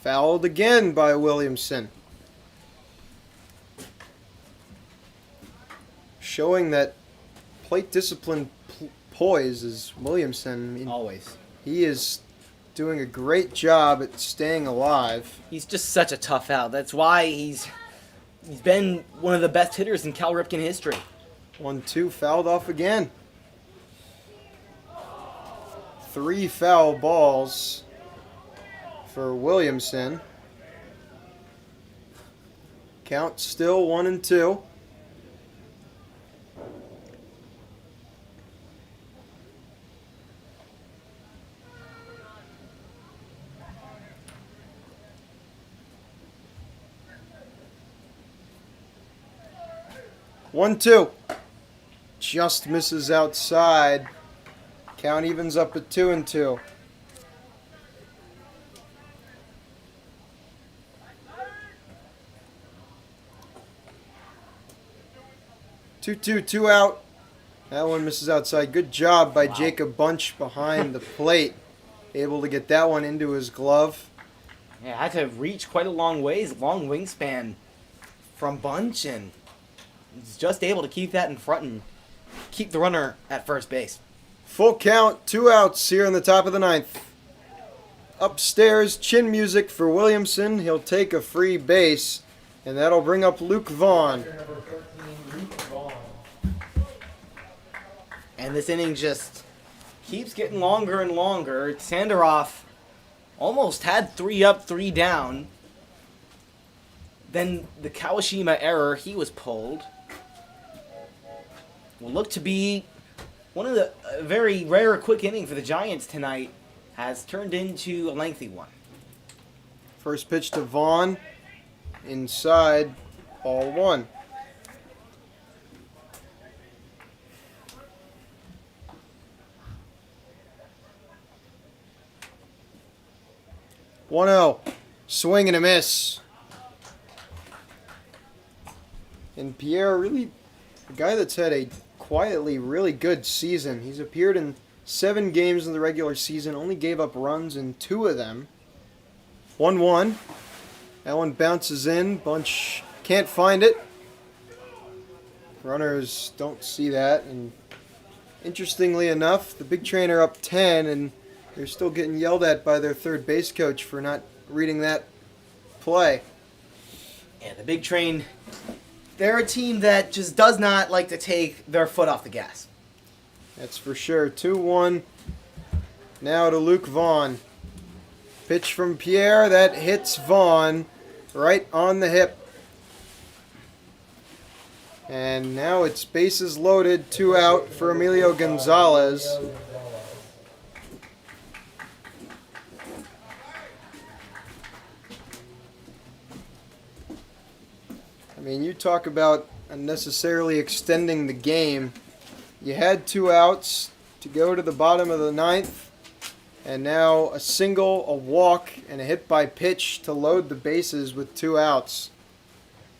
Fouled again by Williamson. Showing that plate discipline poise is Williamson. I mean, Always. he is doing a great job at staying alive. He's just such a tough out. That's why he's been one of the best hitters in Cal Ripken history. 1-2, fouled off again. 3 foul balls for Williamson. Count still 1-2. One, two. Just misses outside. Count evens up at 2-2. Two out. That one misses outside. Good job by Jacob Bunch behind the plate. Able to get that one into his glove. Yeah, had to reach quite a long ways, long wingspan from Bunch, and he's just able to keep that in front and keep the runner at first base. Full count, 2 outs here in the top of the 9th. Upstairs, chin music for Williamson. He'll take a free base, and that'll bring up Luke Vaughn. Number 13, Luke Vaughn. And this inning just keeps getting longer and longer. Sandaroff almost had 3 up, 3 down. Then the Kawashima error, he was pulled. Will look to be one of the very rare quick inning for the Giants tonight, has turned into a lengthy one. First pitch to Vaughn. Inside, ball 1. One 0. Swing and a miss. And Pierre, really a guy that's had a quietly really good season. He's appeared in 7 games in the regular season, only gave up runs in 2 of them. 1-1. That one bounces in. Bunch can't find it. Runners don't see that. And interestingly enough, the big trainer up 10, and they're still getting yelled at by their third base coach for not reading that play. Yeah, the big train, they're a team that just does not like to take their foot off the gas. That's for sure. 2-1. Now to Luke Vaughn. Pitch from Pierre that hits Vaughn right on the hip. And now it's bases loaded, 2 out for Emilio Gonzalez. I mean, you talk about unnecessarily extending the game. You had 2 outs to go to the bottom of the 9th, and now a single, a walk, and a hit by pitch to load the bases with 2 outs.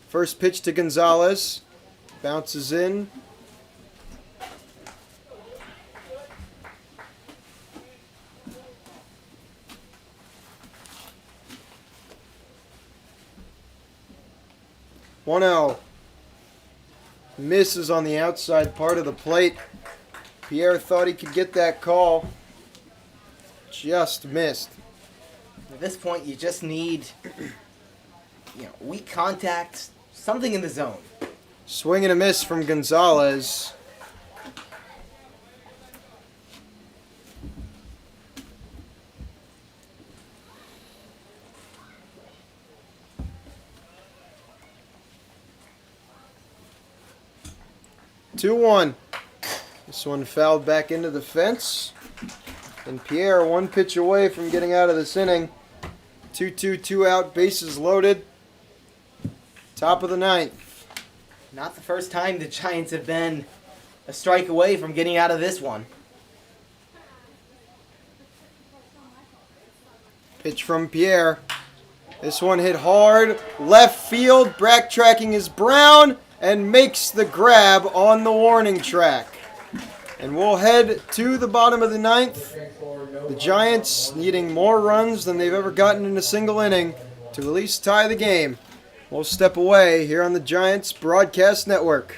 First pitch to Gonzalez, bounces in. One out. Misses on the outside part of the plate. Pierre thought he could get that call. Just missed. At this point, you just need, weak contact, something in the zone. Swing and a miss from Gonzalez. Two one. This one fouled back into the fence. And Pierre 1 pitch away from getting out of this inning. 2-2, 2 out, bases loaded. Top of the ninth. Not the first time the Giants have been a strike away from getting out of this one. Pitch from Pierre. This one hit hard. Left field. Backtracking is Brown and makes the grab on the warning track. And we'll head to the bottom of the ninth. The Giants needing more runs than they've ever gotten in a single inning to at least tie the game. We'll step away here on the Giants Broadcast Network.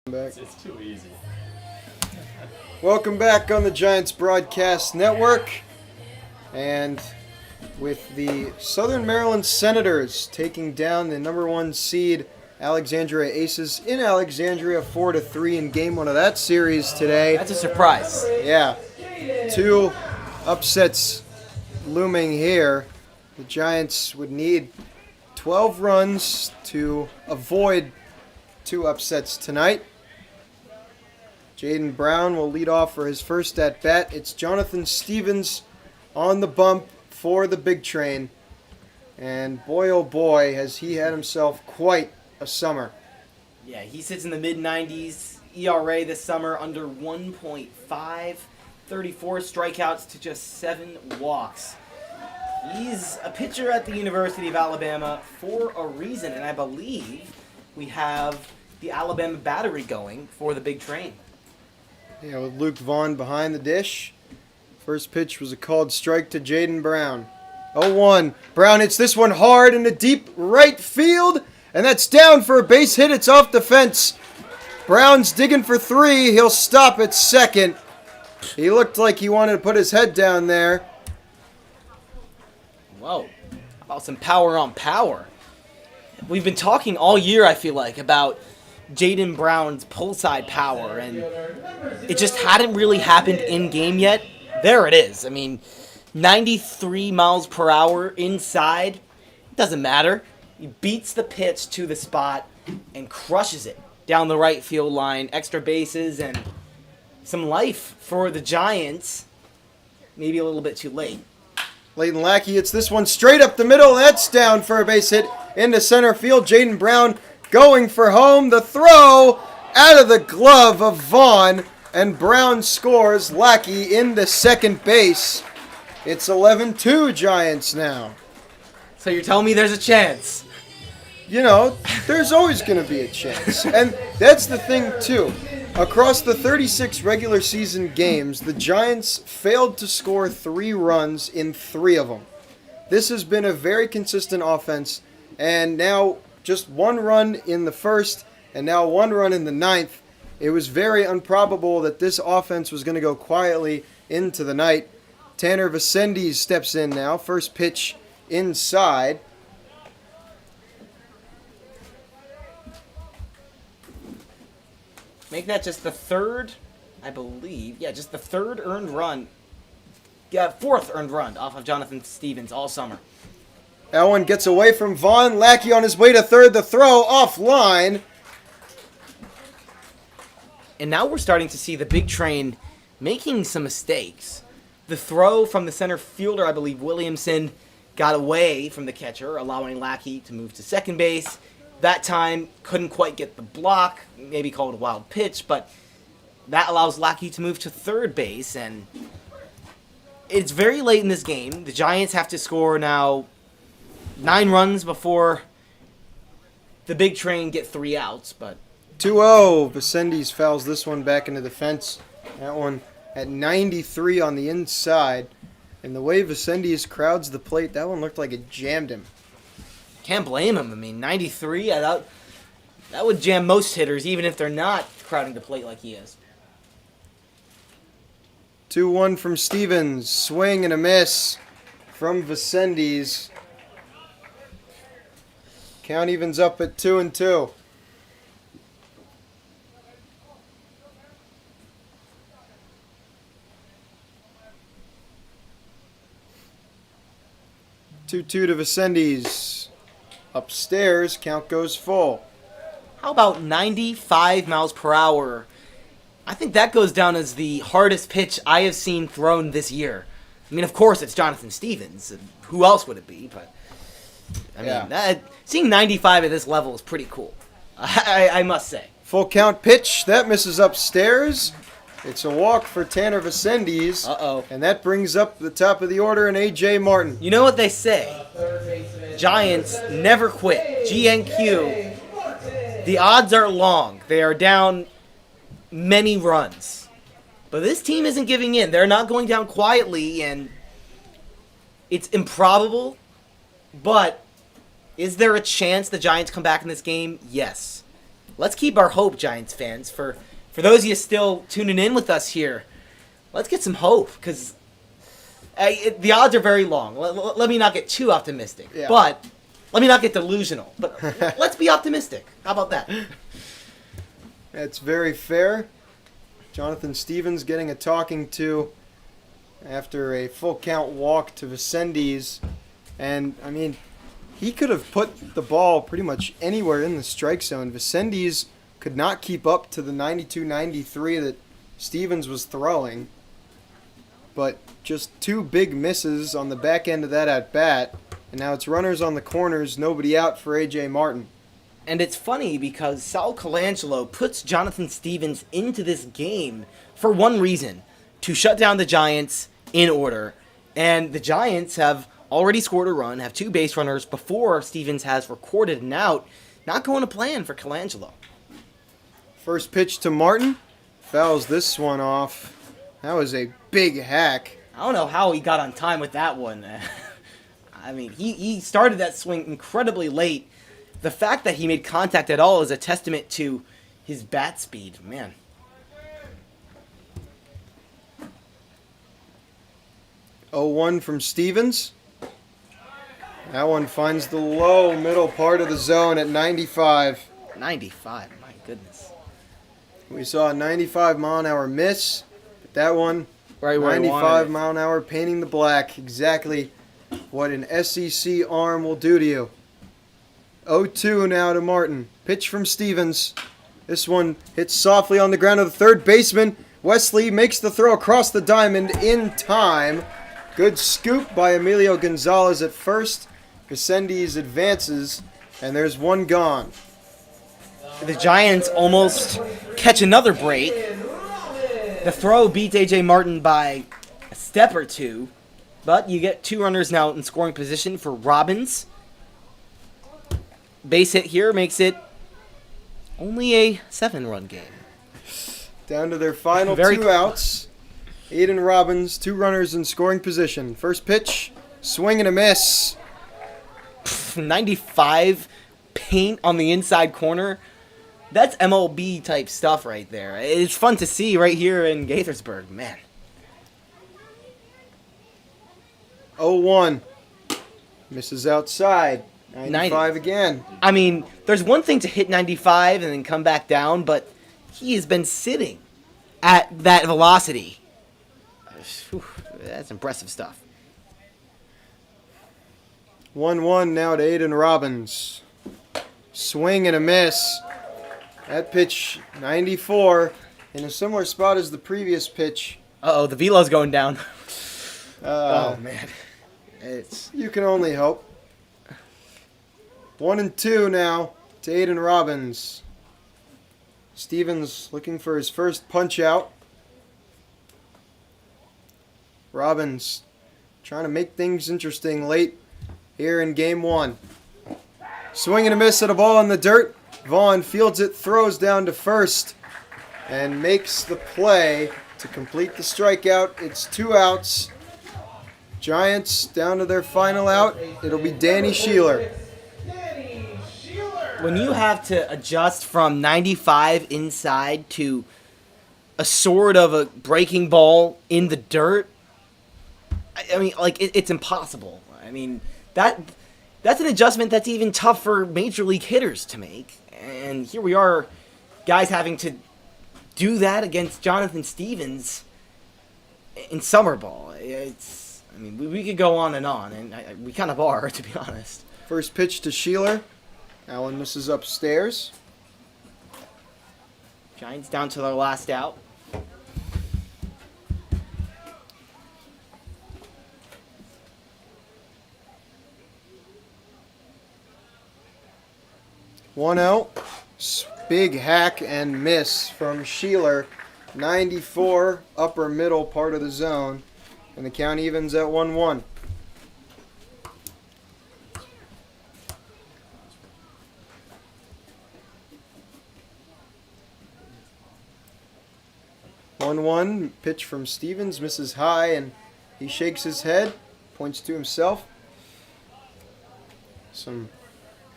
It's too easy. Welcome back on the Giants Broadcast Network. And with the Southern Maryland Senators taking down the number 1 seed Alexandria Aces in Alexandria 4-3 in game 1 of that series today. That's a surprise. Yeah. 2 upsets looming here. The Giants would need 12 runs to avoid 2 upsets tonight. Jaden Brown will lead off for his first at-bat. It's Jonathan Stevens on the bump for the big train. And boy, oh boy, has he had himself quite a summer. Yeah, he sits in the mid-90s. ERA this summer under 1.5. 34 strikeouts to just 7 walks. He's a pitcher at the University of Alabama for a reason, and I believe we have the Alabama battery going for the big train. Yeah, with Luke Vaughn behind the dish. First pitch was a called strike to Jaden Brown. 0-1. Brown hits this one hard in the deep right field, and that's down for a base hit. It's off the fence. Brown's digging for 3. He'll stop at second. He looked like he wanted to put his head down there. Whoa. How about some power on power? We've been talking all year, I feel like, about Jaden Brown's pull side power, and it just hadn't really happened in game yet. There it is. I mean, 93 miles per hour inside. Doesn't matter. He beats the pitch to the spot and crushes it down the right field line. Extra bases and some life for the Giants. Maybe a little bit too late. Leighton Lackey hits this one straight up the middle. That's down for a base hit into center field. Jaden Brown going for home. The throw out of the glove of Vaughn. And Brown scores. Lackey in the second base. It's 11-2 Giants now. So you're telling me there's a chance? You know, there's always going to be a chance. And that's the thing, too. Across the 36 regular season games, the Giants failed to score 3 runs in 3 of them. This has been a very consistent offense, and now just 1 run in the first, and now 1 run in the 9th. It was very improbable that this offense was going to go quietly into the night. Tanner Vicendes steps in now. First pitch inside. Make that just the 3rd, I believe. Yeah, just the 3rd earned run. Yeah, 4th earned run off of Jonathan Stevens all summer. That one gets away from Vaughn. Lackey on his way to third. The throw offline. And now we're starting to see the big train making some mistakes. The throw from the center fielder, I believe Williamson, got away from the catcher, allowing Lackey to move to second base. That time, couldn't quite get the block, maybe called a wild pitch, but that allows Lackey to move to third base, and it's very late in this game. The Giants have to score now 9 runs before the big train get 3 outs, but 2-0. Vicendes fouls this one back into the fence. That one at 93 on the inside. And the way Vicendes crowds the plate, that one looked like it jammed him. can't blame him. I mean, 93, that would jam most hitters, even if they're not crowding the plate like he is. 2-1 from Stevens. Swing and a miss from Vicendes. Count evens up at 2-2. To Vicendes. Upstairs, count goes full. How about 95 miles per hour? I think that goes down as the hardest pitch I have seen thrown this year. I mean, of course, it's Jonathan Stevens. Who else would it be? But I mean, seeing 95 at this level is pretty cool. I must say. Full count pitch. That misses upstairs. It's a walk for Tanner Vicendes. Uh-oh. And that brings up the top of the order and A.J. Martin. You know what they say? Giants never quit. GNQ. The odds are long. They are down many runs. But this team isn't giving in. They're not going down quietly, and it's improbable. But is there a chance the Giants come back in this game? Yes. Let's keep our hope, Giants fans. For those of you still tuning in with us here, let's get some hope, because the odds are very long. Let me not get too optimistic, but let me not get delusional. But let's be optimistic. How about that? That's very fair. Jonathan Stevens getting a talking to after a full count walk to Vicendes. And, I mean, he could have put the ball pretty much anywhere in the strike zone. Vicendes could not keep up to the 92-93 that Stevens was throwing. But just 2 big misses on the back end of that at-bat. And now it's runners on the corners, nobody out for A.J. Martin. And it's funny because Sal Colangelo puts Jonathan Stevens into this game for one reason: to shut down the Giants in order. And the Giants have already scored a run, have 2 base runners before Stevens has recorded an out. Not going to plan for Colangelo. First pitch to Martin. Fouls this one off. That was a big hack. I don't know how he got on time with that one. I mean, he started that swing incredibly late. The fact that he made contact at all is a testament to his bat speed, man. Oh, 0-1 from Stevens. That one finds the low middle part of the zone at 95. 95, my goodness. We saw a 95 mile an hour miss, but that one, Right where 95 mile an hour painting the black. Exactly what an SEC arm will do to you. 0-2 now to Martin. Pitch from Stevens. This one hits softly on the ground of the third baseman. Wesley makes the throw across the diamond in time. Good scoop by Emilio Gonzalez at first. Vicendes advances, and there's one gone. The Giants almost catch another break. The throw beats A.J. Martin by a step or two, but you get 2 runners now in scoring position for Robbins. Base hit here makes it only a 7-run game. Down to their final Very 2 outs. Aiden Robbins, 2 runners in scoring position. First pitch, swing and a miss. 95 paint on the inside corner. That's MLB type stuff right there. It's fun to see right here in Gaithersburg, man. 0-1. Misses outside. 95 again. I mean, there's one thing to hit 95 and then come back down, but he has been sitting at that velocity. Whew, that's impressive stuff. 1-1 now to Aiden Robbins. Swing and a miss. That pitch, 94, in a similar spot as the previous pitch. Uh-oh, the velo's going down. Oh, man. It's you can only hope. 1-2 now to Aiden Robbins. Stevens looking for his first punch out. Robbins trying to make things interesting late here in game 1. Swing and a miss at a ball in the dirt. Vaughn fields it, throws down to first, and makes the play to complete the strikeout. It's 2 outs. Giants down to their final out. It'll be Danny Sheeler. when you have to adjust from 95 inside to a sort of a breaking ball in the dirt, I mean, like, it's impossible. I mean, that's an adjustment that's even tough for major league hitters to make. And here we are, guys having to do that against Jonathan Stevens in summer ball. I mean, we could go on, and we kind of are, to be honest. First pitch to Sheeler. Allen misses upstairs. Giants down to their last out. One out. Big hack and miss from Sheeler. 94, upper middle part of the zone. And the count evens at 1-1. Pitch from Stevens, misses high, and he shakes his head, points to himself. Some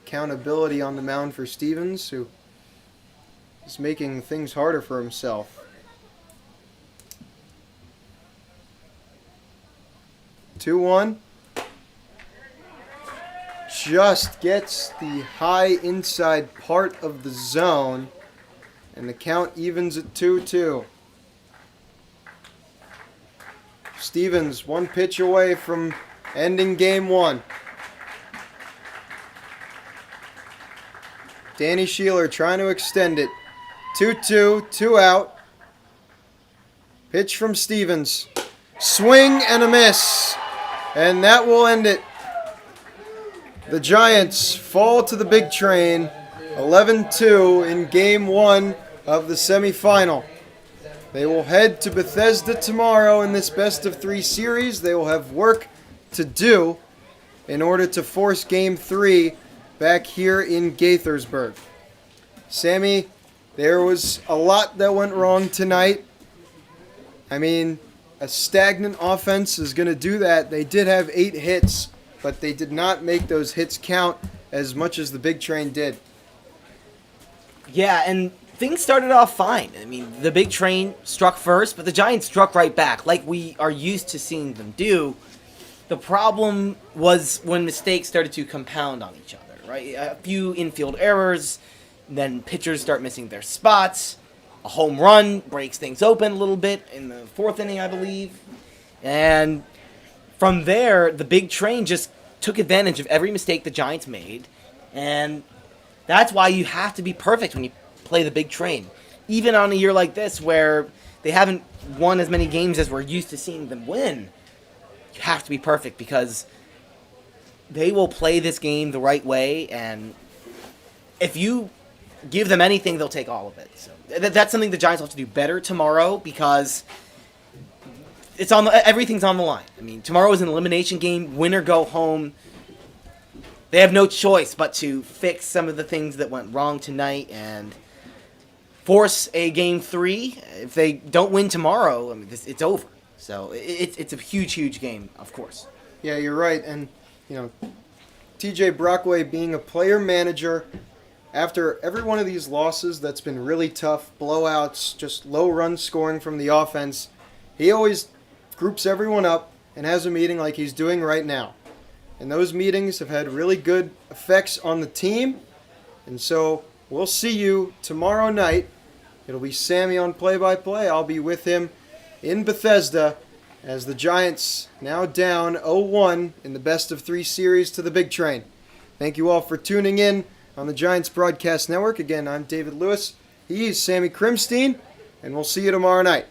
accountability on the mound for Stevens, who is making things harder for himself. 2-1. Just gets the high inside part of the zone, and the count evens at 2-2. Stevens, one pitch away from ending game one. Danny Sheeler trying to extend it. 2-2, 2 out. Pitch from Stevens. Swing and a miss. And that will end it. The Giants fall to the big train. 11-2 in game one of the semifinal. They will head to Bethesda tomorrow in this best-of-3 series. They will have work to do in order to force Game 3 back here in Gaithersburg. Sammy, there was a lot that went wrong tonight. I mean, a stagnant offense is going to do that. They did have 8 hits, but they did not make those hits count as much as the big train did. Yeah, and things started off fine. I mean, the big train struck first, but the Giants struck right back, like we are used to seeing them do. The problem was when mistakes started to compound on each other, right? A few infield errors, then pitchers start missing their spots. A home run breaks things open a little bit in the 4th inning, I believe. And from there, the big train just took advantage of every mistake the Giants made. And that's why you have to be perfect when you play the big train. Even on a year like this where they haven't won as many games as we're used to seeing them win, you have to be perfect because they will play this game the right way. And if you give them anything, they'll take all of it. So that's something the Giants will have to do better tomorrow because everything's on the line. I mean, tomorrow is an elimination game, win or go home. They have no choice but to fix some of the things that went wrong tonight and force a game 3. If they don't win tomorrow, I mean, it's over. So it's a huge, huge game, of course. Yeah, you're right. And, TJ Brockway being a player manager, after every one of these losses that's been really tough, blowouts, just low run scoring from the offense, he always groups everyone up and has a meeting like he's doing right now. And those meetings have had really good effects on the team. And so we'll see you tomorrow night. It'll be Sammy on play-by-play. I'll be with him in Bethesda as the Giants now down 0-1 in the best-of-3 series to the Big Train. Thank you all for tuning in on the Giants Broadcast Network. Again, I'm David Lewis. He is Sammy Krimstein, and we'll see you tomorrow night.